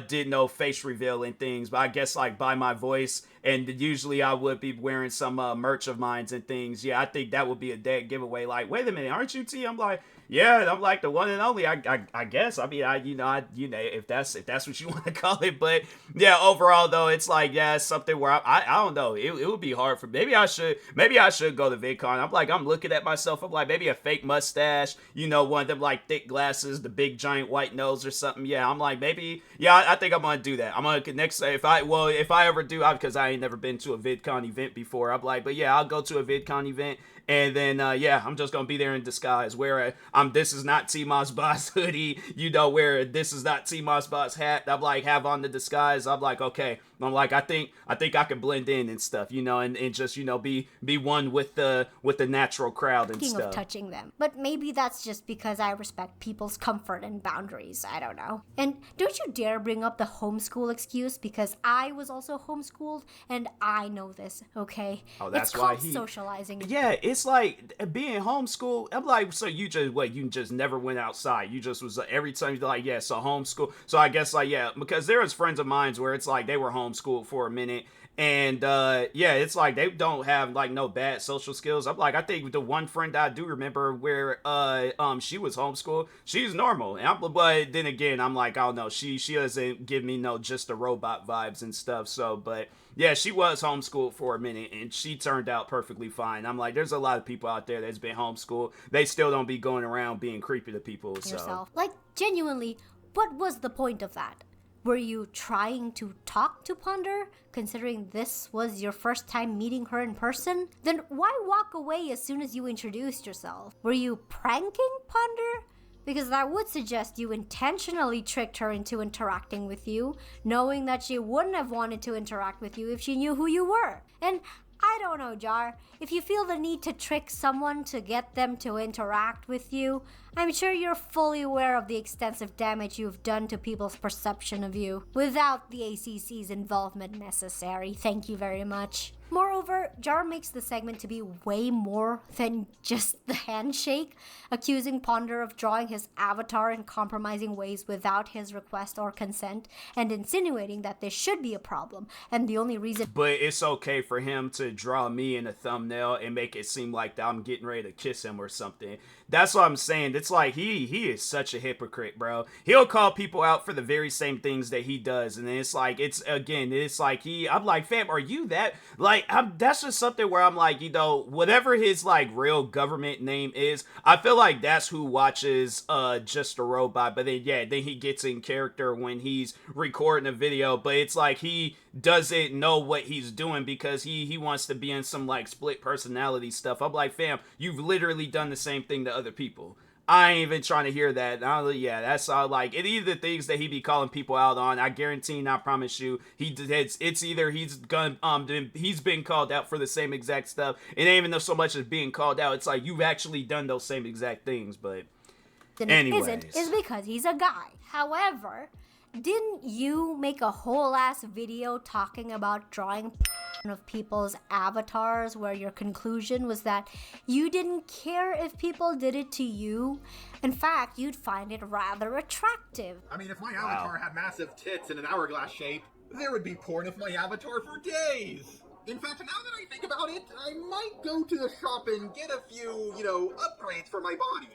Speaker 1: did no face reveal and things, but I guess like by my voice, and usually I would be wearing some merch of mine and things. Yeah, I think that would be a dead giveaway. Like, wait a minute, aren't you T? I'm like, yeah, I'm like the one and only. I guess. I mean, if that's what you want to call it. But yeah, overall though, it's like, yeah, it's something where I don't know. It would be hard for. Maybe I should go to VidCon. I'm looking at myself. I'm like, maybe a fake mustache. One of them like thick glasses, the big giant white nose or something. Yeah, I'm like, maybe. Yeah, I think I'm gonna do that. I'm gonna next if I ever do, because I ain't never been to a VidCon event before. I'm like, but yeah, I'll go to a VidCon event, and then yeah, I'm just gonna be there in disguise. Wear this is not TMossBoss hoodie, wear this is not TMossBoss hat. I'm like, have on the disguise. I'm like, okay, I'm like, I think I can blend in and stuff, you know, and just, you know, be one with the natural crowd and stuff.
Speaker 2: Of touching them. But maybe that's just because I respect people's comfort and boundaries. I don't know. And don't you dare bring up the homeschool excuse, because I was also homeschooled and I know this, okay?
Speaker 1: Oh, that's
Speaker 2: it's
Speaker 1: why
Speaker 2: called socializing.
Speaker 1: Yeah, it's like being homeschooled. I'm like, so you just never went outside. You just was every time you're like, yeah, so homeschool. So I guess like, yeah, because there was friends of mine where it's like they were homeschooled for a minute. And yeah, it's like they don't have like no bad social skills. I'm like, I think the one friend I do remember where she was homeschooled, she's normal. But then again, I'm like, oh no, she doesn't give me no just the robot vibes and stuff. So, but yeah, she was homeschooled for a minute and she turned out perfectly fine. I'm like, there's a lot of people out there that's been homeschooled. They still don't be going around being creepy to people. So,
Speaker 2: like, genuinely, what was the point of that? Were you trying to talk to Ponder, considering this was your first time meeting her in person? Then why walk away as soon as you introduced yourself? Were you pranking Ponder? Because that would suggest you intentionally tricked her into interacting with you, knowing that she wouldn't have wanted to interact with you if she knew who you were. And I don't know, Jar. If you feel the need to trick someone to get them to interact with you, I'm sure you're fully aware of the extensive damage you've done to people's perception of you, without the ACC's involvement necessary. Thank you very much. Moreover, Jar makes the segment to be way more than just the handshake, accusing Ponder of drawing his avatar in compromising ways without his request or consent, and insinuating that this should be a problem, and the only reason—
Speaker 1: But it's okay for him to draw me in a thumbnail and make it seem like I'm getting ready to kiss him or something. That's what I'm saying. It's like he is such a hypocrite, bro. He'll call people out for the very same things that he does, and it's like, I'm like, fam, are you that? Like, that's just something where I'm like, you know, whatever his like real government name is, I feel like that's who watches Just a Robot. But then then he gets in character when he's recording a video, but it's like he doesn't know what he's doing because he wants to be in some like split personality stuff. I'm like, fam, you've literally done the same thing to other people. I ain't even trying to hear that. That's all. Like, it either things that he be calling people out on. I guarantee and I promise you, it's either he's been called out for the same exact stuff. It ain't even so much as being called out. It's like you've actually done those same exact things. But anyways,
Speaker 2: is because he's a guy. However, didn't you make a whole ass video talking about drawing of people's avatars, where your conclusion was that you didn't care if people did it to you? In fact, you'd find it rather attractive.
Speaker 3: I mean, if my avatar had massive tits in an hourglass shape, there would be porn of my avatar for days. In fact, now that I think about it, I might go to the shop and get a few, upgrades for my body.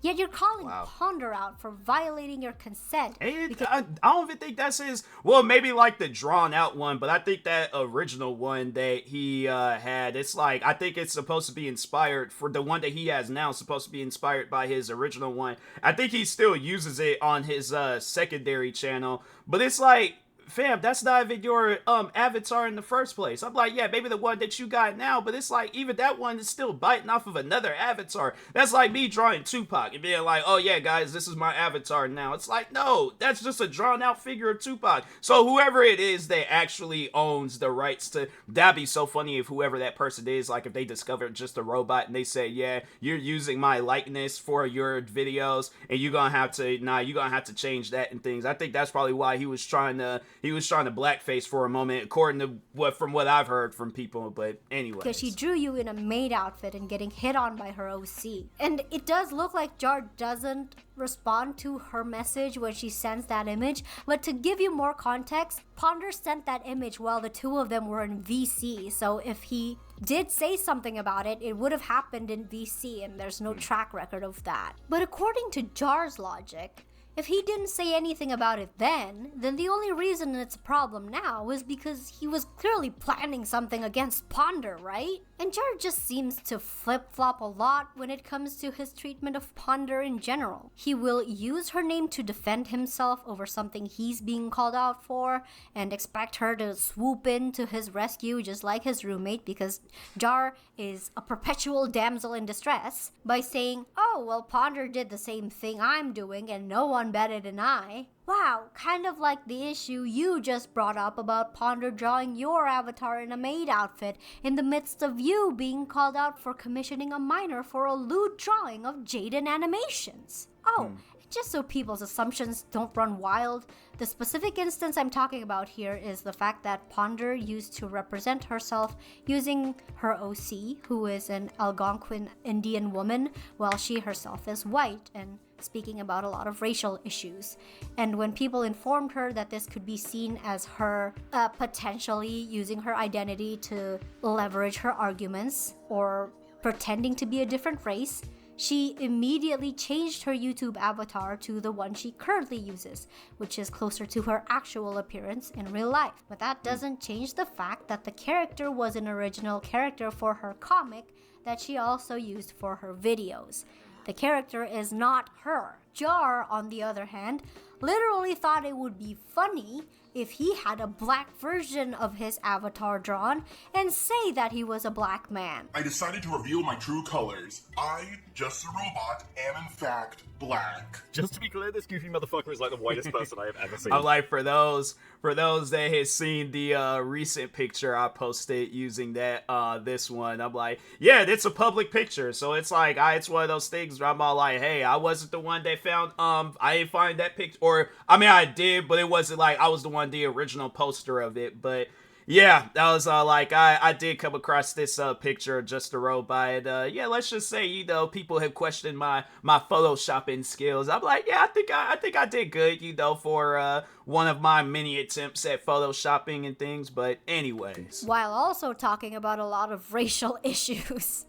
Speaker 2: Yet you're calling Ponder out for violating your consent.
Speaker 1: I don't even think that's his. Well, maybe like the drawn out one, but I think that original one that he had, it's like, I think it's supposed to be inspired for the one that he has now, supposed to be inspired by his original one. I think he still uses it on his secondary channel, but it's like, fam, that's not even your avatar in the first place. I'm like, yeah, maybe the one that you got now, but it's like, even that one is still biting off of another avatar. That's like me drawing Tupac and being like, oh yeah, guys, this is my avatar now. It's like, no, that's just a drawn out figure of Tupac. So whoever it is that actually owns the rights to, that'd be so funny if whoever that person is, like if they discovered Just a Robot and they say, yeah, you're using my likeness for your videos and you're gonna have to change that and things. I think that's probably why he was trying to blackface for a moment, according to from what I've heard from people. But anyway,
Speaker 2: because she drew you in a maid outfit and getting hit on by her OC, and it does look like Jar doesn't respond to her message when she sends that image. But to give you more context, Ponder sent that image while the two of them were in VC. So if he did say something about it, it would have happened in VC, and there's no track record of that. But according to Jar's logic, if he didn't say anything about it then the only reason it's a problem now is because he was clearly planning something against Ponder, right? And Jar just seems to flip-flop a lot when it comes to his treatment of Ponder in general. He will use her name to defend himself over something he's being called out for and expect her to swoop in to his rescue just like his roommate, because Jar is a perpetual damsel in distress, by saying, oh, well, Ponder did the same thing I'm doing and no one one better than I. Wow, kind of like the issue you just brought up about Ponder drawing your avatar in a maid outfit in the midst of you being called out for commissioning a minor for a lewd drawing of Jaden animations. Oh, just so people's assumptions don't run wild, the specific instance I'm talking about here is the fact that Ponder used to represent herself using her OC, who is an Algonquin Indian woman, while she herself is white, and speaking about a lot of racial issues. And when people informed her that this could be seen as her potentially using her identity to leverage her arguments or pretending to be a different race, she immediately changed her YouTube avatar to the one she currently uses, which is closer to her actual appearance in real life. But that doesn't change the fact that the character was an original character for her comic that she also used for her videos. The character is not her. Jar, on the other hand, literally thought it would be funny if he had a black version of his avatar drawn and say that he was a black man.
Speaker 10: I decided to reveal my true colors. I, just a robot, am in fact black.
Speaker 3: Just to be clear, this goofy motherfucker is like the whitest person I have ever seen.
Speaker 1: I'm like, for those that has seen the recent picture I posted using that this one, I'm like, yeah, it's a public picture, so it's like it's one of those things where I'm all like, hey, I wasn't the one that found I didn't find that picture, or I mean I did, but it wasn't like I was the one, the original poster of it. But yeah, that was like I did come across this picture of Just a Robot. Yeah, let's just say, people have questioned my photoshopping skills. I'm like, yeah, I think I did good, for one of my many attempts at photoshopping and things. But anyways,
Speaker 2: while also talking about a lot of racial issues.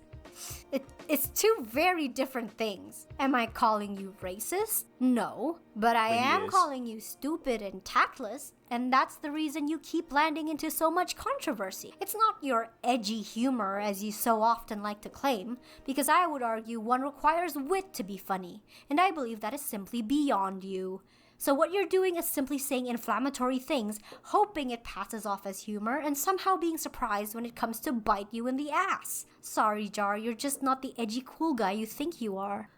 Speaker 2: It's two very different things. Am I calling you racist? No. But I am calling you stupid and tactless, and that's the reason you keep landing into so much controversy. It's not your edgy humor, as you so often like to claim, because I would argue one requires wit to be funny, and I believe that is simply beyond you. So what you're doing is simply saying inflammatory things, hoping it passes off as humor, and somehow being surprised when it comes to bite you in the ass. Sorry, Jar, you're just not the edgy cool guy you think you are.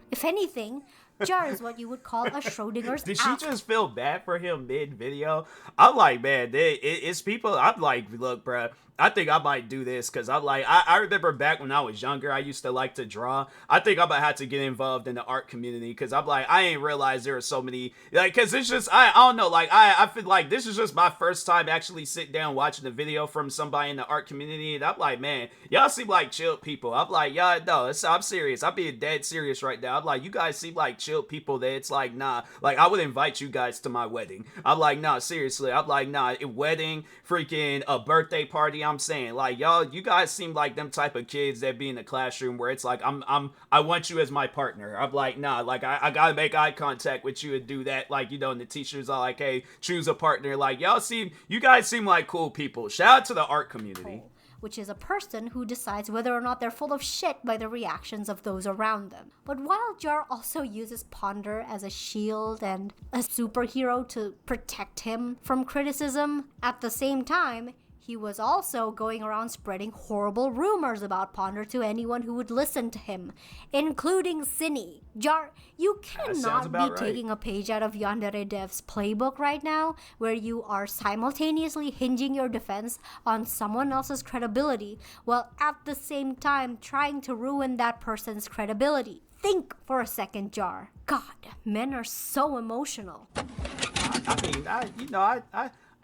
Speaker 2: If anything, Jar is what you would call a Schrodinger's
Speaker 1: Did she just feel bad for him mid-video? I'm like, man, it's people, I'm like, look, bruh, I think I might do this, because I'm like, I remember back when I was younger, I used to like to draw. I think I'm gonna have to get involved in the art community, because I'm like, I ain't realized there are so many, like, because it's just, I don't know, like, I feel like this is just my first time actually sitting down watching a video from somebody in the art community, and I'm like, man, y'all seem like chill people. I'm like, y'all, no, I'm serious. I'm being dead serious right now. I'm like, you guys seem like chill people that it's like, nah, like, I would invite you guys to my wedding. I'm like, nah, seriously. I'm like, nah, a wedding, freaking a birthday party, I'm saying, like, y'all, you guys seem like them type of kids that be in the classroom where it's like, I want you as my partner. I'm like, nah, like, I gotta make eye contact with you and do that, like, and the teachers are like, hey, choose a partner. Like, you guys seem like cool people. Shout out to the art community.
Speaker 2: Which is a person who decides whether or not they're full of shit by the reactions of those around them. But while Jar also uses Ponder as a shield and a superhero to protect him from criticism, at the same time, he was also going around spreading horrible rumors about Ponder to anyone who would listen to him, including Cinny. Jar, you cannot be taking a page out of Yandere Dev's playbook right now, where you are simultaneously hinging your defense on someone else's credibility, while at the same time trying to ruin that person's credibility. Think for a second, Jar. God, men are so emotional.
Speaker 1: I mean,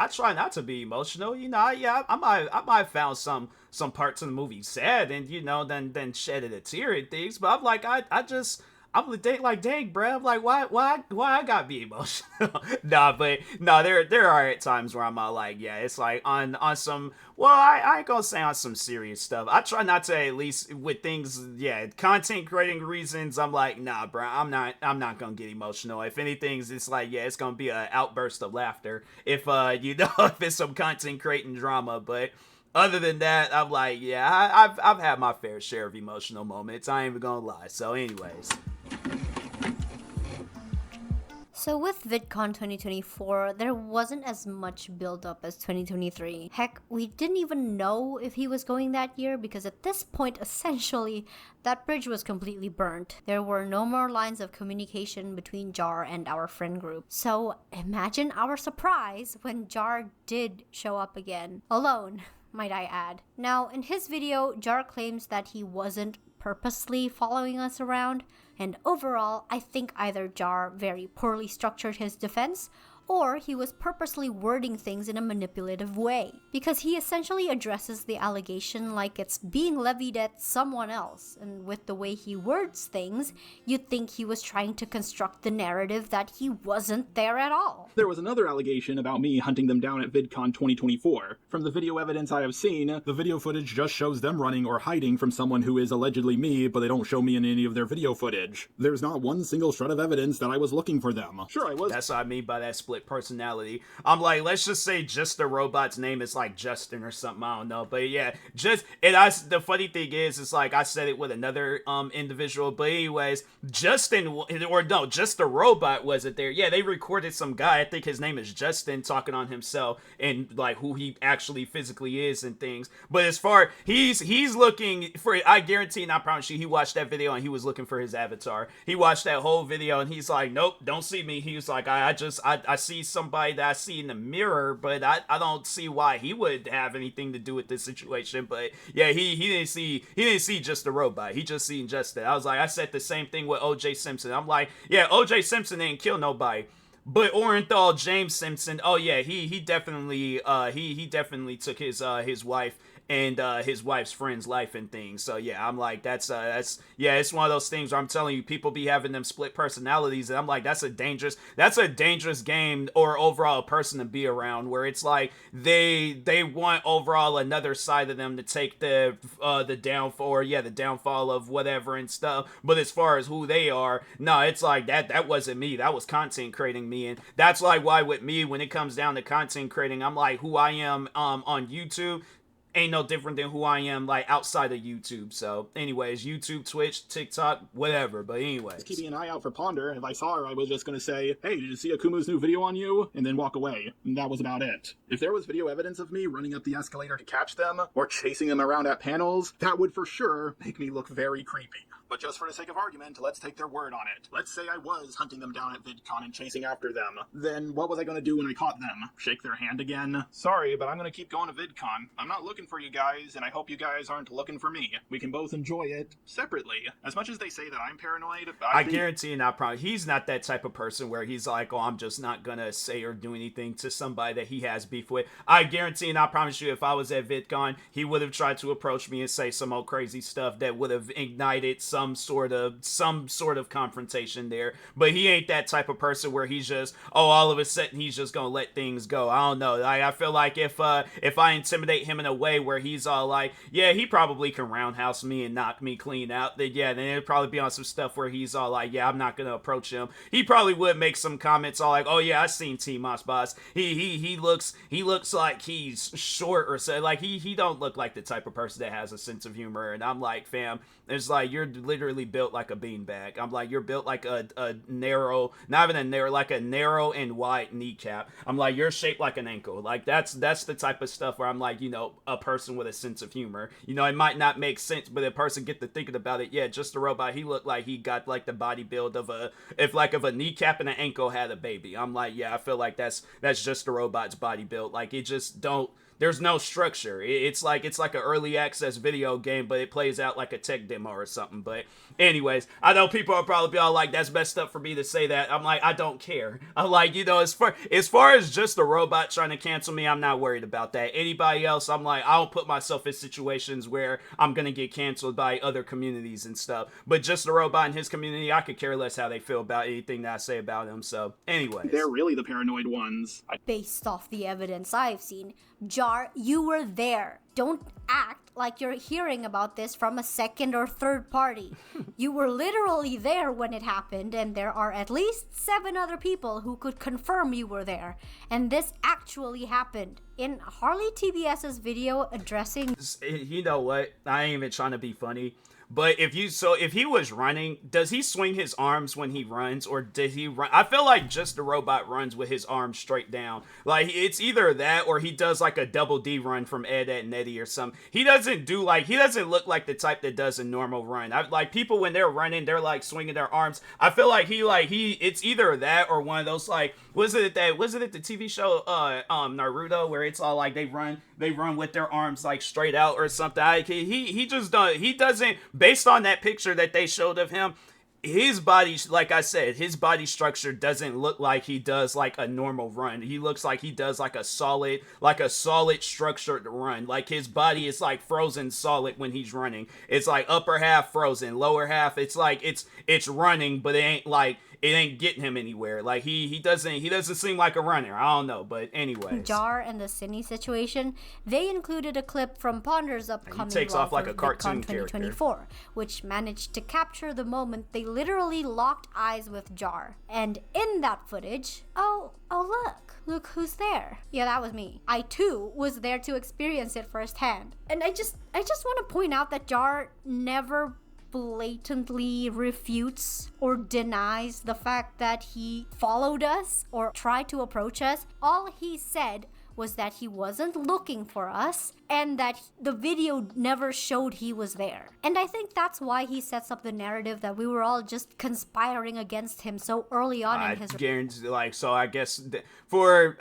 Speaker 1: I try not to be emotional, I might have found some parts of the movie sad and, then shedded a tear and things, but I'm like, I'm like, dang, bruh, I'm like, why I gotta be emotional? There are times where I'm like, yeah, it's like on some, well, I ain't gonna say on some serious stuff. I try not to, at least with things, content creating reasons, I'm like, nah, bruh, I'm not gonna get emotional. If anything, it's like, yeah, it's gonna be an outburst of laughter if, if it's some content creating drama, but other than that, I'm like, yeah, I've had my fair share of emotional moments. I ain't even gonna lie. So anyways.
Speaker 2: So with VidCon 2024, there wasn't as much build-up as 2023. Heck, we didn't even know if he was going that year because at this point, essentially, that bridge was completely burnt. There were no more lines of communication between Jar and our friend group. So imagine our surprise when Jar did show up again. Alone, might I add. Now, in his video, Jar claims that he wasn't purposely following us around, and overall, I think either Jar very poorly structured his defense, or he was purposely wording things in a manipulative way, because he essentially addresses the allegation like it's being levied at someone else, and with the way he words things, you'd think he was trying to construct the narrative that he wasn't there at all.
Speaker 3: There was another allegation about me hunting them down at VidCon 2024. From the video evidence I have seen, the video footage just shows them running or hiding from someone who is allegedly me, but they don't show me in any of their video footage. There's not one single shred of evidence that I was looking for them. Sure, I was.
Speaker 1: That's what I mean by that split personality. I'm like, let's just say just the robot's name is like Justin or something, I don't know. But yeah, the funny thing is, it's like I said it with another individual, but anyways, just the robot wasn't there. Yeah, they recorded some guy, I think his name is Justin, talking on himself and like who he actually physically is and things. But as far he's looking for, I guarantee and I promise you, he watched that video and he was looking for his avatar. He watched that whole video and he's like, nope, don't see me. He was like, I see somebody that I see in the mirror, but I don't see why he would have anything to do with this situation. But yeah, he didn't see just the robot. He just seen Justin. I said the same thing with O.J. Simpson. I'm like, yeah, O.J. Simpson didn't kill nobody. But Orenthal James Simpson, oh yeah, he definitely took his wife and his wife's friend's life and things. So yeah, I'm like, that's it's one of those things where I'm telling you, people be having them split personalities, and I'm like, that's a dangerous game or overall person to be around, where it's like they want overall another side of them to take the downfall of whatever and stuff. But as far as who they are, no, it's like that wasn't me. That was content creating me, and that's like why with me, when it comes down to content creating, I'm like, who I am on YouTube ain't no different than who I am like outside of YouTube. So anyways, YouTube, Twitch, TikTok, whatever. But anyways,
Speaker 3: keeping an eye out for Ponder. If I saw her, I was just gonna say, hey, did you see Akumu's new video on you? And then walk away. And that was about it. If there was video evidence of me running up the escalator to catch them or chasing them around at panels, that would for sure make me look very creepy. But just for the sake of argument, let's take their word on it. Let's say I was hunting them down at VidCon and chasing after them. Then what was I going to do when I caught them? Shake their hand again? Sorry, but I'm going to keep going to VidCon. I'm not looking for you guys, and I hope you guys aren't looking for me. We can both enjoy it separately. As much as they say that I'm paranoid,
Speaker 1: I guarantee and I promise, he's not that type of person where he's like, oh, I'm just not going to say or do anything to somebody that he has beef with. I guarantee and I promise you, if I was at VidCon, he would have tried to approach me and say some old crazy stuff that would have ignited some sort of confrontation there. But he ain't that type of person where he's just, all of a sudden he's just gonna let things go. I don't know. I feel like if I intimidate him in a way where he's all like, yeah, he probably can roundhouse me and knock me clean out, then yeah, then it'd probably be on some stuff where he's all like, yeah, I'm not gonna approach him. He probably would make some comments all like, oh yeah, I seen TMossBoss. He looks like he's short or so. Like he don't look like the type of person that has a sense of humor. And I'm like, fam, it's like you're literally built like a beanbag. I'm like, you're built like a narrow, not even a narrow, like a narrow and wide kneecap. I'm like, you're shaped like an ankle. Like that's the type of stuff where I'm like, a person with a sense of humor. It might not make sense, but a person get to thinking about it. Yeah, just a robot. He looked like he got like the body build of a kneecap and an ankle had a baby. I'm like, yeah, I feel like that's just a robot's body build. Like it just don't. There's no structure. It's like an early access video game, but it plays out like a tech demo or something. But anyways, I know people will probably be all like, that's messed up for me to say that. I'm like, I don't care. I'm like, as far as just a robot trying to cancel me, I'm not worried about that. Anybody else, I'm like, I don't put myself in situations where I'm going to get canceled by other communities and stuff. But just a robot in his community, I could care less how they feel about anything that I say about him. So anyways.
Speaker 3: They're really the paranoid ones.
Speaker 2: Based off the evidence I've seen, Jar, you were there. Don't act like you're hearing about this from a second or third party. You were literally there when it happened, and there are at least 7 other people who could confirm you were there. And this actually happened. In Harley TBS's video addressing...
Speaker 1: You know what? I ain't even trying to be funny. But if he was running, does he swing his arms when he runs, or did he run? I feel like just the robot runs with his arms straight down. Like, it's either that or he does like a double D run from Ed, Ed and Eddie or something. He doesn't look like the type that does a normal run. Like, people when they're running, they're like swinging their arms. I feel like it's either that or one of those, like, was it the TV show Naruto, where it's all like they run with their arms like straight out or something. He doesn't, based on that picture that they showed of him, his body, like I said, his body structure doesn't look like he does like a normal run. He looks like he does like a solid structured run. Like, his body is like frozen solid when he's running. It's like upper half frozen, lower half it's like it's running, but it ain't getting him anywhere. Like, he doesn't seem like a runner. I don't know, but anyways.
Speaker 2: Jar and the Cindy situation, they included a clip from Ponder's upcoming
Speaker 1: he takes off like a cartoon
Speaker 2: VidCon 2024, which managed to capture the moment they literally locked eyes with Jar. And in that footage, oh look who's there. Yeah, that was me. I too was there to experience it firsthand. And I just want to point out that Jar never blatantly refutes or denies the fact that he followed us or tried to approach us. All he said was that he wasn't looking for us and that the video never showed he was there. And I think that's why he sets up the narrative that we were all just conspiring against him so early on in his...
Speaker 1: guarantee, like, so I guess I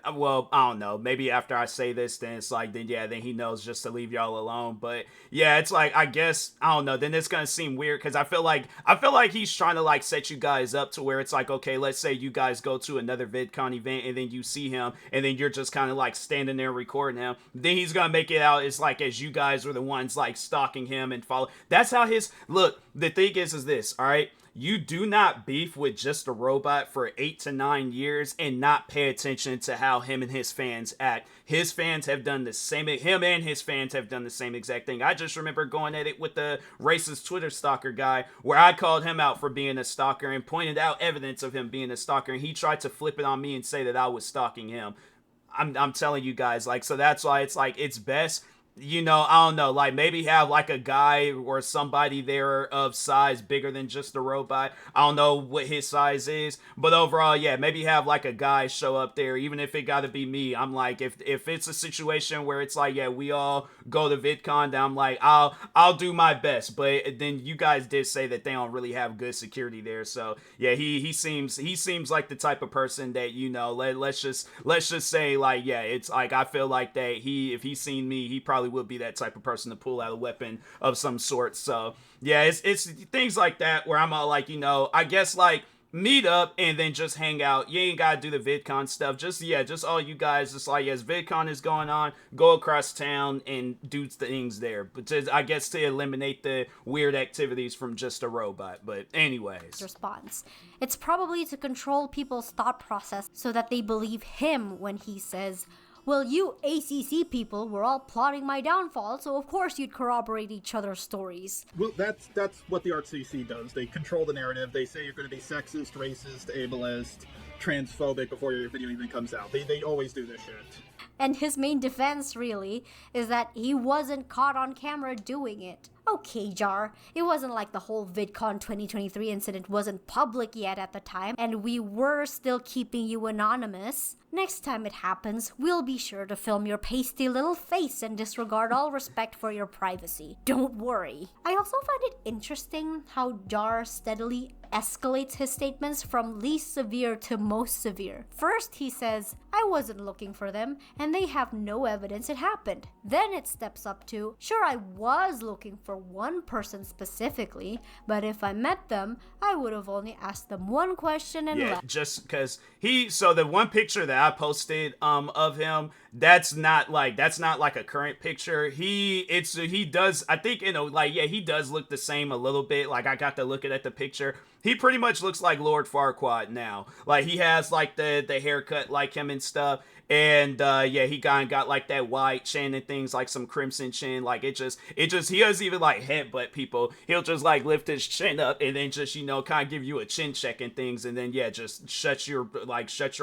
Speaker 1: don't know, maybe after I say this, then it's like, then he knows just to leave y'all alone. But yeah, it's like, I guess, I don't know, then it's gonna seem weird, because I feel like he's trying to like set you guys up to where it's like, okay, let's say you guys go to another VidCon event and then you see him and then you're just kind of like standing there recording him. Then he's gonna make it out it's like as you guys were the ones like stalking him and follow. That's how look, the thing is this, all right? You do not beef with Just a Robot for 8 to 9 years and not pay attention to how him and his fans act. His fans have done the same. Him and his fans have done the same exact thing. I just remember going at it with the racist Twitter stalker guy, where I called him out for being a stalker and pointed out evidence of him being a stalker, and he tried to flip it on me and say that I was stalking him. I'm telling you guys, like, so that's why it's like, it's best, you know, I don't know, like, maybe have like a guy or somebody there of size bigger than Just a Robot. I don't know what his size is, but overall, yeah, maybe have like a guy show up there, even if it gotta be me. I'm like, if it's a situation where it's like, yeah, we all go to VidCon, then I'm like, I'll do my best. But then you guys did say that they don't really have good security there, so yeah, he seems like the type of person that, you know, let's just say, like, yeah, it's like, I feel like that if he's seen me, he probably would be that type of person to pull out a weapon of some sort. So yeah, it's things like that where I'm all like, you know, I guess like meet up and then just hang out. You ain't gotta do the VidCon stuff. Just all you guys, just like, as VidCon is going on, go across town and do things there. But I guess to eliminate the weird activities from Just a Robot. But anyways.
Speaker 2: Response. It's probably to control people's thought process so that they believe him when he says, well, you ACC people were all plotting my downfall, so of course you'd corroborate each other's stories.
Speaker 3: Well, that's what the RCC does. They control the narrative. They say you're going to be sexist, racist, ableist, transphobic before your video even comes out. They always do this shit.
Speaker 2: And his main defense, really, is that he wasn't caught on camera doing it. Okay, Jar, it wasn't like the whole VidCon 2023 incident wasn't public yet at the time, and we were still keeping you anonymous. Next time it happens, we'll be sure to film your pasty little face and disregard all respect for your privacy. Don't worry. I also find it interesting how Jar steadily escalates his statements from least severe to most severe. First, he says, I wasn't looking for them, and they have no evidence it happened. Then it steps up to, sure, I was looking for one person specifically, but if I met them, I would have only asked them one question and left.
Speaker 1: Just because so the one picture that I posted of him, that's not like a current picture. He does, I think, you know, like, yeah, he does look the same a little bit. Like, I got to look at the picture. He pretty much looks like Lord Farquaad now. Like, he has like the haircut like him and stuff. And yeah, he got like that white chin and things, like some crimson chin. Like, it just he doesn't even like headbutt people. He'll just like lift his chin up and then just, you know, kind of give you a chin check and things, and then yeah, just shut your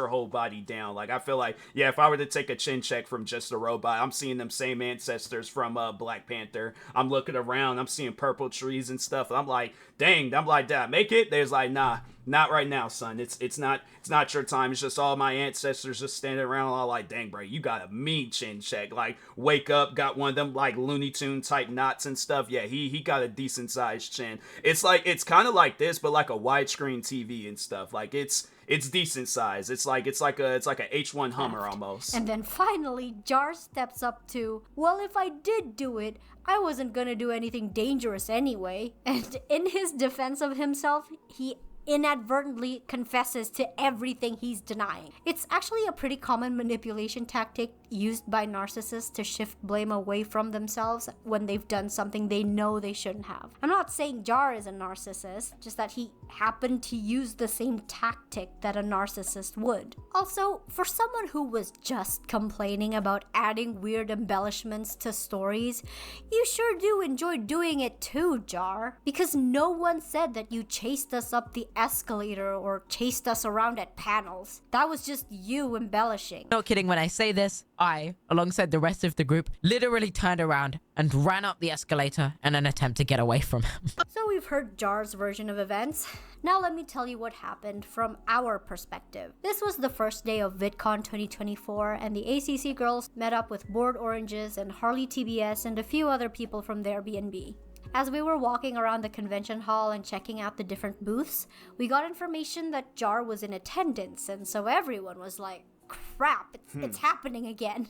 Speaker 1: whole body down. Like, I feel like, yeah, if I were to take a chin check from Just a Robot. I'm seeing them same ancestors from Black Panther. I'm looking around, I'm seeing purple trees and stuff. And I'm like, dang, I'm like, did I make it? There's like, nah, not right now, son. It's not your time. It's just all my ancestors just standing around all like, dang, bro, you got a mean chin check. Like, wake up, got one of them like Looney Tune type knots and stuff. Yeah, he got a decent sized chin. It's like, it's kind of like this, but like a widescreen TV and stuff. Like, it's decent size. It's like a H1 Hummer almost.
Speaker 2: And then finally, Jar steps up to, well, if I did do it, I wasn't gonna do anything dangerous anyway. And in his defense of himself, he inadvertently confesses to everything he's denying. It's actually a pretty common manipulation tactic used by narcissists to shift blame away from themselves when they've done something they know they shouldn't have. I'm not saying Jar is a narcissist, just that he happened to use the same tactic that a narcissist would. Also, for someone who was just complaining about adding weird embellishments to stories, you sure do enjoy doing it too, Jar. Because no one said that you chased us up the escalator or chased us around at panels. That was just you embellishing.
Speaker 11: Not kidding when I say this. I, alongside the rest of the group, literally turned around and ran up the escalator in an attempt to get away from him.
Speaker 2: So we've heard Jar's version of events. Now let me tell you what happened from our perspective. This was the first day of VidCon 2024, and the ACC girls met up with Bored Oranges and Harley TBS and a few other people from the Airbnb. As we were walking around the convention hall and checking out the different booths, we got information that Jar was in attendance, and so everyone was like, crap, it's happening again.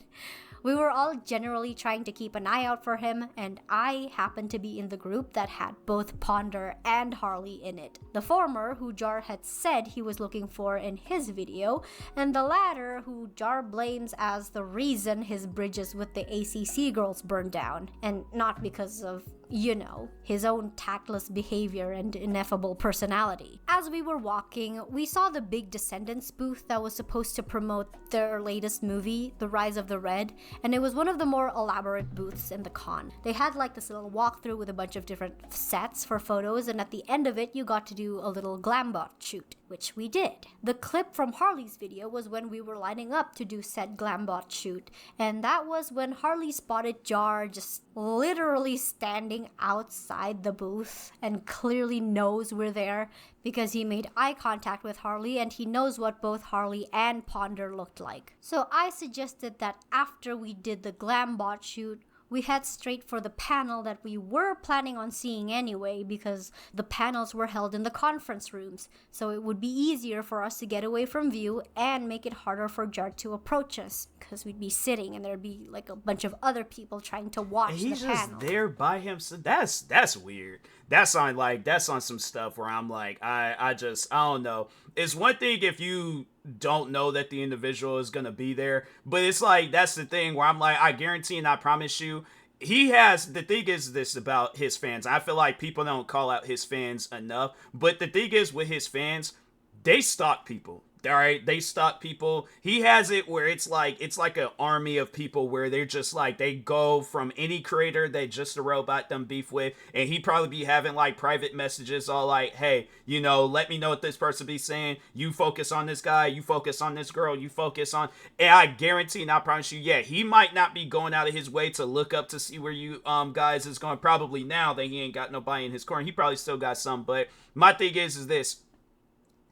Speaker 2: We were all generally trying to keep an eye out for him, and I happened to be in the group that had both Ponder and Harley in it. The former, who Jar had said he was looking for in his video, and the latter, who Jar blames as the reason his bridges with the ACC girls burned down, and not because of, you know, his own tactless behavior and ineffable personality. As we were walking, we saw the big Descendants booth that was supposed to promote their latest movie, The Rise of the Red, and it was one of the more elaborate booths in the con. They had like this little walkthrough with a bunch of different sets for photos, and at the end of it, you got to do a little glambot shoot, which we did. The clip from Harley's video was when we were lining up to do said glambot shoot, and that was when Harley spotted Jar just literally standing outside the booth and clearly knows we're there because he made eye contact with Harley and he knows what both Harley and Ponder looked like. So I suggested that after we did the glambot shoot, we head straight for the panel that we were planning on seeing anyway because the panels were held in the conference rooms, so it would be easier for us to get away from view and make it harder for Jar to approach us because we'd be sitting and there'd be like a bunch of other people trying to watch the panel.
Speaker 1: He's just there by himself. That's weird. That's on some stuff where I'm like, I don't know. It's one thing if you don't know that the individual is gonna be there, but it's like, that's the thing where I'm like, I guarantee and I promise you, the thing is this about his fans. I feel like people don't call out his fans enough, but the thing is with his fans, they stalk people. All right, they stalk people. He has it where it's like an army of people where they're just like, they go from any creator that Just a Robot done beef with, and he probably be having like private messages all like, hey, you know, let me know what this person be saying. You focus on this guy, you focus on this girl, you focus on, and I guarantee and I promise you, yeah, he might not be going out of his way to look up to see where you guys is going. Probably now that he ain't got nobody in his corner, he probably still got some, but my thing is this.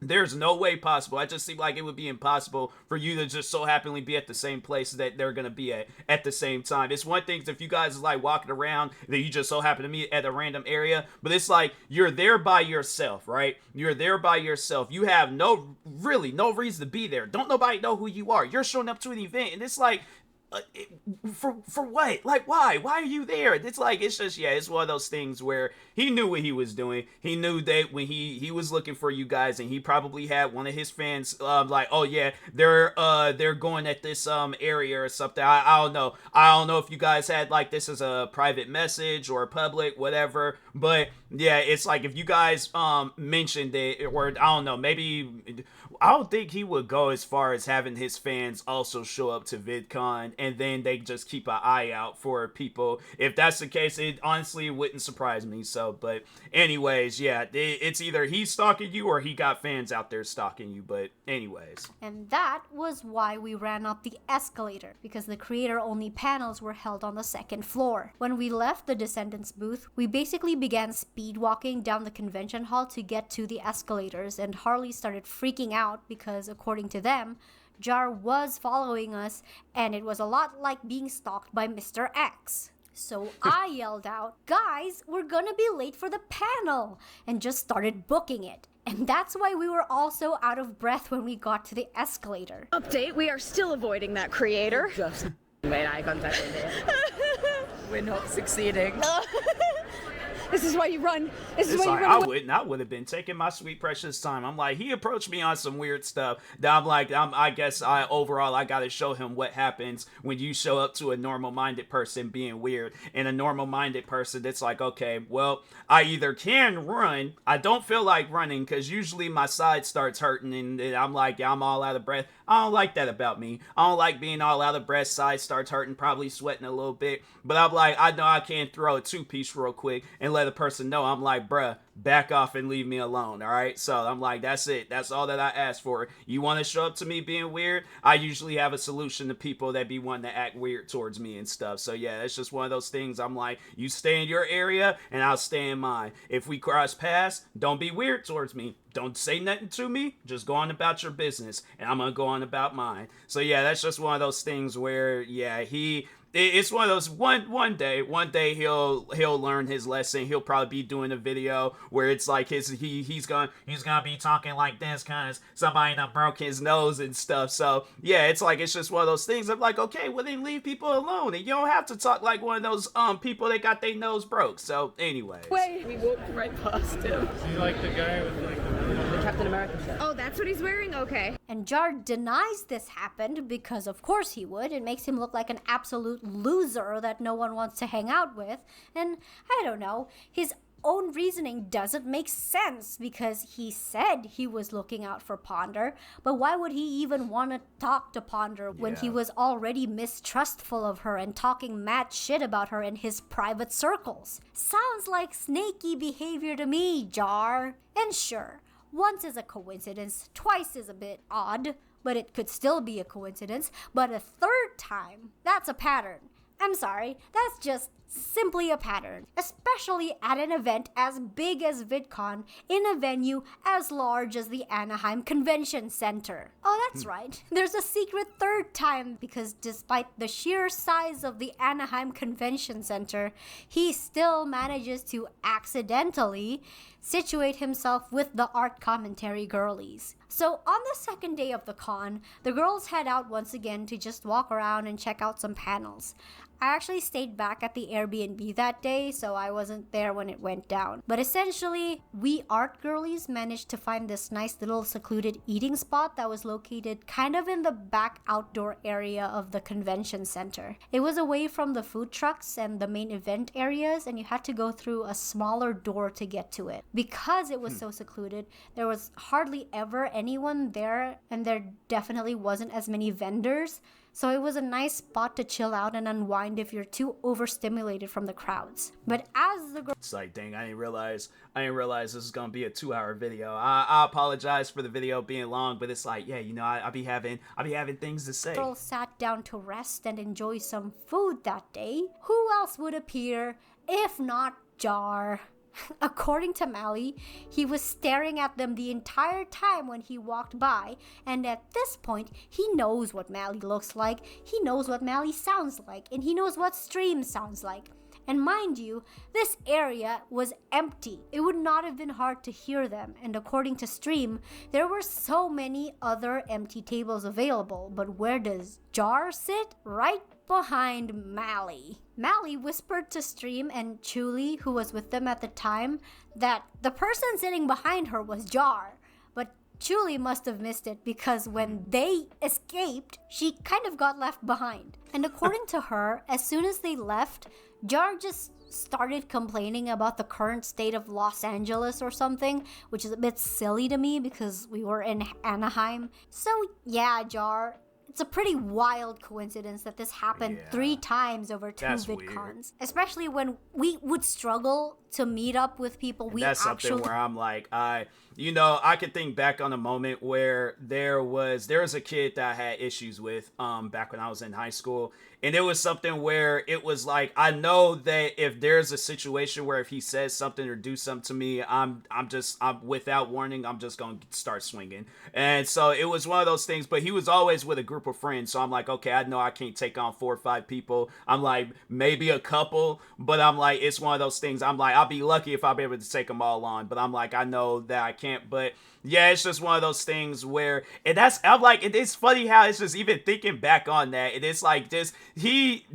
Speaker 1: There's no way possible. I just seem like it would be impossible for you to just so happily be at the same place that they're going to be at the same time. It's one thing if you guys is like walking around that you just so happen to meet at a random area, but it's like you're there by yourself, right? You're there by yourself. You have no reason to be there. Don't nobody know who you are. You're showing up to an event and it's like, for what? Like, why are you there? It's like, it's just, yeah, it's one of those things where he knew what he was doing. He knew that when he was looking for you guys, and he probably had one of his fans like, oh yeah, they're going at this area or something. I don't know if you guys had like this as a private message or public, whatever, but yeah, it's like if you guys mentioned it, or I don't know, maybe I don't think he would go as far as having his fans also show up to VidCon and then they just keep an eye out for people. If that's the case, it honestly wouldn't surprise me. So, but anyways, yeah, it's either he's stalking you or he got fans out there stalking you. But anyways.
Speaker 2: And that was why we ran up the escalator, because the creator-only panels were held on the second floor. When we left the Descendants booth, we basically began speed walking down the convention hall to get to the escalators, and Harley started freaking out because, according to them, Jar was following us, and it was a lot like being stalked by Mr. X. So I yelled out, "Guys, we're gonna be late for the panel," and just started booking it. And that's why we were all so out of breath when we got to the escalator.
Speaker 8: Update, we are still avoiding that creator.
Speaker 11: Just made eye contact with him. We're not succeeding.
Speaker 8: This is why you run. This is
Speaker 1: It's
Speaker 8: why
Speaker 1: like,
Speaker 8: you run.
Speaker 1: I would have been taking my sweet precious time. I'm like, he approached me on some weird stuff that I'm like, I guess overall I gotta show him what happens when you show up to a normal-minded person being weird. And a normal-minded person that's like, okay, well, I either can run. I don't feel like running because usually my side starts hurting and I'm like, yeah, I'm all out of breath. I don't like that about me. I don't like being all out of breath. Side starts hurting, probably sweating a little bit. But I'm like, I know I can throw a two-piece real quick and let a person know. I'm like, bruh, back off and leave me alone, all right? So I'm like, that's it. That's all that I asked for. You want to show up to me being weird? I usually have a solution to people that be wanting to act weird towards me and stuff. So yeah, it's just one of those things. I'm like, you stay in your area and I'll stay in mine. If we cross paths, don't be weird towards me. Don't say nothing to me. Just go on about your business and I'm gonna go on about mine. So yeah, that's just one of those things where, yeah, it's one of those one day he'll learn his lesson. He'll probably be doing a video where it's like he's gonna be talking like this because somebody done broke his nose and stuff. So yeah, it's just one of those things. I'm like, okay, well then leave people alone and you don't have to talk like one of those people that got their nose broke. So anyways.
Speaker 8: Wait,
Speaker 11: We walked right past him.
Speaker 12: You like the guy with
Speaker 11: The Captain America shirt.
Speaker 8: oh, that's what he's wearing? Okay.
Speaker 2: And Jar denies this happened because of course he would. It makes him look like an absolute loser that no one wants to hang out with. And I don't know, his own reasoning doesn't make sense because he said he was looking out for Ponder, but why would he even want to talk to Ponder when he was already mistrustful of her and talking mad shit about her in his private circles? Sounds like snaky behavior to me, Jar. And sure, once is a coincidence, twice is a bit odd, but it could still be a coincidence. But a third time, that's a pattern. I'm sorry, that's just simply a pattern, especially at an event as big as VidCon in a venue as large as the Anaheim Convention Center. Oh, that's right. There's a secret third time because despite the sheer size of the Anaheim Convention Center, he still manages to accidentally situate himself with the art commentary girlies. So on the second day of the con, the girls head out once again to just walk around and check out some panels. I actually stayed back at the Airbnb that day, so I wasn't there when it went down. But essentially, we art girlies managed to find this nice little secluded eating spot that was located kind of in the back outdoor area of the convention center. It was away from the food trucks and the main event areas, and you had to go through a smaller door to get to it. Because it was so secluded, there was hardly ever anyone there, and there definitely wasn't as many vendors. So it was a nice spot to chill out and unwind if you're too overstimulated from the crowds. But as the girl...
Speaker 1: It's like, dang, I didn't realize this is gonna be a 2-hour video. I apologize for the video being long, but it's like, yeah, you know, I'll be having things to say.
Speaker 2: Girl sat down to rest and enjoy some food that day. Who else would appear if not Jar? According to Mally, he was staring at them the entire time when he walked by, and at this point, he knows what Mally looks like, he knows what Mally sounds like, and he knows what Stream sounds like. And mind you, this area was empty. It would not have been hard to hear them, and according to Stream, there were so many other empty tables available, but where does Jar sit? Right behind Mally. Mally whispered to Stream and Chuli, who was with them at the time, that the person sitting behind her was Jar. But Chuli must have missed it because when they escaped, she kind of got left behind. And according to her, as soon as they left, Jar just started complaining about the current state of Los Angeles or something, which is a bit silly to me because we were in Anaheim. So yeah, Jar, it's a pretty wild coincidence that this happened 3 times over 2 VidCons. Especially when we would struggle to meet up with people we
Speaker 1: that's
Speaker 2: actually...
Speaker 1: something where I'm like, I could think back on a moment where there was a kid that I had issues with back when I was in high school. And it was something where it was like, I know that if there's a situation where if he says something or do something to me, I'm without warning, I'm just going to start swinging. And so it was one of those things, but he was always with a group of friends. So I'm like, okay, I know I can't take on 4 or 5 people. I'm like, maybe a couple, but I'm like, it's one of those things. I'm like, I'll be lucky if I'll be able to take them all on, but I'm like, I know that I can't. But yeah, it's just one of those things where, and I'm like, it's funny how it's just even thinking back on that, and it's like this,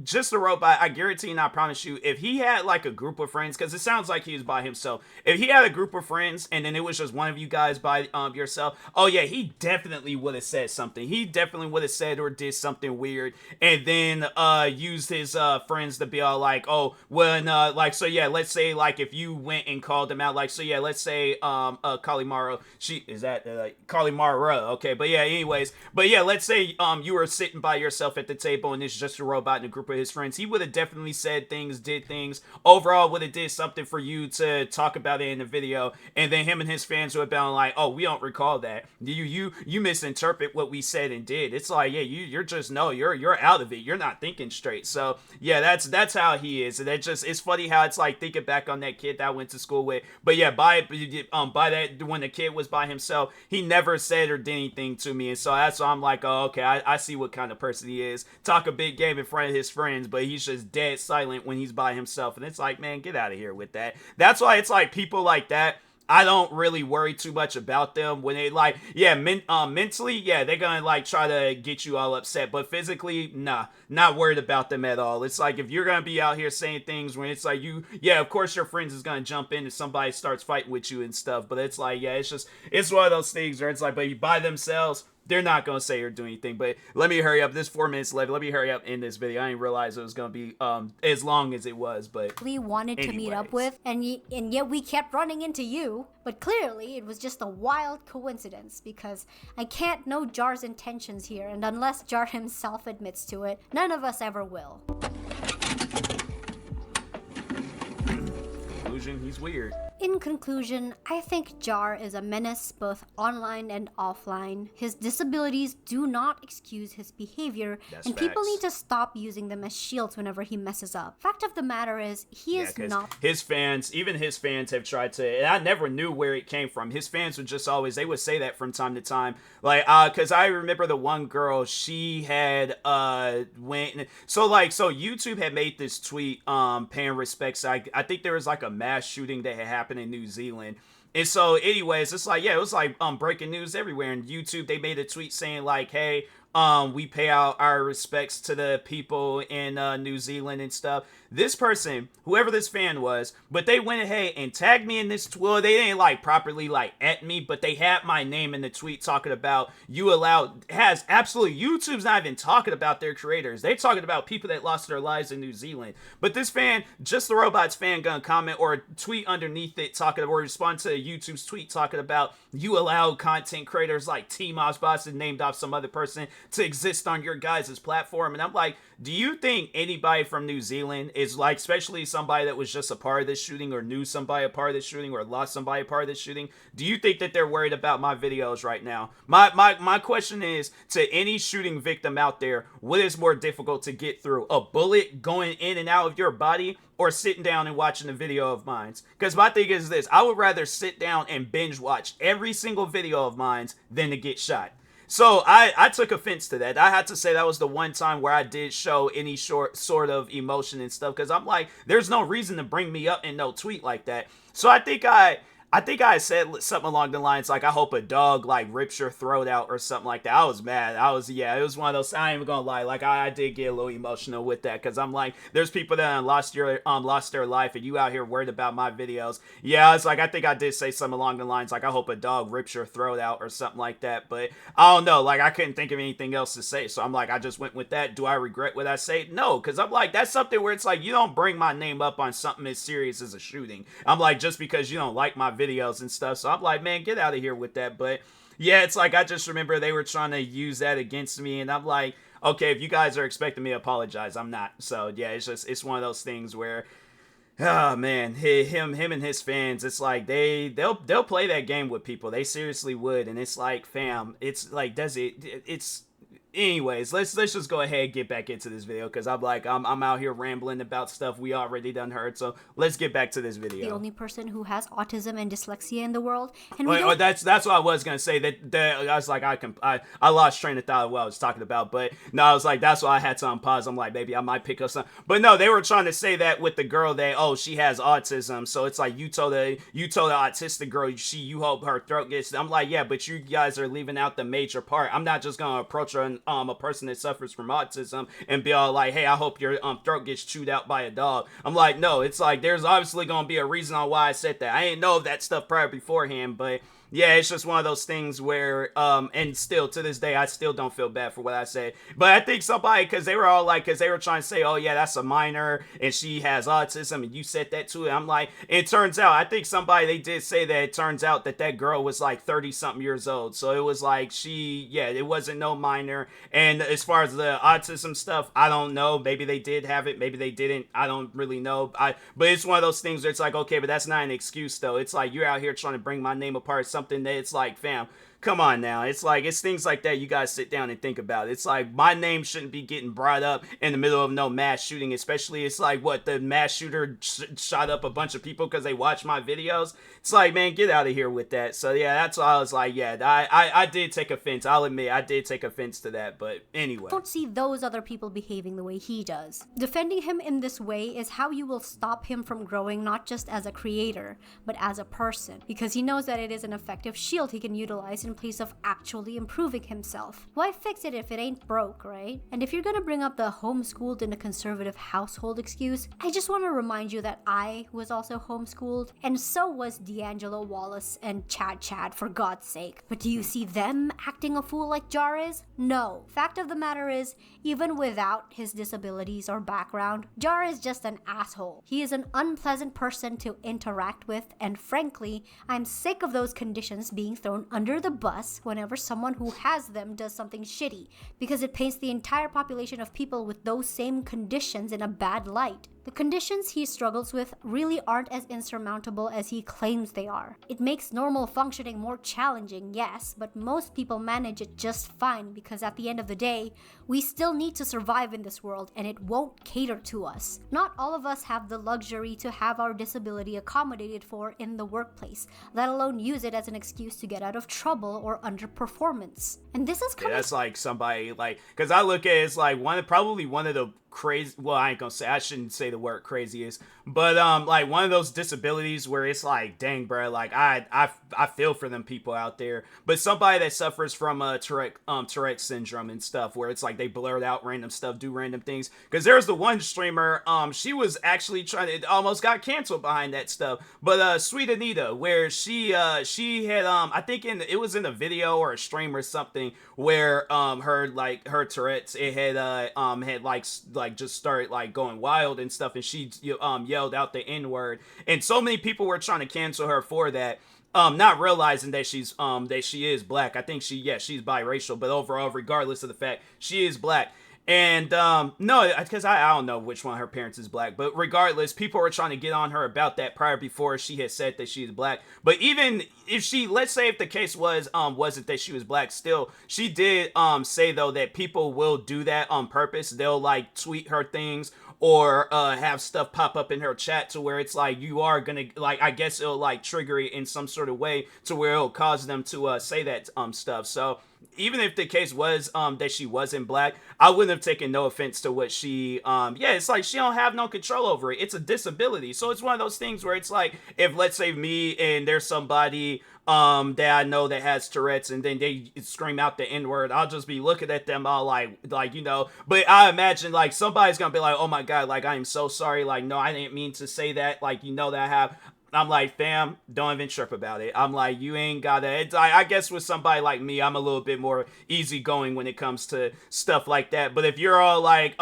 Speaker 1: just a robot, I guarantee and I promise you, if he had like a group of friends, because it sounds like he was by himself, if he had a group of friends and then it was just one of you guys by yourself, oh yeah, he definitely would have said something. He definitely would have said or did something weird, and then used his friends to be all like, oh, when like, so yeah, let's say like if you went and called them out, like, so yeah, let's say Kalimaro, is that Kalimara, okay, but yeah, anyways, but yeah, let's say you were sitting by yourself at the table and it's just a robot and a group of his friends. He would have definitely said things, did things, overall would have did something for you to talk about it in the video, and then him and his fans would have been like, oh, we don't recall that, you misinterpret what we said and did. It's like, yeah, you're just, no, you're out of it, you're not thinking straight. So yeah, that's how he is. And that just, it's funny how it's like thinking back on that kid that I went to school with. But yeah, by that, when the kid was by himself, he never said or did anything to me, and so that's why I'm like, oh, okay, I see what kind of person he is. Talk a big game in front of his friends, but he's just dead silent when he's by himself, and it's like, man, get out of here with that. That's why it's like people like that, I don't really worry too much about them when they like, yeah, mentally, yeah, they're gonna like try to get you all upset, but physically, nah, not worried about them at all. It's like, if you're gonna be out here saying things when it's like yeah, of course your friends is gonna jump in if somebody starts fighting with you and stuff, but it's like, yeah, it's one of those things where it's like, but by themselves, they're not going to say or do anything. But let me hurry up. There's 4 minutes left. Let me hurry up in this video. I didn't realize it was going to be as long as it was. But
Speaker 2: we wanted to meet up with, and yet we kept running into you. But clearly, it was just a wild coincidence, because I can't know Jar's intentions here. And unless Jar himself admits to it, none of us ever will.
Speaker 1: Conclusion, he's weird.
Speaker 2: In conclusion, I think Jar is a menace both online and offline. His disabilities do not excuse his behavior, and people need to stop using them as shields whenever he messes up. Fact of the matter is, he is not...
Speaker 1: His fans, even his fans have tried to, and I never knew where it came from. His fans would just always, they would say that from time to time. Like, because I remember the one girl, she had, so YouTube had made this tweet, paying respects. I think there was like a mass shooting that had happened in New Zealand. And so anyways, it's like, yeah, it was like breaking news everywhere. And YouTube, they made a tweet saying like, hey, we pay out our respects to the people in New Zealand and stuff. This person, whoever this fan was, but they went ahead and tagged me in this well, they didn't like properly like at me, but they had my name in the tweet talking about has absolutely, YouTube's not even talking about their creators. They're talking about people that lost their lives in New Zealand. But this fan, Just the Robots fan, gonna comment or tweet underneath it talking, or respond to YouTube's tweet talking about you allow content creators like TMossBoss and named off some other person to exist on your guys' platform. And I'm like, do you think anybody from New Zealand is like, especially somebody that was just a part of this shooting or knew somebody a part of this shooting or lost somebody a part of this shooting, do you think that they're worried about my videos right now? My question is, to any shooting victim out there, what is more difficult to get through? A bullet going in and out of your body, or sitting down and watching a video of mine? Because my thing is this, I would rather sit down and binge watch every single video of mine than to get shot. So I took offense to that. I had to say that was the one time where I did show any sort of emotion and stuff, because I'm like, there's no reason to bring me up in no tweet like that. So I think I I think I said something along the lines like, I hope a dog like rips your throat out or something like that. I was mad. It was one of those, I ain't even gonna lie, like I did get a little emotional with that, because I'm like, there's people that lost their life, and you out here worried about my videos. Yeah, it's like, I think I did say something along the lines like, I hope a dog rips your throat out or something like that, but I don't know, like I couldn't think of anything else to say, so I'm like, I just went with that. Do I regret what I say? No, because I'm like, that's something where it's like, you don't bring my name up on something as serious as a shooting. I'm like, just because you don't like my videos and stuff. So I'm like, man, get out of here with that. But yeah, it's like, I just remember they were trying to use that against me, and I'm like, okay, if you guys are expecting me to apologize, I'm not. So yeah, it's one of those things where, oh man, him and his fans, it's like they'll play that game with people. They seriously would. And it's like, fam, it's like, anyways, let's just go ahead and get back into this video, because I'm out here rambling about stuff we already done heard. So let's get back to this video.
Speaker 2: The only person who has autism and dyslexia in the world, and
Speaker 1: that's what I was gonna say. That I was like, I lost train of thought of what I was talking about, but no, I was like, that's why I had to unpause. I'm like, maybe I might pick up something, but no, they were trying to say that with the girl that, oh, she has autism, so it's like, you told the autistic girl you hope her throat gets. I'm like, yeah, but you guys are leaving out the major part. I'm not just gonna approach her a person that suffers from autism and be all like, hey, I hope your throat gets chewed out by a dog. I'm like, no, it's like, there's obviously gonna be a reason on why I said that. I didn't know of that stuff prior beforehand, but yeah, it's just one of those things where, and still to this day, I still don't feel bad for what I said. But I think somebody, because they were trying to say, oh yeah, that's a minor and she has autism, and you said that too. And I'm like, it turns out, I think they did say that it turns out that girl was like 30 something years old. So it was like, it wasn't no minor. And as far as the autism stuff, I don't know. Maybe they did have it, maybe they didn't. I don't really know. But it's one of those things where it's like, okay, but that's not an excuse though. It's like, you're out here trying to bring my name apart, something that it's like, fam, come on now. It's like, it's things like that you guys sit down and think about. It's like, my name shouldn't be getting brought up in the middle of no mass shooting, especially it's like, what, the mass shooter shot up a bunch of people because they watched my videos. It's like, man, get out of here with that. So yeah, that's why I was like, yeah, I did take offense. I'll admit, I did take offense to that, but anyway.
Speaker 2: Don't see those other people behaving the way he does. Defending him in this way is how you will stop him from growing, not just as a creator, but as a person, because he knows that it is an effective shield he can utilize in place of actually improving himself. Why fix it if it ain't broke, right? And if you're gonna bring up the homeschooled in a conservative household excuse, I just want to remind you that I was also homeschooled, and so was D'Angelo Wallace and Chad, for God's sake. But do you see them acting a fool like Jar is? No. Fact of the matter is, even without his disabilities or background, Jar is just an asshole. He is an unpleasant person to interact with, and frankly, I'm sick of those conditions being thrown under the bus whenever someone who has them does something shitty, because it paints the entire population of people with those same conditions in a bad light. The conditions he struggles with really aren't as insurmountable as he claims they are. It makes normal functioning more challenging, yes, but most people manage it just fine, because at the end of the day, we still need to survive in this world, and it won't cater to us. Not all of us have the luxury to have our disability accommodated for in the workplace, let alone use it as an excuse to get out of trouble or underperformance. And this is kind of...
Speaker 1: that's like somebody, like, because I look at it as like probably one of the crazy, well, I ain't gonna say, I shouldn't say the word craziest, but like one of those disabilities where it's like, dang, bro, like I feel for them people out there. But somebody that suffers from Tourette syndrome and stuff, where it's like they blurt out random stuff, do random things. Because there's the one streamer, she was actually trying to, almost got canceled behind that stuff. But Sweet Anita, where she had I think it was in a video or a stream or something, where her Tourette's, it had like just started like going wild and stuff, and she yelled out the N-word, and so many people were trying to cancel her for that, not realizing that she is black. I think she's biracial, but overall, regardless of the fact, she is black. And no, because I don't know which one of her parents is black, but regardless, people were trying to get on her about that prior before she had said that she's black. But even if let's say if the case wasn't that she was black, still she did say though that people will do that on purpose. They'll like tweet her things, or have stuff pop up in her chat to where it's like you are gonna, like, I guess it'll like trigger it in some sort of way to where it'll cause them to say that stuff. So even if the case was that she wasn't black, I wouldn't have taken no offense to what she yeah, it's like she don't have no control over it. It's a disability. So it's one of those things where it's like, if let's say me and there's somebody that I know that has Tourette's, and then they scream out the N-word, I'll just be looking at them all like, you know, but I imagine like somebody's gonna be like, oh my god, like, I am so sorry, like, no, I didn't mean to say that, like, you know, that I have. I'm like, fam, don't even trip about it. I'm like, you ain't gotta. It's, I guess with somebody like me, I'm a little bit more easygoing when it comes to stuff like that. But if you're all like,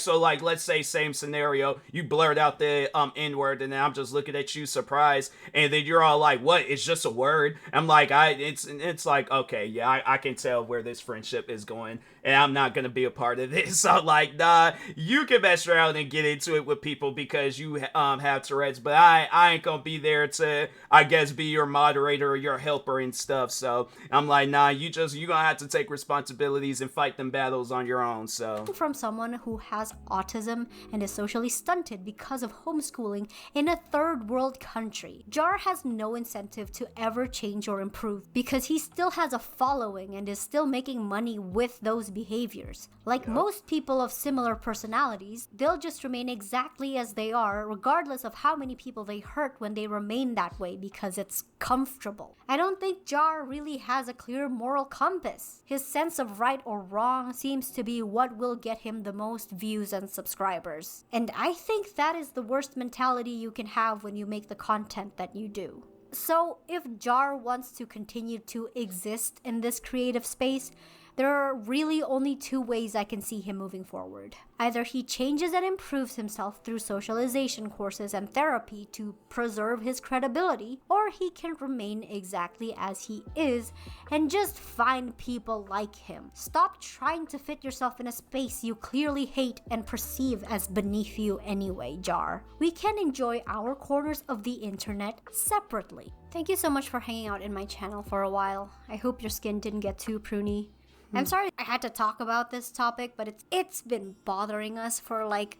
Speaker 1: so like, let's say same scenario, you blurt out the N-word, and then I'm just looking at you surprised, and then you're all like, what? It's just a word. I'm like, it's like, okay, yeah, I can tell where this friendship is going, and I'm not gonna be a part of this. So like, nah, you can mess around and get into it with people because you have Tourette's, but I ain't gonna be there to, I guess, be your moderator or your helper and stuff. So I'm like, nah, you gonna have to take responsibilities and fight them battles on your own. So
Speaker 2: from someone who has autism and is socially stunted because of homeschooling in a third world country, Jar has no incentive to ever change or improve because he still has a following and is still making money with those behaviors. Like most people of similar personalities, they'll just remain exactly as they are regardless of how many people they hurt when they remain that way because it's comfortable. I don't think Jar really has a clear moral compass. His sense of right or wrong seems to be what will get him the most views and subscribers. And I think that is the worst mentality you can have when you make the content that you do. So if Jar wants to continue to exist in this creative space, there are really only two ways I can see him moving forward. Either he changes and improves himself through socialization courses and therapy to preserve his credibility, or he can remain exactly as he is and just find people like him. Stop trying to fit yourself in a space you clearly hate and perceive as beneath you anyway, Jar. We can enjoy our corners of the internet separately. Thank you so much for hanging out in my channel for a while. I hope your skin didn't get too pruny. I'm sorry I had to talk about this topic, but it's been bothering us for like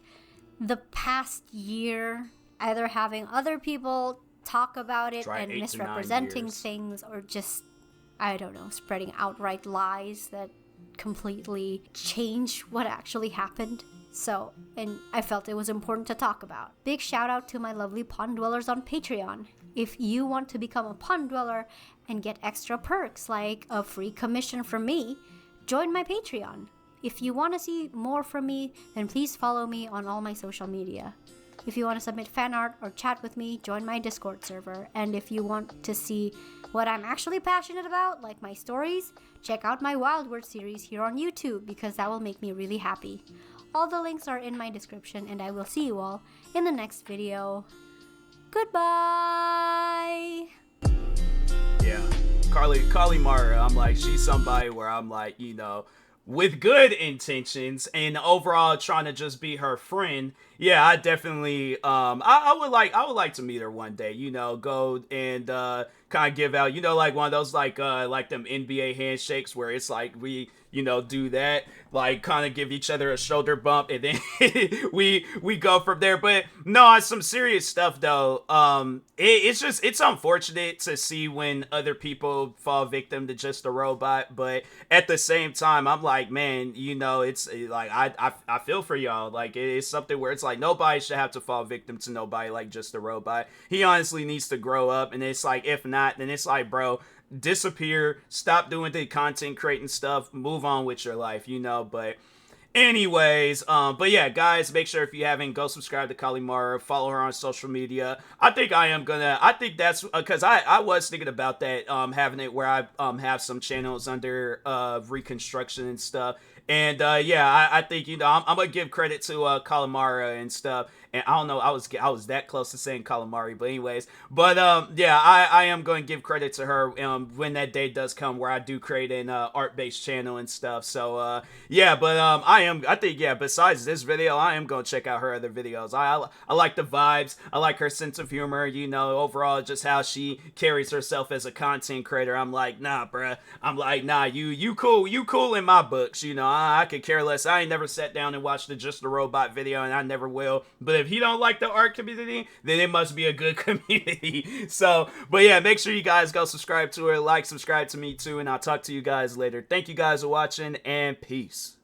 Speaker 2: the past year, either having other people talk about it and misrepresenting things, or just, I don't know, spreading outright lies that completely change what actually happened. So, and I felt it was important to talk about. Big shout out to my lovely pond dwellers on Patreon. If you want to become a pond dweller and get extra perks like a free commission from me, join my Patreon. If you want to see more from me, then please follow me on all my social media. If you want to submit fan art or chat with me, join my Discord server. And if you want to see what I'm actually passionate about, like my stories, check out my Wild Word series here on YouTube because that will make me really happy. All the links are in my description, and I will see you all in the next video. Goodbye!
Speaker 1: Yeah. Carly Mara, I'm like, she's somebody where I'm like, you know, with good intentions and overall trying to just be her friend. Yeah, I definitely I would like to meet her one day, you know, go and kind of give out, you know, like one of those like them NBA handshakes where it's like we, you know, do that, like kind of give each other a shoulder bump, and then we go from there. But no, on some serious stuff though, it's unfortunate to see when other people fall victim to just a robot, but at the same time, I'm like, man, you know, it's like I feel for y'all. Like it's something where it's like nobody should have to fall victim to nobody like just a robot. He honestly needs to grow up, and it's like if not, then it's like, bro, disappear, stop doing the content creating stuff, move on with your life, you know. But anyways, but yeah, guys, make sure if you haven't, go subscribe to Kalimara, follow her on social media. I think that's because I was thinking about that, having it where I have some channels under reconstruction and stuff. And yeah, I think, you know, I'm gonna give credit to Kalimara and stuff. And I don't know, I was that close to saying calamari, but anyways. But yeah, I am going to give credit to her when that day does come where I do create an art-based channel and stuff. So yeah, but I think, yeah, besides this video, I am going to check out her other videos. I like the vibes. I like her sense of humor, you know, overall just how she carries herself as a content creator. I'm like, nah, bruh. I'm like, nah, you cool in my books, you know. I could care less. I ain't never sat down and watched the Just a Robot video, and I never will. But if he don't like the art community, then it must be a good community. So, but yeah, make sure you guys go subscribe to her, subscribe to me too, and I'll talk to you guys later. Thank you guys for watching, and peace.